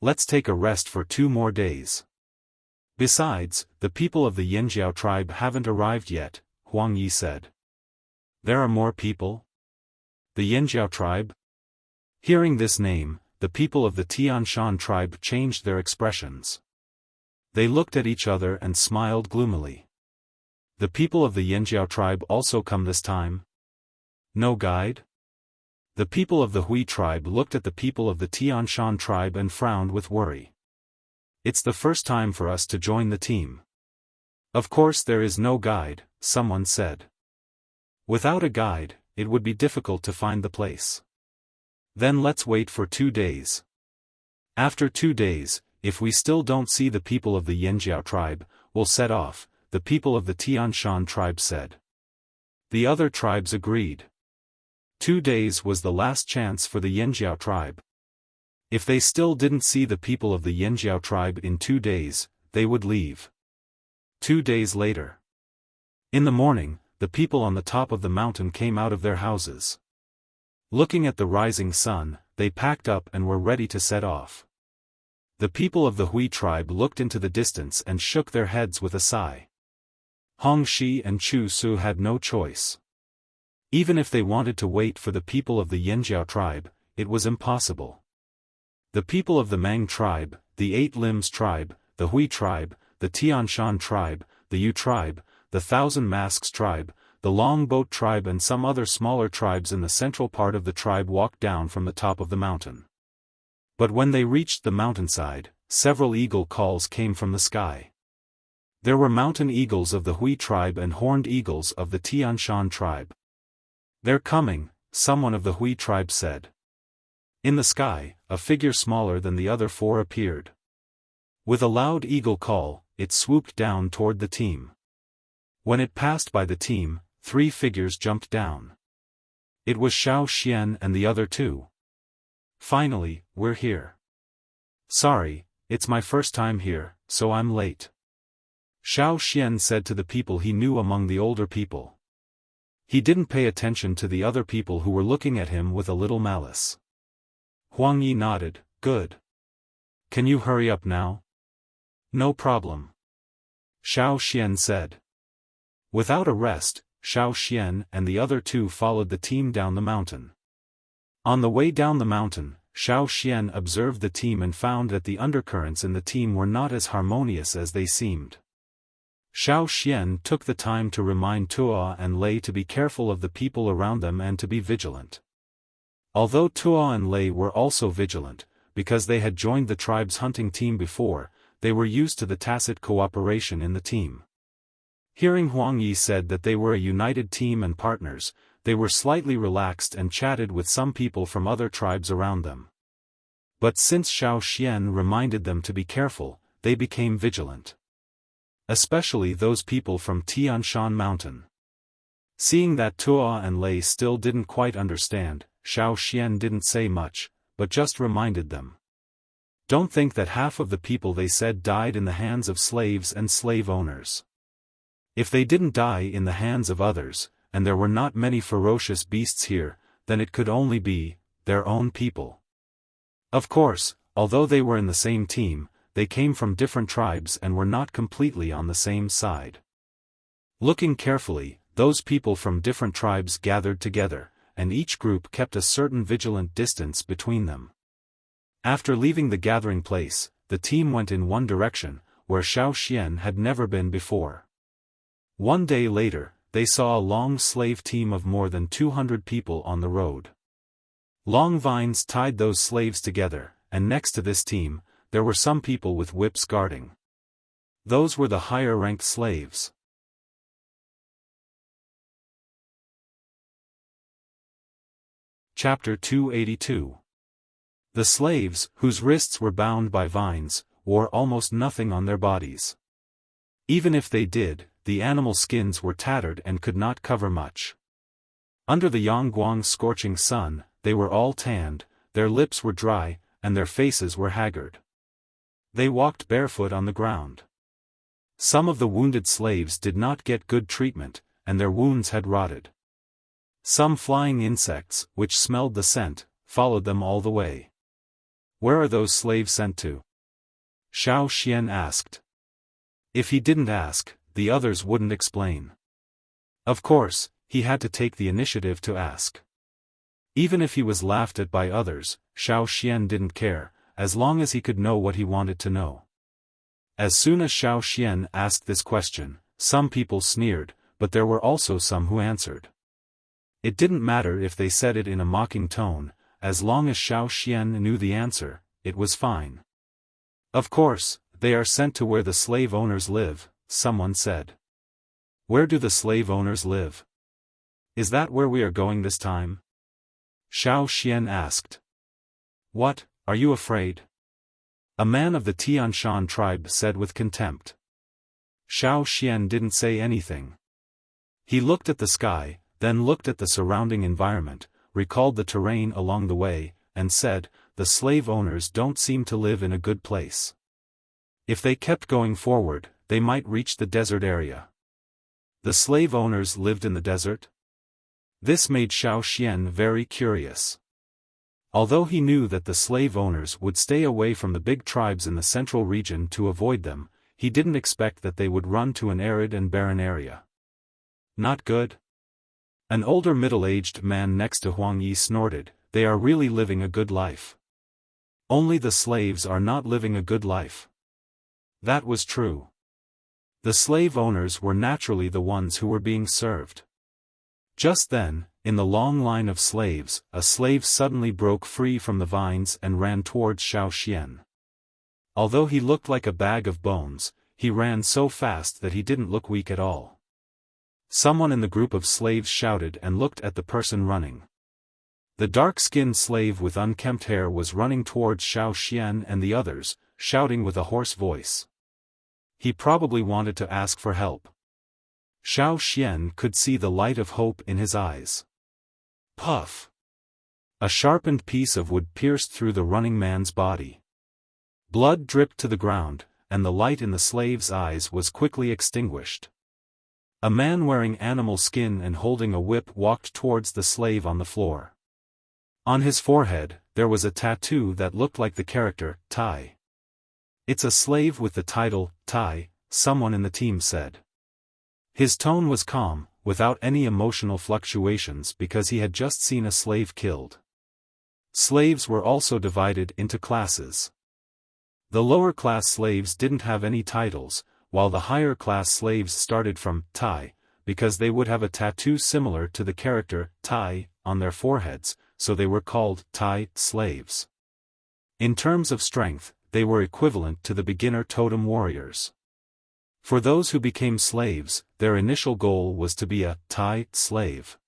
Let's take a rest for 2 more days. Besides, the people of the Yanjiao tribe haven't arrived yet, Huang Yi said. There are more people? The Yanjiao tribe? Hearing this name, the people of the Tian Shan tribe changed their expressions. They looked at each other and smiled gloomily. The people of the Yanjiao tribe also come this time? No guide? The people of the Hui tribe looked at the people of the Tian Shan tribe and frowned with worry. It's the first time for us to join the team. Of course there is no guide, someone said. Without a guide, it would be difficult to find the place. Then let's wait for 2 days. After 2 days, if we still don't see the people of the Yanjiao tribe, we'll set off, the people of the Tian Shan tribe said. The other tribes agreed. 2 days was the last chance for the Yanjiao tribe. If they still didn't see the people of the Yanjiao tribe in 2 days, they would leave. 2 days later. In the morning, the people on the top of the mountain came out of their houses. Looking at the rising sun, they packed up and were ready to set off. The people of the Hui tribe looked into the distance and shook their heads with a sigh. Hong Shi and Chu Su had no choice. Even if they wanted to wait for the people of the Yanjiao tribe, it was impossible. The people of the Mang tribe, the 8 Limbs tribe, the Hui tribe, the Tian Shan tribe, the Yu tribe, the 1,000 Masks tribe, the Long Boat tribe and some other smaller tribes in the central part of the tribe walked down from the top of the mountain. But when they reached the mountainside, several eagle calls came from the sky. There were mountain eagles of the Hui tribe and horned eagles of the Tian Shan tribe. They're coming, someone of the Hui tribe said. In the sky, a figure smaller than the other 4 appeared. With a loud eagle call, it swooped down toward the team. When it passed by the team, 3 figures jumped down. It was Xiaofan and the other 2. Finally, we're here. Sorry, it's my first time here, so I'm late. Xiaofan said to the people he knew among the older people. He didn't pay attention to the other people who were looking at him with a little malice. Huang Yi nodded, good. Can you hurry up now? No problem. Xiaofan said. Without a rest, Xiaofan and the other 2 followed the team down the mountain. On the way down the mountain, Xiaofan observed the team and found that the undercurrents in the team were not as harmonious as they seemed. Xiaofan took the time to remind Tuo and Lei to be careful of the people around them and to be vigilant. Although Tuo and Lei were also vigilant, because they had joined the tribe's hunting team before, they were used to the tacit cooperation in the team. Hearing Huang Yi said that they were a united team and partners, they were slightly relaxed and chatted with some people from other tribes around them. But since Xiaofan reminded them to be careful, they became vigilant. Especially those people from Tian Shan Mountain. Seeing that Tuo and Lei still didn't quite understand, Xiaofan didn't say much, but just reminded them. Don't think that half of the people they said died in the hands of slaves and slave owners. If they didn't die in the hands of others, and there were not many ferocious beasts here, then it could only be their own people. Of course, although they were in the same team, they came from different tribes and were not completely on the same side. Looking carefully, those people from different tribes gathered together, and each group kept a certain vigilant distance between them. After leaving the gathering place, the team went in one direction, where Xiaofan had never been before. One day later, they saw a long slave team of more than 200 people on the road. Long vines tied those slaves together, and next to this team, there were some people with whips guarding. Those were the higher-ranked slaves. Chapter 282. The slaves, whose wrists were bound by vines, wore almost nothing on their bodies. Even if they did, the animal skins were tattered and could not cover much. Under the Yangguang's scorching sun, they were all tanned, their lips were dry, and their faces were haggard. They walked barefoot on the ground. Some of the wounded slaves did not get good treatment, and their wounds had rotted. Some flying insects, which smelled the scent, followed them all the way. "Where are those slaves sent to?" Xiaofan asked. If he didn't ask, the others wouldn't explain. Of course, he had to take the initiative to ask. Even if he was laughed at by others, Xiaofan didn't care, as long as he could know what he wanted to know. As soon as Xiaofan asked this question, some people sneered, but there were also some who answered. It didn't matter if they said it in a mocking tone, as long as Xiaofan knew the answer, it was fine. "Of course, they are sent to where the slave owners live," someone said. "Where do the slave owners live? Is that where we are going this time?" Xiaofan asked. "What, are you afraid?" A man of the Tianshan tribe said with contempt. Xiaofan didn't say anything. He looked at the sky, then looked at the surrounding environment, recalled the terrain along the way, and said, "The slave owners don't seem to live in a good place. If they kept going forward, they might reach the desert area." The slave owners lived in the desert? This made Xiaofan very curious. Although he knew that the slave owners would stay away from the big tribes in the central region to avoid them, he didn't expect that they would run to an arid and barren area. Not good? An older middle-aged man next to Huang Yi snorted, "They are really living a good life. Only the slaves are not living a good life." That was true. The slave owners were naturally the ones who were being served. Just then, in the long line of slaves, a slave suddenly broke free from the vines and ran towards Xiaofan. Although he looked like a bag of bones, he ran so fast that he didn't look weak at all. Someone in the group of slaves shouted and looked at the person running. The dark-skinned slave with unkempt hair was running towards Xiaofan and the others, shouting with a hoarse voice. He probably wanted to ask for help. Xiaofan could see the light of hope in his eyes. Puff! A sharpened piece of wood pierced through the running man's body. Blood dripped to the ground, and the light in the slave's eyes was quickly extinguished. A man wearing animal skin and holding a whip walked towards the slave on the floor. On his forehead, there was a tattoo that looked like the character, Tai. "It's a slave with the title, Tai," someone in the team said. His tone was calm, without any emotional fluctuations because he had just seen a slave killed. Slaves were also divided into classes. The lower-class slaves didn't have any titles, while the higher-class slaves started from Tai, because they would have a tattoo similar to the character Tai on their foreheads, so they were called Tai slaves. In terms of strength, they were equivalent to the beginner totem warriors. For those who became slaves, their initial goal was to be a Tai slave.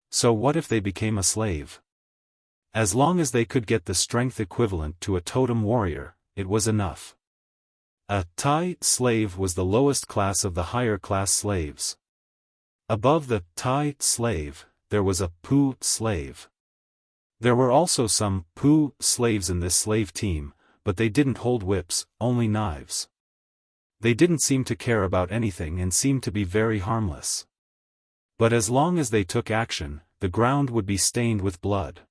So what if they became a slave? As long as they could get the strength equivalent to a totem warrior, it was enough. A Tai slave was the lowest class of the higher class slaves. Above the Tai slave, there was a Pu slave. There were also some Pu slaves in this slave team, but they didn't hold whips, only knives. They didn't seem to care about anything and seemed to be very harmless. But as long as they took action, the ground would be stained with blood.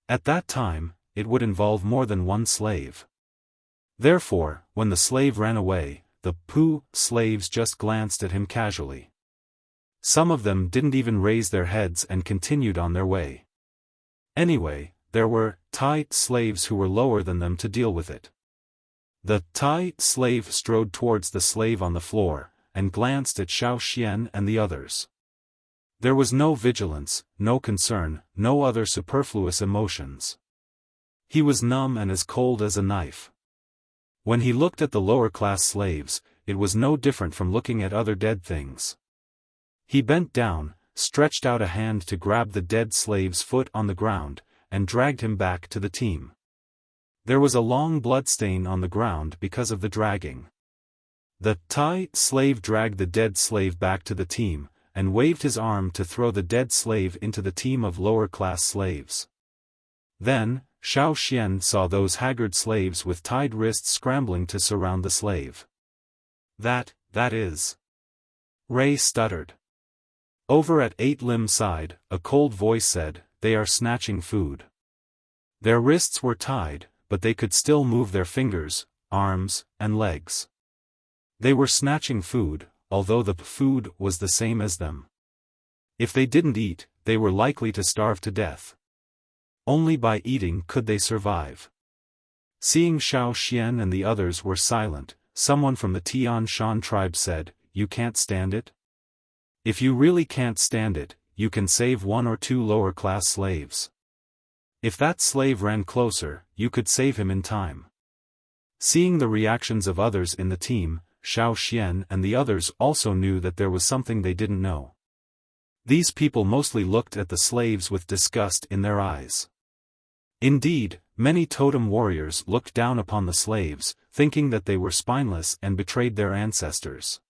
At that time, it would involve more than one slave. Therefore, when the slave ran away, the Pu slaves just glanced at him casually. Some of them didn't even raise their heads and continued on their way. Anyway, there were Tai slaves who were lower than them to deal with it. The Tai slave strode towards the slave on the floor, and glanced at Xiaofan and the others. There was no vigilance, no concern, no other superfluous emotions. He was numb and as cold as a knife. When he looked at the lower-class slaves, it was no different from looking at other dead things. He bent down, stretched out a hand to grab the dead slave's foot on the ground, and dragged him back to the team. There was a long bloodstain on the ground because of the dragging. The Thai slave dragged the dead slave back to the team, and waved his arm to throw the dead slave into the team of lower-class slaves. Then, Xiaofan saw those haggard slaves with tied wrists scrambling to surround the slave. That is. Ray stuttered. Over at 8-Lim's side, a cold voice said, "They are snatching food." Their wrists were tied, but they could still move their fingers, arms, and legs. They were snatching food, although the food was the same as them. If they didn't eat, they were likely to starve to death. Only by eating could they survive. Seeing Xiaofan and the others were silent, someone from the Tian Shan tribe said, "You can't stand it? If you really can't stand it, you can save 1 or 2 lower-class slaves. If that slave ran closer, you could save him in time." Seeing the reactions of others in the team, Xiaofan and the others also knew that there was something they didn't know. These people mostly looked at the slaves with disgust in their eyes. Indeed, many totem warriors looked down upon the slaves, thinking that they were spineless and betrayed their ancestors.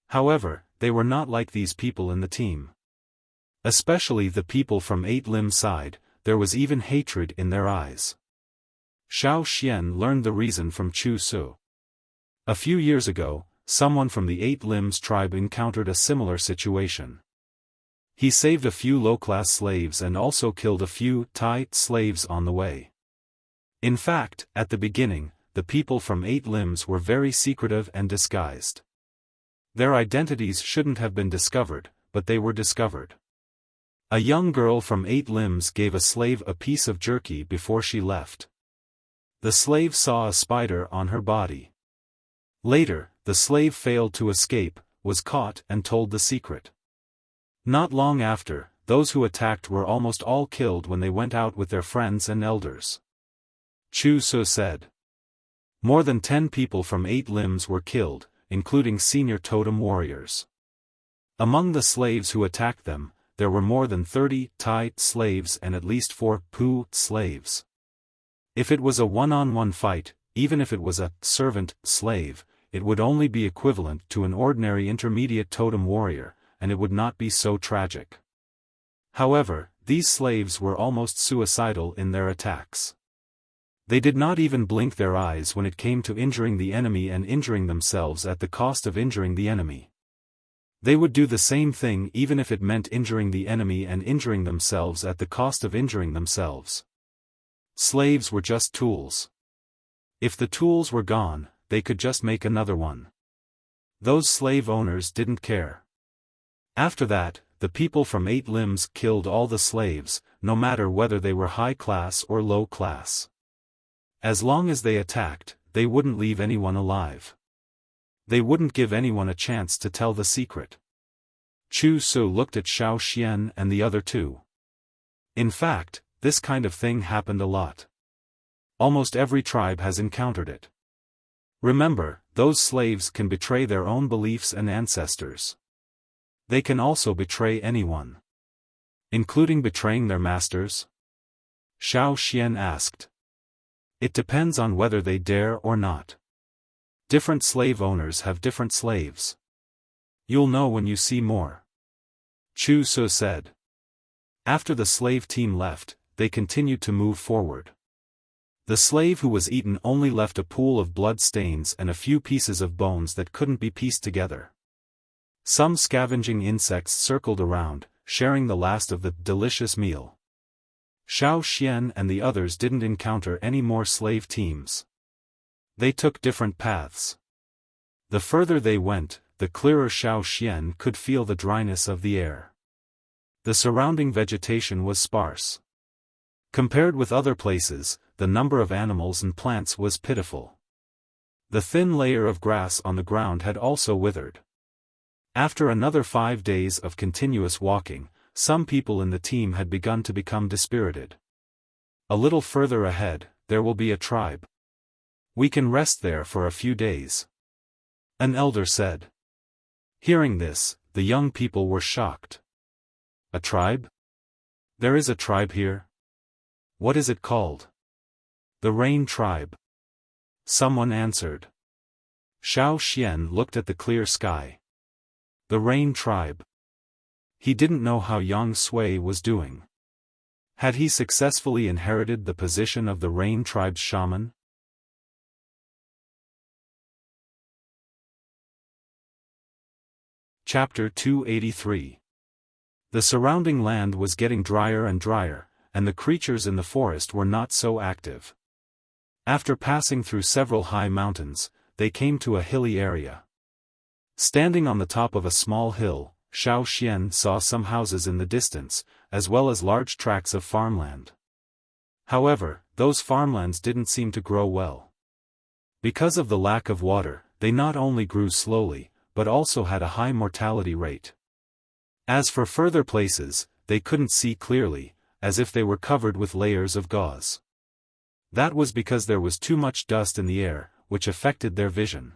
However, they were not like these people in the team. Especially the people from 8-Lim's side, there was even hatred in their eyes. Xiaofan learned the reason from Chu Su. A few years ago, someone from the 8-Lim's tribe encountered a similar situation. He saved a few low-class slaves and also killed a few Thai slaves on the way. In fact, at the beginning, the people from 8-Lim's were very secretive and disguised. Their identities shouldn't have been discovered, but they were discovered. A young girl from 8-Lim's gave a slave a piece of jerky before she left. The slave saw a spider on her body. Later, the slave failed to escape, was caught and told the secret. Not long after, those who attacked were almost all killed when they went out with their friends and elders. Chu Su said. More than 10 people from 8-Lim's were killed, including senior totem warriors. Among the slaves who attacked them, there were more than 30 Thai slaves and at least 4 Pu slaves. If it was a one-on-one fight, even if it was a servant slave, it would only be equivalent to an ordinary intermediate totem warrior, and it would not be so tragic. However, these slaves were almost suicidal in their attacks. They did not even blink their eyes when it came to injuring the enemy and injuring themselves at the cost of injuring the enemy. They would do the same thing even if it meant injuring the enemy and injuring themselves at the cost of injuring themselves. Slaves were just tools. If the tools were gone, they could just make another one. Those slave owners didn't care. After that, the people from 8-Lim's killed all the slaves, no matter whether they were high class or low class. As long as they attacked, they wouldn't leave anyone alive. They wouldn't give anyone a chance to tell the secret. Chu Su looked at Xiaofan and the other two. In fact, this kind of thing happened a lot. Almost every tribe has encountered it. Remember, those slaves can betray their own beliefs and ancestors. They can also betray anyone. Including betraying their masters? Xiaofan asked. It depends on whether they dare or not. Different slave owners have different slaves. You'll know when you see more. Chu Su said. After the slave team left, they continued to move forward. The slave who was eaten only left a pool of blood stains and a few pieces of bones that couldn't be pieced together. Some scavenging insects circled around, sharing the last of the delicious meal. Xiaofan and the others didn't encounter any more slave teams. They took different paths. The further they went, the clearer Xiaofan could feel the dryness of the air. The surrounding vegetation was sparse. Compared with other places, the number of animals and plants was pitiful. The thin layer of grass on the ground had also withered. After another 5 days of continuous walking, some people in the team had begun to become dispirited. A little further ahead, there will be a tribe. We can rest there for a few days. An elder said. Hearing this, the young people were shocked. A tribe? There is a tribe here? What is it called? The Rain Tribe. Someone answered. Xiaofan looked at the clear sky. The Rain Tribe. He didn't know how Yang Sui was doing. Had he successfully inherited the position of the Rain Tribe's shaman? Chapter 283. The surrounding land was getting drier and drier, and the creatures in the forest were not so active. After passing through several high mountains, they came to a hilly area. Standing on the top of a small hill, Xiaofan saw some houses in the distance, as well as large tracts of farmland. However, those farmlands didn't seem to grow well. Because of the lack of water, they not only grew slowly, but also had a high mortality rate. As for further places, they couldn't see clearly, as if they were covered with layers of gauze. That was because there was too much dust in the air, which affected their vision.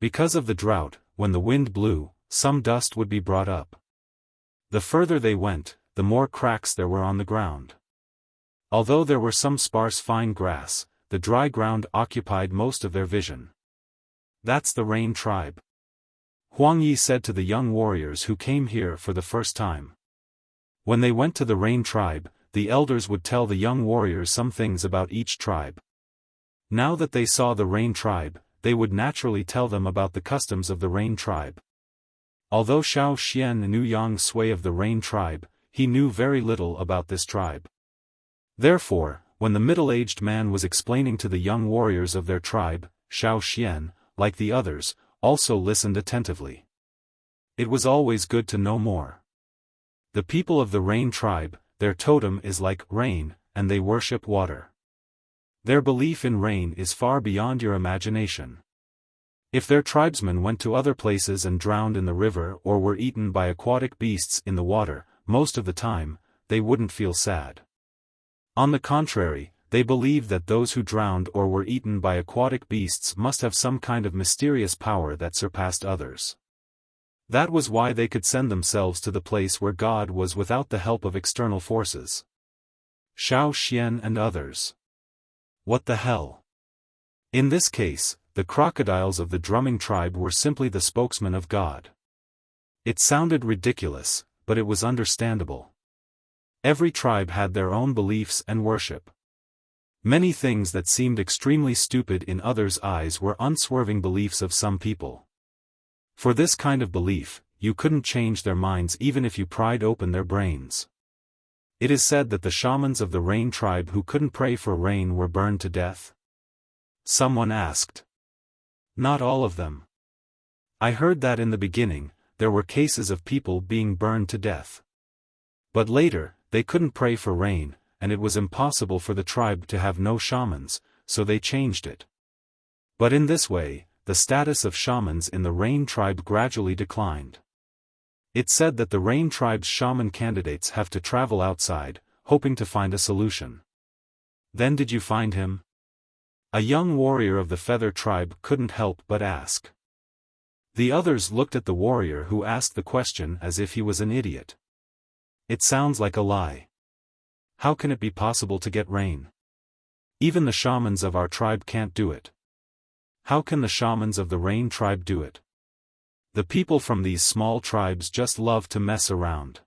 Because of the drought, when the wind blew, some dust would be brought up. The further they went, the more cracks there were on the ground. Although there were some sparse fine grass, the dry ground occupied most of their vision. That's the Rain Tribe, Huang Yi said to the young warriors who came here for the first time. When they went to the Rain Tribe, the elders would tell the young warriors some things about each tribe. Now that they saw the Rain Tribe, they would naturally tell them about the customs of the Rain Tribe. Although Xiaofan knew Yang Sui of the Rain Tribe, he knew very little about this tribe. Therefore, when the middle-aged man was explaining to the young warriors of their tribe, Xiaofan, like the others, also listened attentively. It was always good to know more. The people of the Rain Tribe, their totem is like rain, and they worship water. Their belief in rain is far beyond your imagination. If their tribesmen went to other places and drowned in the river or were eaten by aquatic beasts in the water, most of the time, they wouldn't feel sad. On the contrary, they believed that those who drowned or were eaten by aquatic beasts must have some kind of mysterious power that surpassed others. That was why they could send themselves to the place where God was without the help of external forces. Xiaofan and others. What the hell? In this case, the crocodiles of the drumming tribe were simply the spokesman of God. It sounded ridiculous, but it was understandable. Every tribe had their own beliefs and worship. Many things that seemed extremely stupid in others' eyes were unswerving beliefs of some people. For this kind of belief, you couldn't change their minds even if you pried open their brains. It is said that the shamans of the Rain Tribe who couldn't pray for rain were burned to death. Someone asked. Not all of them. I heard that in the beginning, there were cases of people being burned to death. But later, they couldn't pray for rain, and it was impossible for the tribe to have no shamans, so they changed it. But in this way, the status of shamans in the Rain Tribe gradually declined. It's said that the Rain Tribe's shaman candidates have to travel outside, hoping to find a solution. Then did you find him? A young warrior of the Feather Tribe couldn't help but ask. The others looked at the warrior who asked the question as if he was an idiot. It sounds like a lie. How can it be possible to get rain? Even the shamans of our tribe can't do it. How can the shamans of the Rain Tribe do it? The people from these small tribes just love to mess around.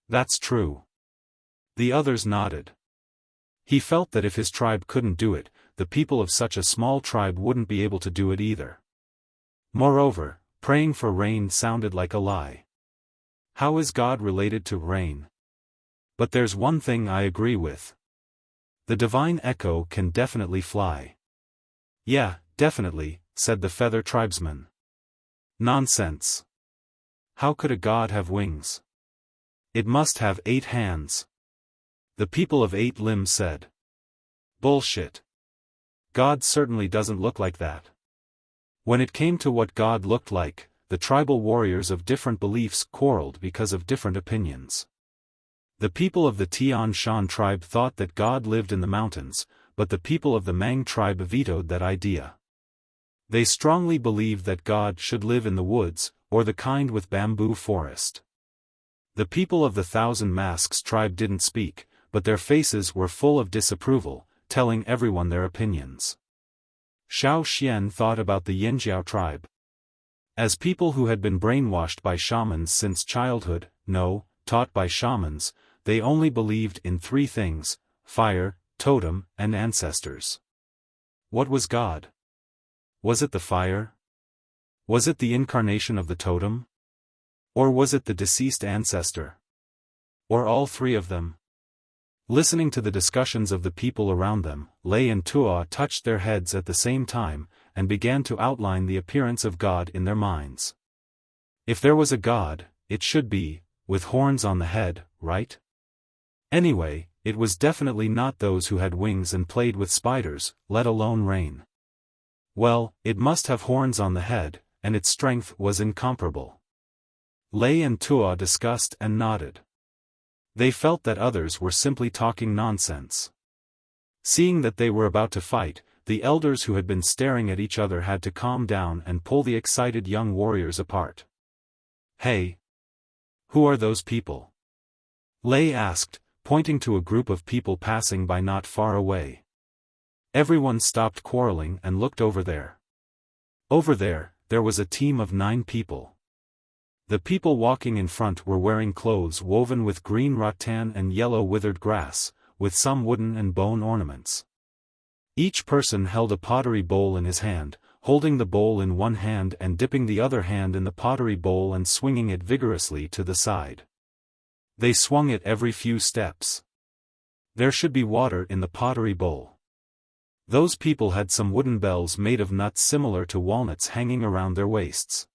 That's true. The others nodded. He felt that if his tribe couldn't do it, the people of such a small tribe wouldn't be able to do it either. Moreover, praying for rain sounded like a lie. How is God related to rain? But there's one thing I agree with. The divine echo can definitely fly. Yeah, definitely, said the Feather Tribesman. Nonsense. How could a god have wings? It must have 8 hands. The people of 8 limbs said. Bullshit. God certainly doesn't look like that. When it came to what God looked like, the tribal warriors of different beliefs quarreled because of different opinions. The people of the Tian Shan tribe thought that God lived in the mountains, but the people of the Mang tribe vetoed that idea. They strongly believed that God should live in the woods, or the kind with bamboo forest. The people of the Thousand Masks tribe didn't speak, but their faces were full of disapproval, telling everyone their opinions. Xiao Xian thought about the Yinjiao tribe. As people who had been brainwashed by shamans since childhood, taught by shamans, they only believed in three things: fire, totem, and ancestors. What was God? Was it the fire? Was it the incarnation of the totem? Or was it the deceased ancestor? Or all three of them? Listening to the discussions of the people around them, Lei and Tuo touched their heads at the same time, and began to outline the appearance of God in their minds. If there was a God, it should be, with horns on the head, right? Anyway, it was definitely not those who had wings and played with spiders, let alone rain. Well, it must have horns on the head, and its strength was incomparable. Lei and Tuo discussed and nodded. They felt that others were simply talking nonsense. Seeing that they were about to fight, the elders who had been staring at each other had to calm down and pull the excited young warriors apart. Hey! Who are those people? Lei asked, pointing to a group of people passing by not far away. Everyone stopped quarreling and looked over there. Over there, there was a team of 9 people. The people walking in front were wearing clothes woven with green rattan and yellow withered grass, with some wooden and bone ornaments. Each person held a pottery bowl in his hand, holding the bowl in one hand and dipping the other hand in the pottery bowl and swinging it vigorously to the side. They swung it every few steps. There should be water in the pottery bowl. Those people had some wooden bells made of nuts similar to walnuts hanging around their waists.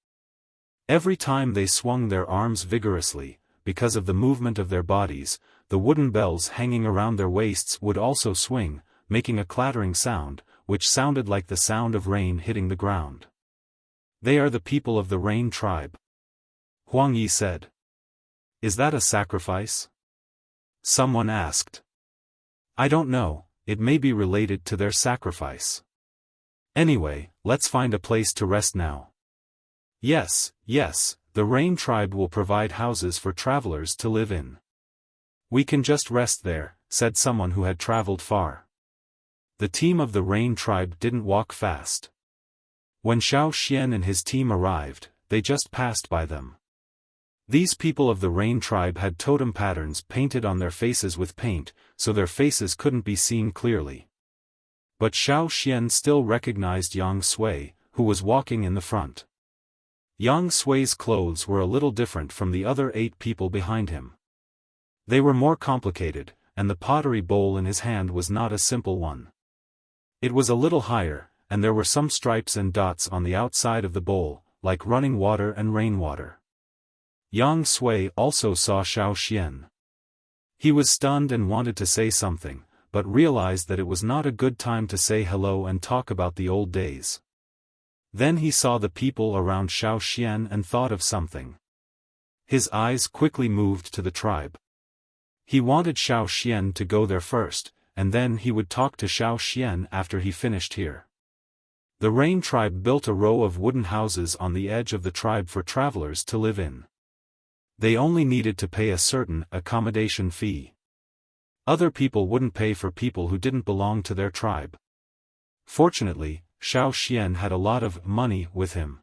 Every time they swung their arms vigorously, because of the movement of their bodies, the wooden bells hanging around their waists would also swing, making a clattering sound, which sounded like the sound of rain hitting the ground. They are the people of the Rain tribe. Huang Yi said. Is that a sacrifice? Someone asked. I don't know, it may be related to their sacrifice. Anyway, let's find a place to rest now. Yes, the Rain tribe will provide houses for travelers to live in. We can just rest there, said someone who had traveled far. The team of the Rain tribe didn't walk fast. When Xiao Xian and his team arrived, they just passed by them. These people of the Rain tribe had totem patterns painted on their faces with paint, so their faces couldn't be seen clearly. But Xiao Xian still recognized Yang Sui, who was walking in the front. Yang Sui's clothes were a little different from the other 8 people behind him. They were more complicated, and the pottery bowl in his hand was not a simple one. It was a little higher, and there were some stripes and dots on the outside of the bowl, like running water and rainwater. Yang Sui also saw Xiao Xian. He was stunned and wanted to say something, but realized that it was not a good time to say hello and talk about the old days. Then he saw the people around Xiao Xian and thought of something. His eyes quickly moved to the tribe. He wanted Xiao Xian to go there first, and then he would talk to Xiao Xian after he finished here. The Rain tribe built a row of wooden houses on the edge of the tribe for travelers to live in. They only needed to pay a certain accommodation fee. Other people wouldn't pay for people who didn't belong to their tribe. Fortunately, Xiao Xian had a lot of money with him.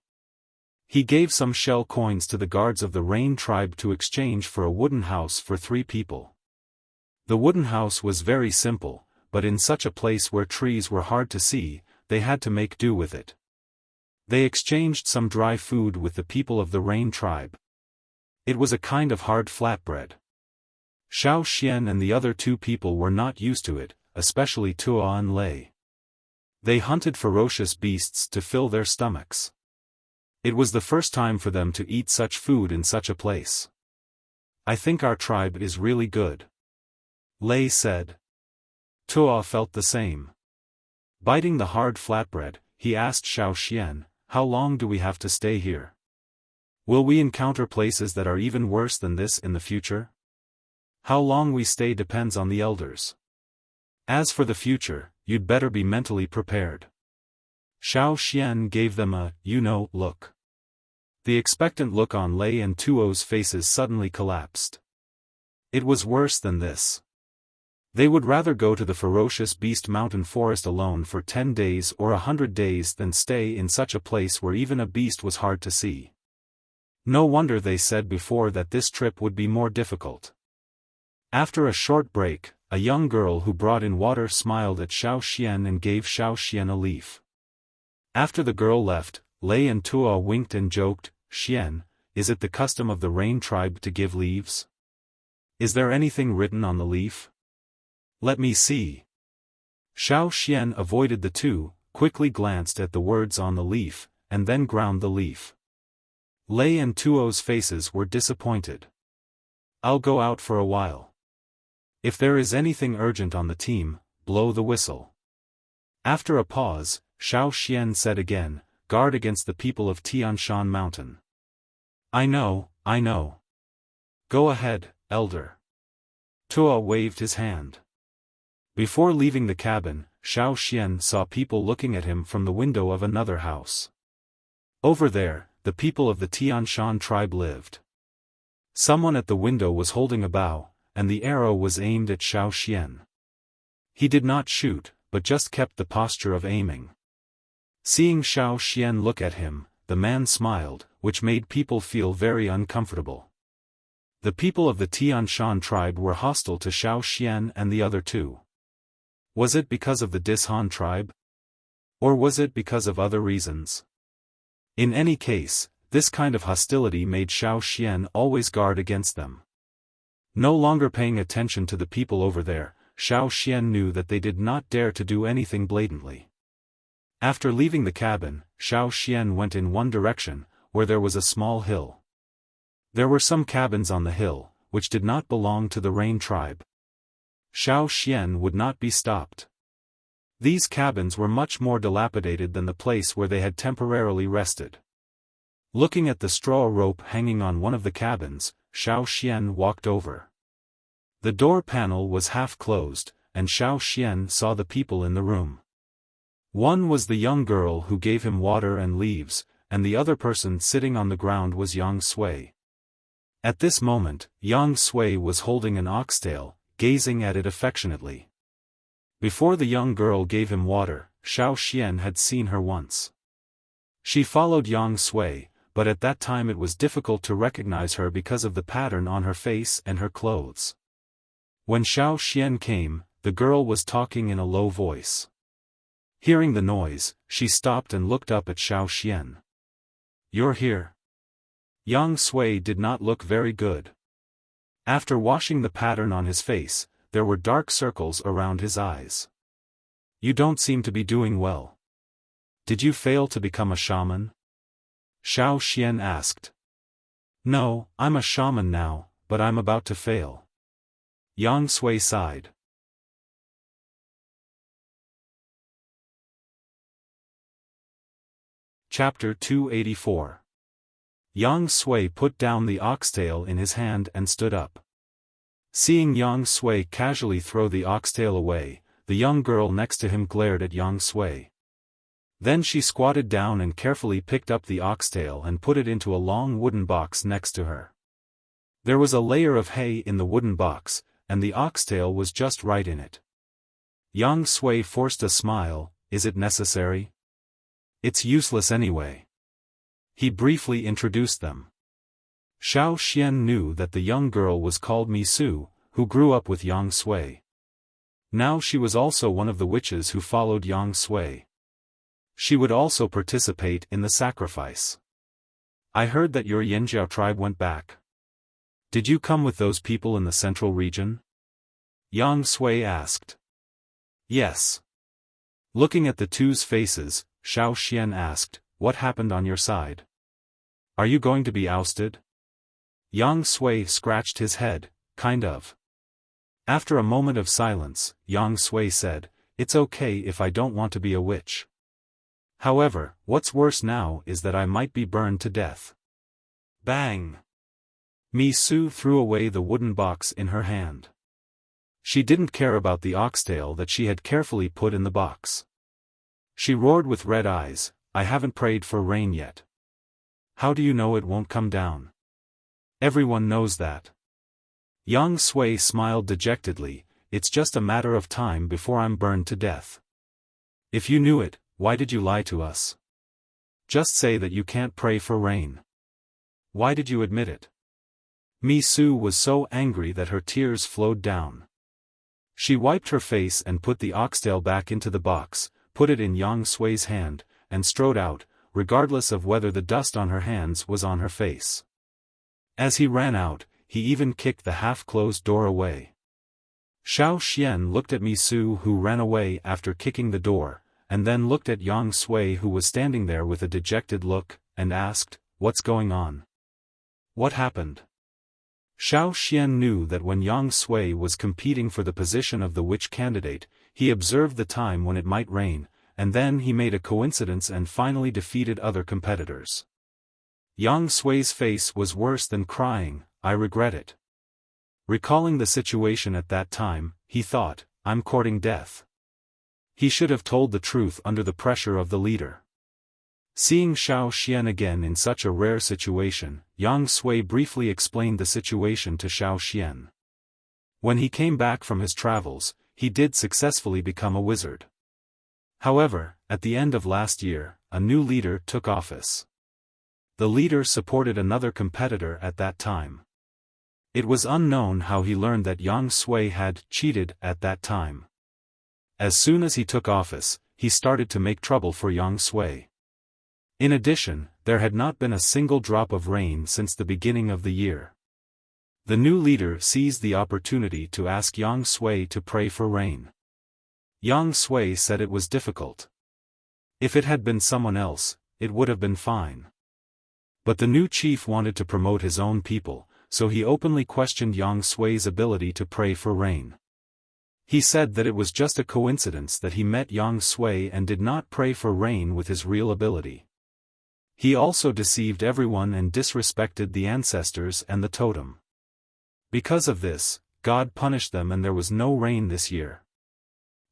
He gave some shell coins to the guards of the Rain tribe to exchange for a wooden house for 3 people. The wooden house was very simple, but in such a place where trees were hard to see, they had to make do with it. They exchanged some dry food with the people of the Rain tribe. It was a kind of hard flatbread. Xiao Xian and the other 2 people were not used to it, especially Tuo and Lei. They hunted ferocious beasts to fill their stomachs. It was the first time for them to eat such food in such a place. I think our tribe is really good. Lei said. Tuo felt the same. Biting the hard flatbread, he asked Xiao Xian, how long do we have to stay here? Will we encounter places that are even worse than this in the future? How long we stay depends on the elders. As for the future, you'd better be mentally prepared. Xiao Xian gave them a, look. The expectant look on Lei and Tuo's faces suddenly collapsed. It was worse than this. They would rather go to the ferocious beast mountain forest alone for 10 days or 100 days than stay in such a place where even a beast was hard to see. No wonder they said before that this trip would be more difficult. After a short break, a young girl who brought in water smiled at Xiaoxian and gave Xiaoxian a leaf. After the girl left, Lei and Tuo winked and joked, "Xian, is it the custom of the Rain tribe to give leaves? Is there anything written on the leaf? Let me see." Xiaoxian avoided the two, quickly glanced at the words on the leaf, and then ground the leaf. Lei and Tuo's faces were disappointed. "I'll go out for a while. If there is anything urgent on the team, blow the whistle." After a pause, Xiaoxian said again, "Guard against the people of Tianshan Mountain." I know. Go ahead, elder." Tuo waved his hand. Before leaving the cabin, Xiaoxian saw people looking at him from the window of another house. Over there, the people of the Tianshan tribe lived. Someone at the window was holding a bow, and the arrow was aimed at Xiaoxian. He did not shoot, but just kept the posture of aiming. Seeing Xiaoxian look at him, the man smiled, which made people feel very uncomfortable. The people of the Tianshan tribe were hostile to Xiaoxian and the other two. Was it because of the Dishan tribe? Or was it because of other reasons? In any case, this kind of hostility made Xiaoxian always guard against them. No longer paying attention to the people over there, Xiaoxian knew that they did not dare to do anything blatantly. After leaving the cabin, Xiaoxian went in one direction, where there was a small hill. There were some cabins on the hill, which did not belong to the Rain tribe. Xiaoxian would not be stopped. These cabins were much more dilapidated than the place where they had temporarily rested. Looking at the straw rope hanging on one of the cabins, Xiaoxian walked over. The door panel was half closed, and Xiaoxian saw the people in the room. One was the young girl who gave him water and leaves, and the other person sitting on the ground was Yang Sui. At this moment, Yang Sui was holding an oxtail, gazing at it affectionately. Before the young girl gave him water, Xiaoxian had seen her once. She followed Yang Sui, but at that time it was difficult to recognize her because of the pattern on her face and her clothes. When Xiaoxian came, the girl was talking in a low voice. Hearing the noise, she stopped and looked up at Xiaoxian. "You're here." Yang Sui did not look very good. After washing the pattern on his face, there were dark circles around his eyes. "You don't seem to be doing well. Did you fail to become a shaman?" Xiaoxian asked. "No, I'm a shaman now, but I'm about to fail." Yang Sui sighed. Chapter 284. Yang Sui put down the oxtail in his hand and stood up. Seeing Yang Sui casually throw the oxtail away, the young girl next to him glared at Yang Sui. Then she squatted down and carefully picked up the oxtail and put it into a long wooden box next to her. There was a layer of hay in the wooden box, and the oxtail was just right in it. Yang Sui forced a smile. "Is it necessary? It's useless anyway." He briefly introduced them. Xiaoxian knew that the young girl was called Misu, who grew up with Yang Sui. Now she was also one of the witches who followed Yang Sui. She would also participate in the sacrifice. "I heard that your Yanjiao tribe went back. Did you come with those people in the central region?" Yang Sui asked. "Yes." Looking at the two's faces, Xiaoxian asked, "What happened on your side? Are you going to be ousted?" Yang Sui scratched his head, "Kind of." After a moment of silence, Yang Sui said, "It's okay if I don't want to be a witch. However, what's worse now is that I might be burned to death." Bang! Misu threw away the wooden box in her hand. She didn't care about the oxtail that she had carefully put in the box. She roared with red eyes, "I haven't prayed for rain yet. How do you know it won't come down? Everyone knows that. Yang Sui smiled dejectedly, it's just a matter of time before I'm burned to death. If you knew it, why did you lie to us? Just say that you can't pray for rain. Why did you admit it? Mi Su was so angry that her tears flowed down. She wiped her face and put the oxtail back into the box, put it in Yang Sui's hand, and strode out, regardless of whether the dust on her hands was on her face. As he ran out, he even kicked the half-closed door away. Xiaofan looked at Mi Su, who ran away after kicking the door, and then looked at Yang Sui, who was standing there with a dejected look, and asked, "What's going on? What happened?" Xiaofan knew that when Yang Sui was competing for the position of the witch candidate, he observed the time when it might rain, and then he made a coincidence and finally defeated other competitors. Yang Sui's face was worse than crying, "I regret it." Recalling the situation at that time, he thought, "I'm courting death." He should have told the truth under the pressure of the leader. Seeing Xiaofan again in such a rare situation, Yang Sui briefly explained the situation to Xiaofan. When he came back from his travels, he did successfully become a wizard. However, at the end of last year, a new leader took office. The leader supported another competitor at that time. It was unknown how he learned that Yang Sui had cheated at that time. As soon as he took office, he started to make trouble for Yang Sui. In addition, there had not been a single drop of rain since the beginning of the year. The new leader seized the opportunity to ask Yang Sui to pray for rain. Yang Sui said it was difficult. If it had been someone else, it would have been fine. But the new chief wanted to promote his own people, so he openly questioned Yang Sui's ability to pray for rain. He said that it was just a coincidence that he met Yang Sui and did not pray for rain with his real ability. He also deceived everyone and disrespected the ancestors and the totem. Because of this, God punished them and there was no rain this year.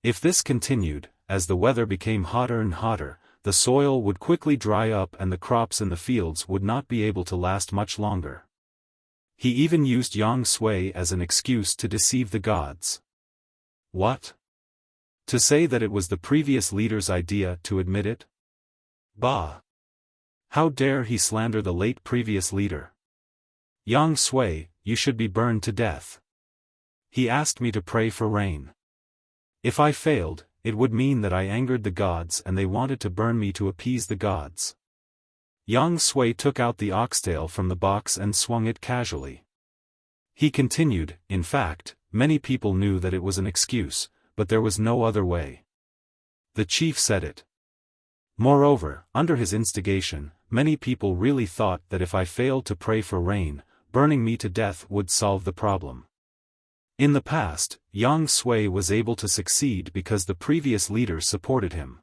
If this continued, as the weather became hotter and hotter, the soil would quickly dry up and the crops in the fields would not be able to last much longer. He even used Yang Sui as an excuse to deceive the gods. What? To say that it was the previous leader's idea to admit it? Bah! How dare he slander the late previous leader? Yang Sui, you should be burned to death. He asked me to pray for rain. If I failed, it would mean that I angered the gods and they wanted to burn me to appease the gods. Yang Sui took out the oxtail from the box and swung it casually. He continued, in fact, many people knew that it was an excuse, but there was no other way. The chief said it. Moreover, under his instigation, many people really thought that if I failed to pray for rain, burning me to death would solve the problem. In the past, Yang Sui was able to succeed because the previous leader supported him.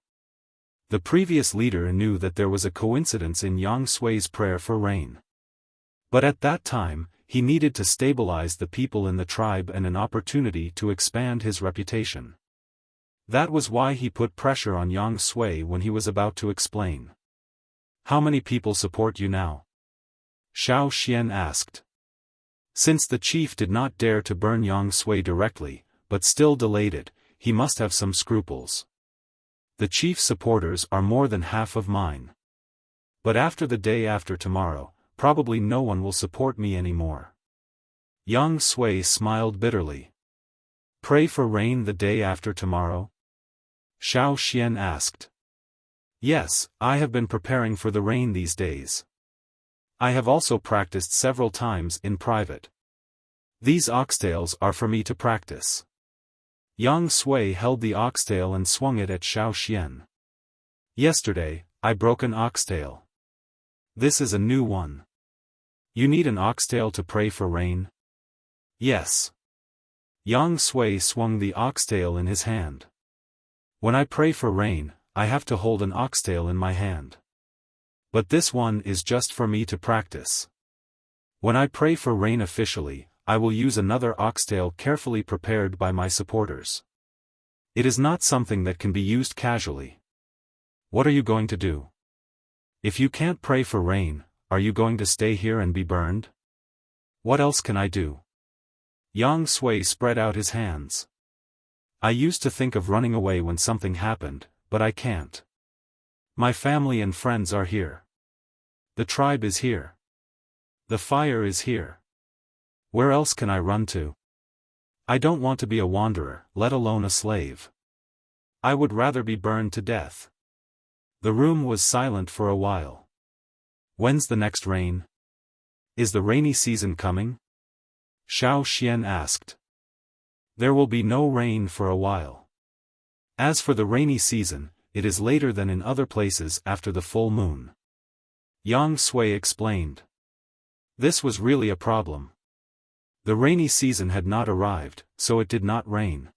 The previous leader knew that there was a coincidence in Yang Sui's prayer for rain. But at that time, he needed to stabilize the people in the tribe and an opportunity to expand his reputation. That was why he put pressure on Yang Sui when he was about to explain. How many people support you now? Xiaofan asked. Since the chief did not dare to burn Yang Sui directly, but still delayed it, he must have some scruples. The chief's supporters are more than half of mine. But after the day after tomorrow, probably no one will support me anymore. Yang Sui smiled bitterly. Pray for rain the day after tomorrow? Xiaofan asked. Yes, I have been preparing for the rain these days. I have also practiced several times in private. These oxtails are for me to practice. Yang Sui held the oxtail and swung it at Xiaofan. Yesterday, I broke an oxtail. This is a new one. You need an oxtail to pray for rain? Yes. Yang Sui swung the oxtail in his hand. When I pray for rain, I have to hold an oxtail in my hand. But this one is just for me to practice. When I pray for rain officially, I will use another oxtail carefully prepared by my supporters. It is not something that can be used casually. What are you going to do? If you can't pray for rain, are you going to stay here and be burned? What else can I do? Yang Sui spread out his hands. I used to think of running away when something happened, but I can't. My family and friends are here. The tribe is here. The fire is here. Where else can I run to? I don't want to be a wanderer, let alone a slave. I would rather be burned to death. The room was silent for a while. When's the next rain? Is the rainy season coming? Xiaofan asked. There will be no rain for a while. As for the rainy season, it is later than in other places after the full moon. Yang Sui explained. This was really a problem. The rainy season had not arrived, so it did not rain.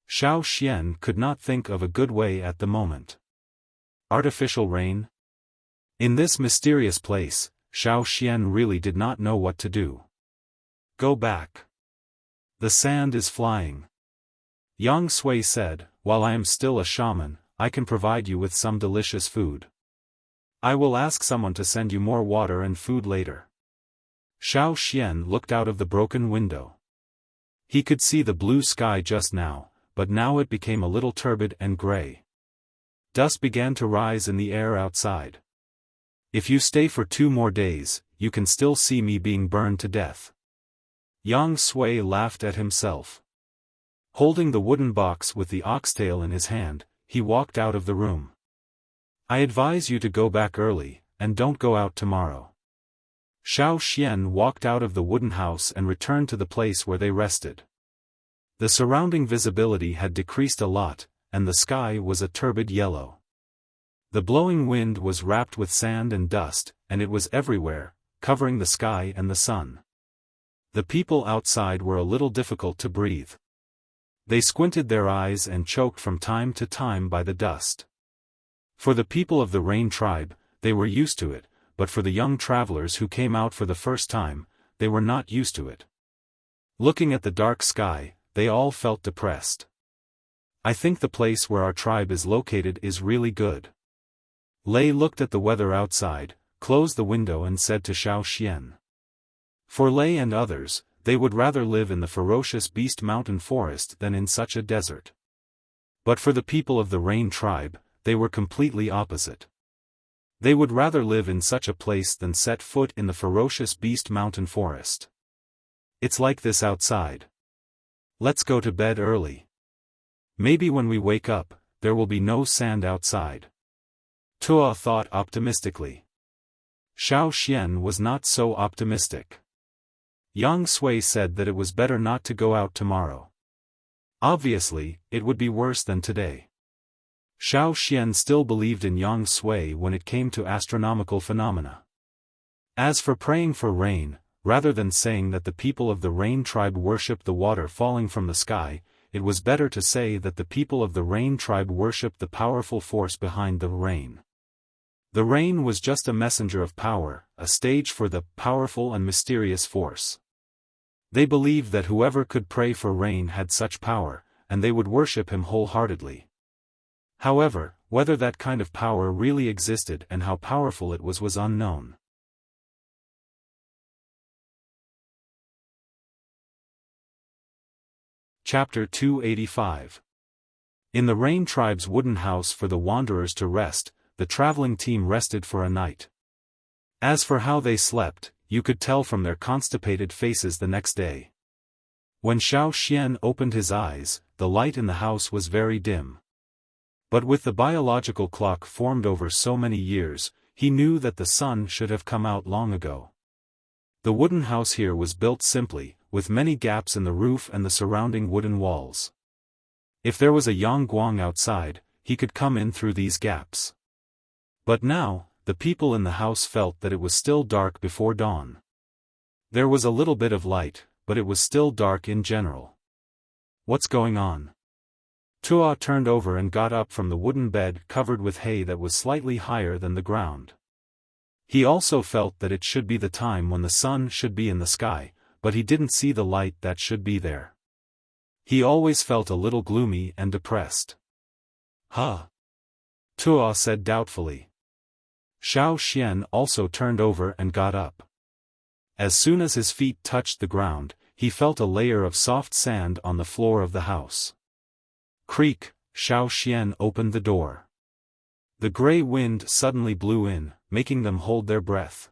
Xiaofan could not think of a good way at the moment. Artificial rain? In this mysterious place, Xiaofan really did not know what to do. Go back. The sand is flying. Yang Sui said, while I am still a shaman, I can provide you with some delicious food. I will ask someone to send you more water and food later. Xiaofan looked out of the broken window. He could see the blue sky just now, but now it became a little turbid and gray. Dust began to rise in the air outside. If you stay for 2 more days, you can still see me being burned to death. Yang Sui laughed at himself. Holding the wooden box with the oxtail in his hand, he walked out of the room. I advise you to go back early, and don't go out tomorrow. Xiaofan walked out of the wooden house and returned to the place where they rested. The surrounding visibility had decreased a lot, and the sky was a turbid yellow. The blowing wind was wrapped with sand and dust, and it was everywhere, covering the sky and the sun. The people outside were a little difficult to breathe. They squinted their eyes and choked from time to time by the dust. For the people of the Rain tribe, they were used to it, but for the young travelers who came out for the first time, they were not used to it. Looking at the dark sky, they all felt depressed. I think the place where our tribe is located is really good. Lei looked at the weather outside, closed the window and said to Xiaofan. For Lei and others, they would rather live in the ferocious beast mountain forest than in such a desert. But for the people of the Rain tribe, they were completely opposite. They would rather live in such a place than set foot in the ferocious beast mountain forest. It's like this outside. Let's go to bed early. Maybe when we wake up, there will be no sand outside. Tua thought optimistically. Xiaofan was not so optimistic. Yang Sui said that it was better not to go out tomorrow. Obviously, it would be worse than today. Xiaofan still believed in Yang Sui when it came to astronomical phenomena. As for praying for rain, rather than saying that the people of the Rain tribe worshipped the water falling from the sky, it was better to say that the people of the Rain tribe worshipped the powerful force behind the rain. The rain was just a messenger of power, a stage for the powerful and mysterious force. They believed that whoever could pray for rain had such power, and they would worship him wholeheartedly. However, whether that kind of power really existed and how powerful it was unknown. Chapter 285. In the Rain tribe's wooden house for the wanderers to rest, the traveling team rested for a night. As for how they slept, you could tell from their constipated faces the next day. When Xiaofan opened his eyes, the light in the house was very dim. But with the biological clock formed over so many years, he knew that the sun should have come out long ago. The wooden house here was built simply, with many gaps in the roof and the surrounding wooden walls. If there was a Yangguang outside, he could come in through these gaps. But now, the people in the house felt that it was still dark before dawn. There was a little bit of light, but it was still dark in general. What's going on? Tua turned over and got up from the wooden bed covered with hay that was slightly higher than the ground. He also felt that it should be the time when the sun should be in the sky, but he didn't see the light that should be there. He always felt a little gloomy and depressed. Huh? Tua said doubtfully. Xiaofan also turned over and got up. As soon as his feet touched the ground, he felt a layer of soft sand on the floor of the house. Creak, Xiaofan opened the door. The gray wind suddenly blew in, making them hold their breath.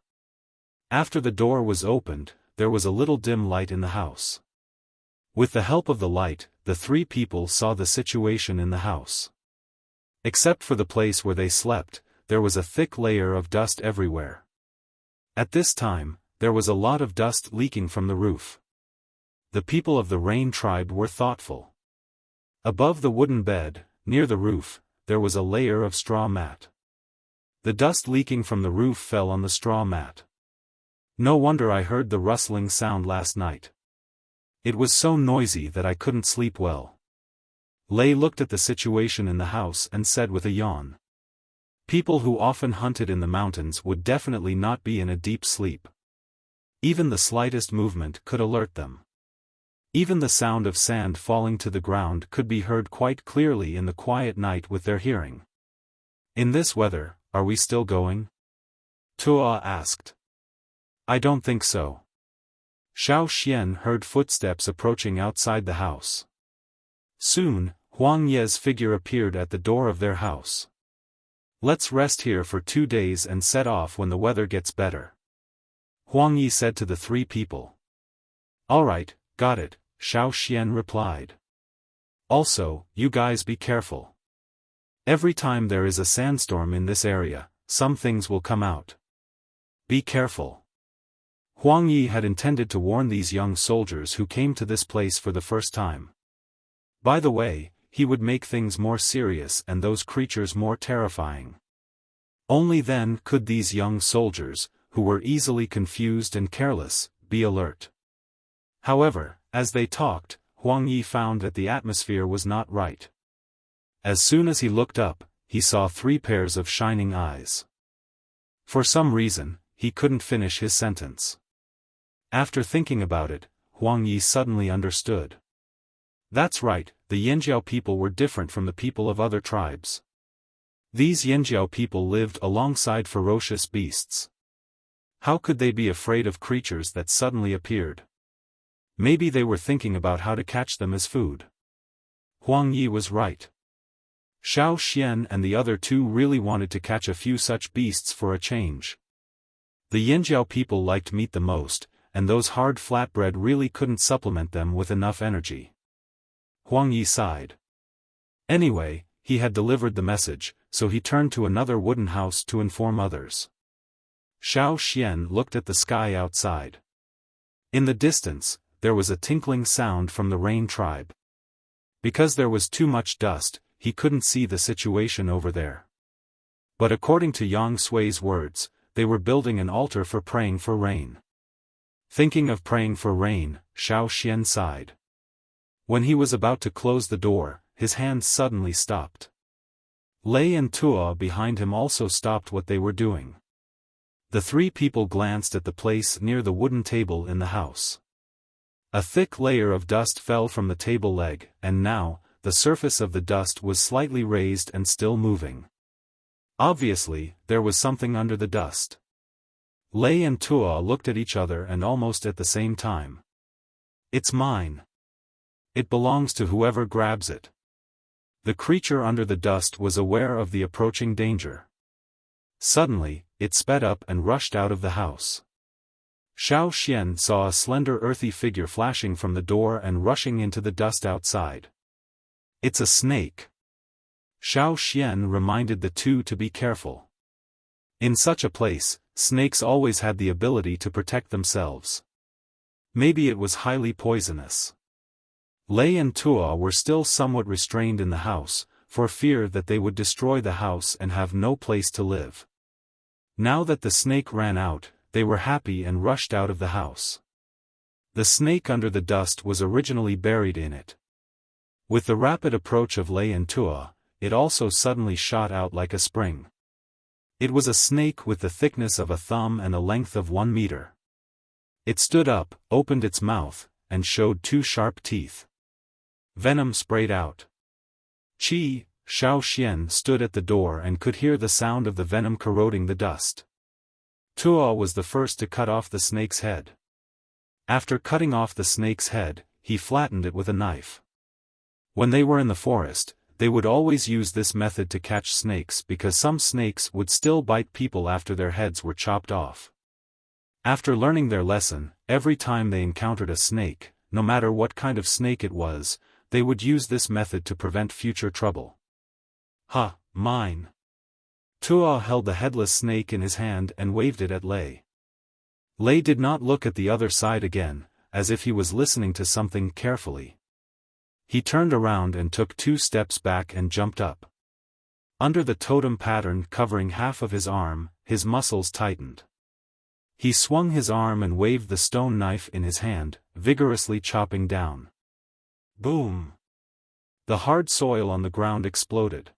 After the door was opened, there was a little dim light in the house. With the help of the light, the three people saw the situation in the house. Except for the place where they slept, there was a thick layer of dust everywhere. At this time, there was a lot of dust leaking from the roof. The people of the Rain tribe were thoughtful. Above the wooden bed, near the roof, there was a layer of straw mat. The dust leaking from the roof fell on the straw mat. No wonder I heard the rustling sound last night. It was so noisy that I couldn't sleep well. Lei looked at the situation in the house and said with a yawn. People who often hunted in the mountains would definitely not be in a deep sleep. Even the slightest movement could alert them. Even the sound of sand falling to the ground could be heard quite clearly in the quiet night with their hearing. In this weather, are we still going? Tua asked. I don't think so. Xiaofan heard footsteps approaching outside the house. Soon, Huang Ye's figure appeared at the door of their house. Let's rest here for 2 days and set off when the weather gets better. Huang Ye said to the three people. All right, got it, Xiaofan replied. Also, you guys be careful. Every time there is a sandstorm in this area, some things will come out. Be careful. Huang Yi had intended to warn these young soldiers who came to this place for the first time. By the way, he would make things more serious and those creatures more terrifying. Only then could these young soldiers, who were easily confused and careless, be alert. However, as they talked, Huang Yi found that the atmosphere was not right. As soon as he looked up, he saw 3 pairs of shining eyes. For some reason, he couldn't finish his sentence. After thinking about it, Huang Yi suddenly understood. That's right, the Yanjiao people were different from the people of other tribes. These Yanjiao people lived alongside ferocious beasts. How could they be afraid of creatures that suddenly appeared? Maybe they were thinking about how to catch them as food. Huang Yi was right. Xiaofan and the other 2 really wanted to catch a few such beasts for a change. The Yanjiao people liked meat the most, and those hard flatbread really couldn't supplement them with enough energy. Huang Yi sighed. Anyway, he had delivered the message, so he turned to another wooden house to inform others. Xiaofan looked at the sky outside. In the distance, there was a tinkling sound from the Rain tribe. Because there was too much dust, he couldn't see the situation over there. But according to Yang Sui's words, they were building an altar for praying for rain. Thinking of praying for rain, Xiaofan sighed. When he was about to close the door, his hands suddenly stopped. Lei and Tua behind him also stopped what they were doing. The 3 people glanced at the place near the wooden table in the house. A thick layer of dust fell from the table leg, and now, the surface of the dust was slightly raised and still moving. Obviously, there was something under the dust. Lei and Tua looked at each other and almost at the same time. It's mine. It belongs to whoever grabs it. The creature under the dust was aware of the approaching danger. Suddenly, it sped up and rushed out of the house. Xiaofan saw a slender earthy figure flashing from the door and rushing into the dust outside. It's a snake. Xiaofan reminded the 2 to be careful. In such a place, snakes always had the ability to protect themselves. Maybe it was highly poisonous. Lei and Tua were still somewhat restrained in the house, for fear that they would destroy the house and have no place to live. Now that the snake ran out, they were happy and rushed out of the house. The snake under the dust was originally buried in it. With the rapid approach of Lei and Tua, it also suddenly shot out like a spring. It was a snake with the thickness of a thumb and a length of 1 meter. It stood up, opened its mouth, and showed 2 sharp teeth. Venom sprayed out. Chi, Xiaofan stood at the door and could hear the sound of the venom corroding the dust. Tuo was the first to cut off the snake's head. After cutting off the snake's head, he flattened it with a knife. When they were in the forest, they would always use this method to catch snakes because some snakes would still bite people after their heads were chopped off. After learning their lesson, every time they encountered a snake, no matter what kind of snake it was, they would use this method to prevent future trouble. "Ha, mine!" Tuo held the headless snake in his hand and waved it at Lei. Lei did not look at the other side again, as if he was listening to something carefully. He turned around and took 2 steps back and jumped up. Under the totem pattern covering half of his arm, his muscles tightened. He swung his arm and waved the stone knife in his hand, vigorously chopping down. Boom! The hard soil on the ground exploded.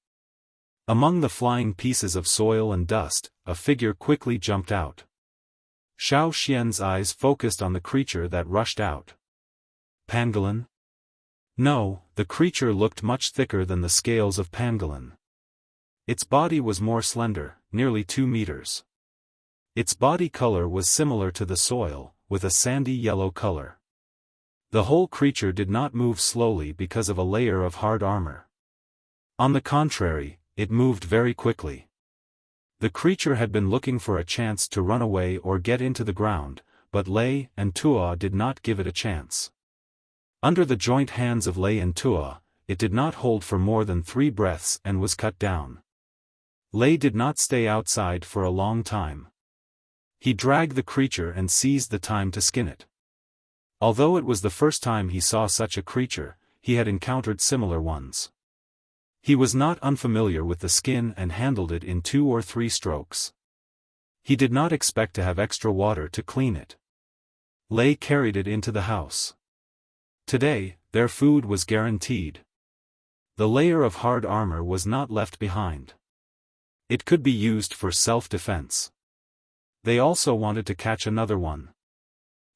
Among the flying pieces of soil and dust, a figure quickly jumped out. Xiaofan's eyes focused on the creature that rushed out. Pangolin? No, the creature looked much thicker than the scales of pangolin. Its body was more slender, nearly 2 meters. Its body color was similar to the soil, with a sandy yellow color. The whole creature did not move slowly because of a layer of hard armor. On the contrary, it moved very quickly. The creature had been looking for a chance to run away or get into the ground, but Lei and Tuo did not give it a chance. Under the joint hands of Lei and Tuo, it did not hold for more than 3 breaths and was cut down. Lei did not stay outside for a long time. He dragged the creature and seized the time to skin it. Although it was the first time he saw such a creature, he had encountered similar ones. He was not unfamiliar with the skin and handled it in 2 or 3 strokes. He did not expect to have extra water to clean it. Lei carried it into the house. Today, their food was guaranteed. The layer of hard armor was not left behind. It could be used for self-defense. They also wanted to catch another one.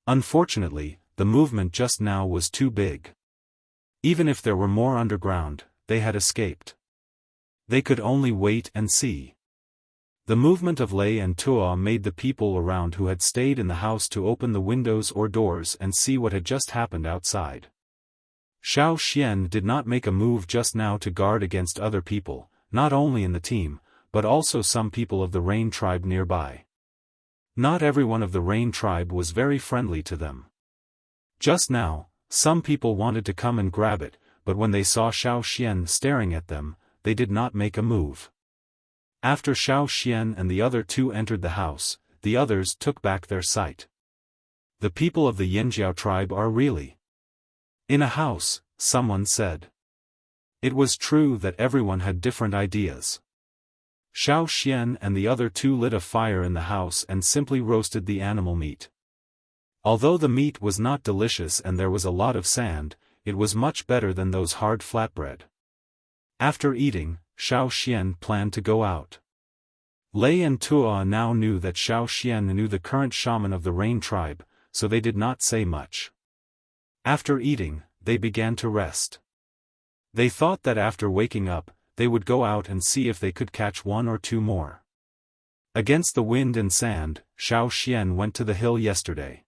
Unfortunately, the movement just now was too big. Even if there were more underground, they had escaped. They could only wait and see. The movement of Lei and Tuo made the people around who had stayed in the house to open the windows or doors and see what had just happened outside. Xiaofan did not make a move just now to guard against other people, not only in the team, but also some people of the Rain tribe nearby. Not everyone of the Rain tribe was very friendly to them. Just now, some people wanted to come and grab it, but when they saw Xiaofan staring at them, they did not make a move. After Xiaofan and the other 2 entered the house, the others took back their sight. The people of the Yanjiao tribe are really in a house, someone said. It was true that everyone had different ideas. Xiaofan and the other 2 lit a fire in the house and simply roasted the animal meat. Although the meat was not delicious and there was a lot of sand, it was much better than those hard flatbread. After eating, Xiaofan planned to go out. Lei and Tuo now knew that Xiaofan knew the current shaman of the Rain tribe, so they did not say much. After eating, they began to rest. They thought that after waking up, they would go out and see if they could catch 1 or 2 more. Against the wind and sand, Xiaofan went to the hill yesterday.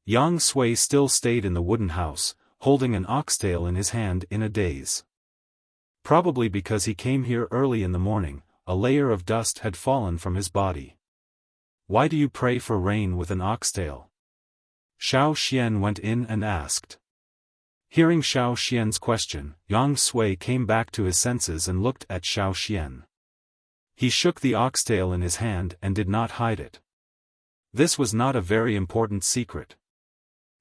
Yang Sui still stayed in the wooden house, holding an oxtail in his hand in a daze. Probably because he came here early in the morning, a layer of dust had fallen from his body. "Why do you pray for rain with an oxtail?" Xiaofan went in and asked. Hearing Xiaofan's question, Yang Sui came back to his senses and looked at Xiaofan. He shook the oxtail in his hand and did not hide it. This was not a very important secret.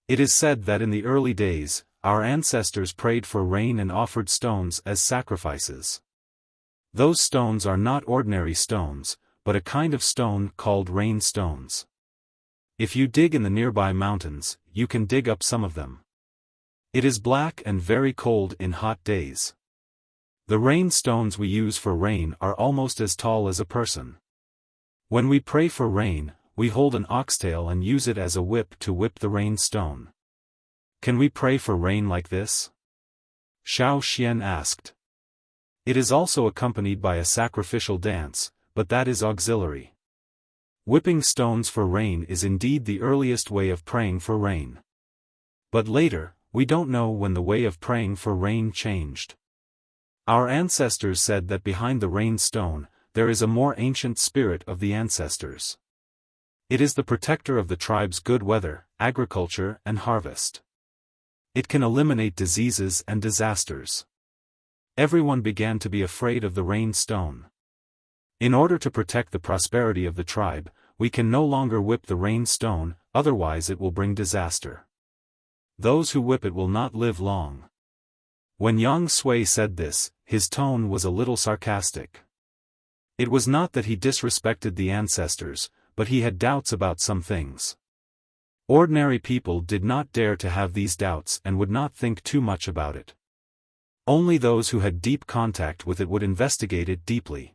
It is said that in the early days, our ancestors prayed for rain and offered stones as sacrifices. Those stones are not ordinary stones, but a kind of stone called rain stones. If you dig in the nearby mountains, you can dig up some of them. It is black and very cold in hot days. The rain stones we use for rain are almost as tall as a person. When we pray for rain, we hold an oxtail and use it as a whip to whip the rain stone. Can we pray for rain like this? Xiaofan asked. It is also accompanied by a sacrificial dance, but that is auxiliary. Whipping stones for rain is indeed the earliest way of praying for rain. But later, we don't know when the way of praying for rain changed. Our ancestors said that behind the rain stone, there is a more ancient spirit of the ancestors. It is the protector of the tribe's good weather, agriculture, and harvest. It can eliminate diseases and disasters. Everyone began to be afraid of the rain stone. In order to protect the prosperity of the tribe, we can no longer whip the rain stone, otherwise it will bring disaster. Those who whip it will not live long. When Yang Sui said this, his tone was a little sarcastic. It was not that he disrespected the ancestors, but he had doubts about some things. Ordinary people did not dare to have these doubts and would not think too much about it. Only those who had deep contact with it would investigate it deeply.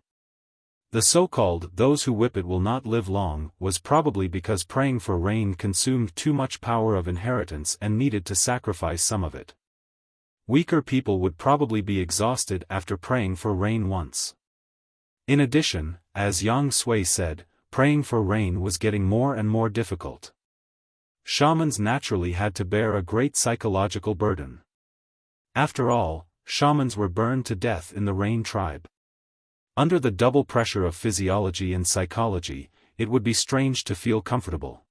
The so-called "those who whip it will not live long" was probably because praying for rain consumed too much power of inheritance and needed to sacrifice some of it. Weaker people would probably be exhausted after praying for rain once. In addition, as Yang Sui said, praying for rain was getting more and more difficult. Shamans naturally had to bear a great psychological burden. After all, shamans were burned to death in the rain tribe. Under the double pressure of physiology and psychology, it would be strange to feel comfortable.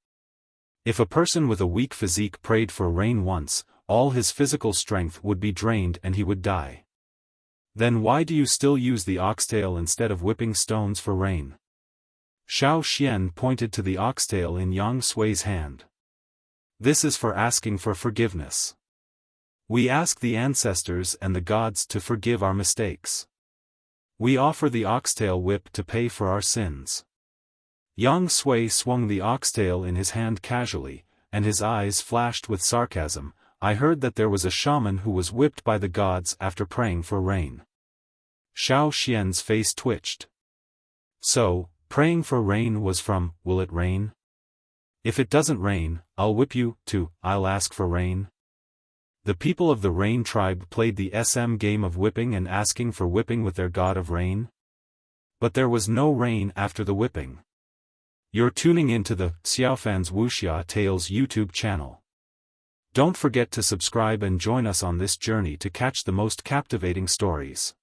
If a person with a weak physique prayed for rain once, all his physical strength would be drained and he would die. Then why do you still use the oxtail instead of whipping stones for rain? Xiaofan pointed to the oxtail in Yang Sui's hand. This is for asking for forgiveness. We ask the ancestors and the gods to forgive our mistakes. We offer the oxtail whip to pay for our sins. Yang Sui swung the oxtail in his hand casually, and his eyes flashed with sarcasm. I heard that there was a shaman who was whipped by the gods after praying for rain. Xiaofan's face twitched. So, praying for rain was from, will it rain? If it doesn't rain, I'll whip you, to, I'll ask for rain. The people of the rain tribe played the SM game of whipping and asking for whipping with their god of rain. But there was no rain after the whipping. You're tuning into the Xiaofan's Wuxia Tales YouTube channel. Don't forget to subscribe and join us on this journey to catch the most captivating stories.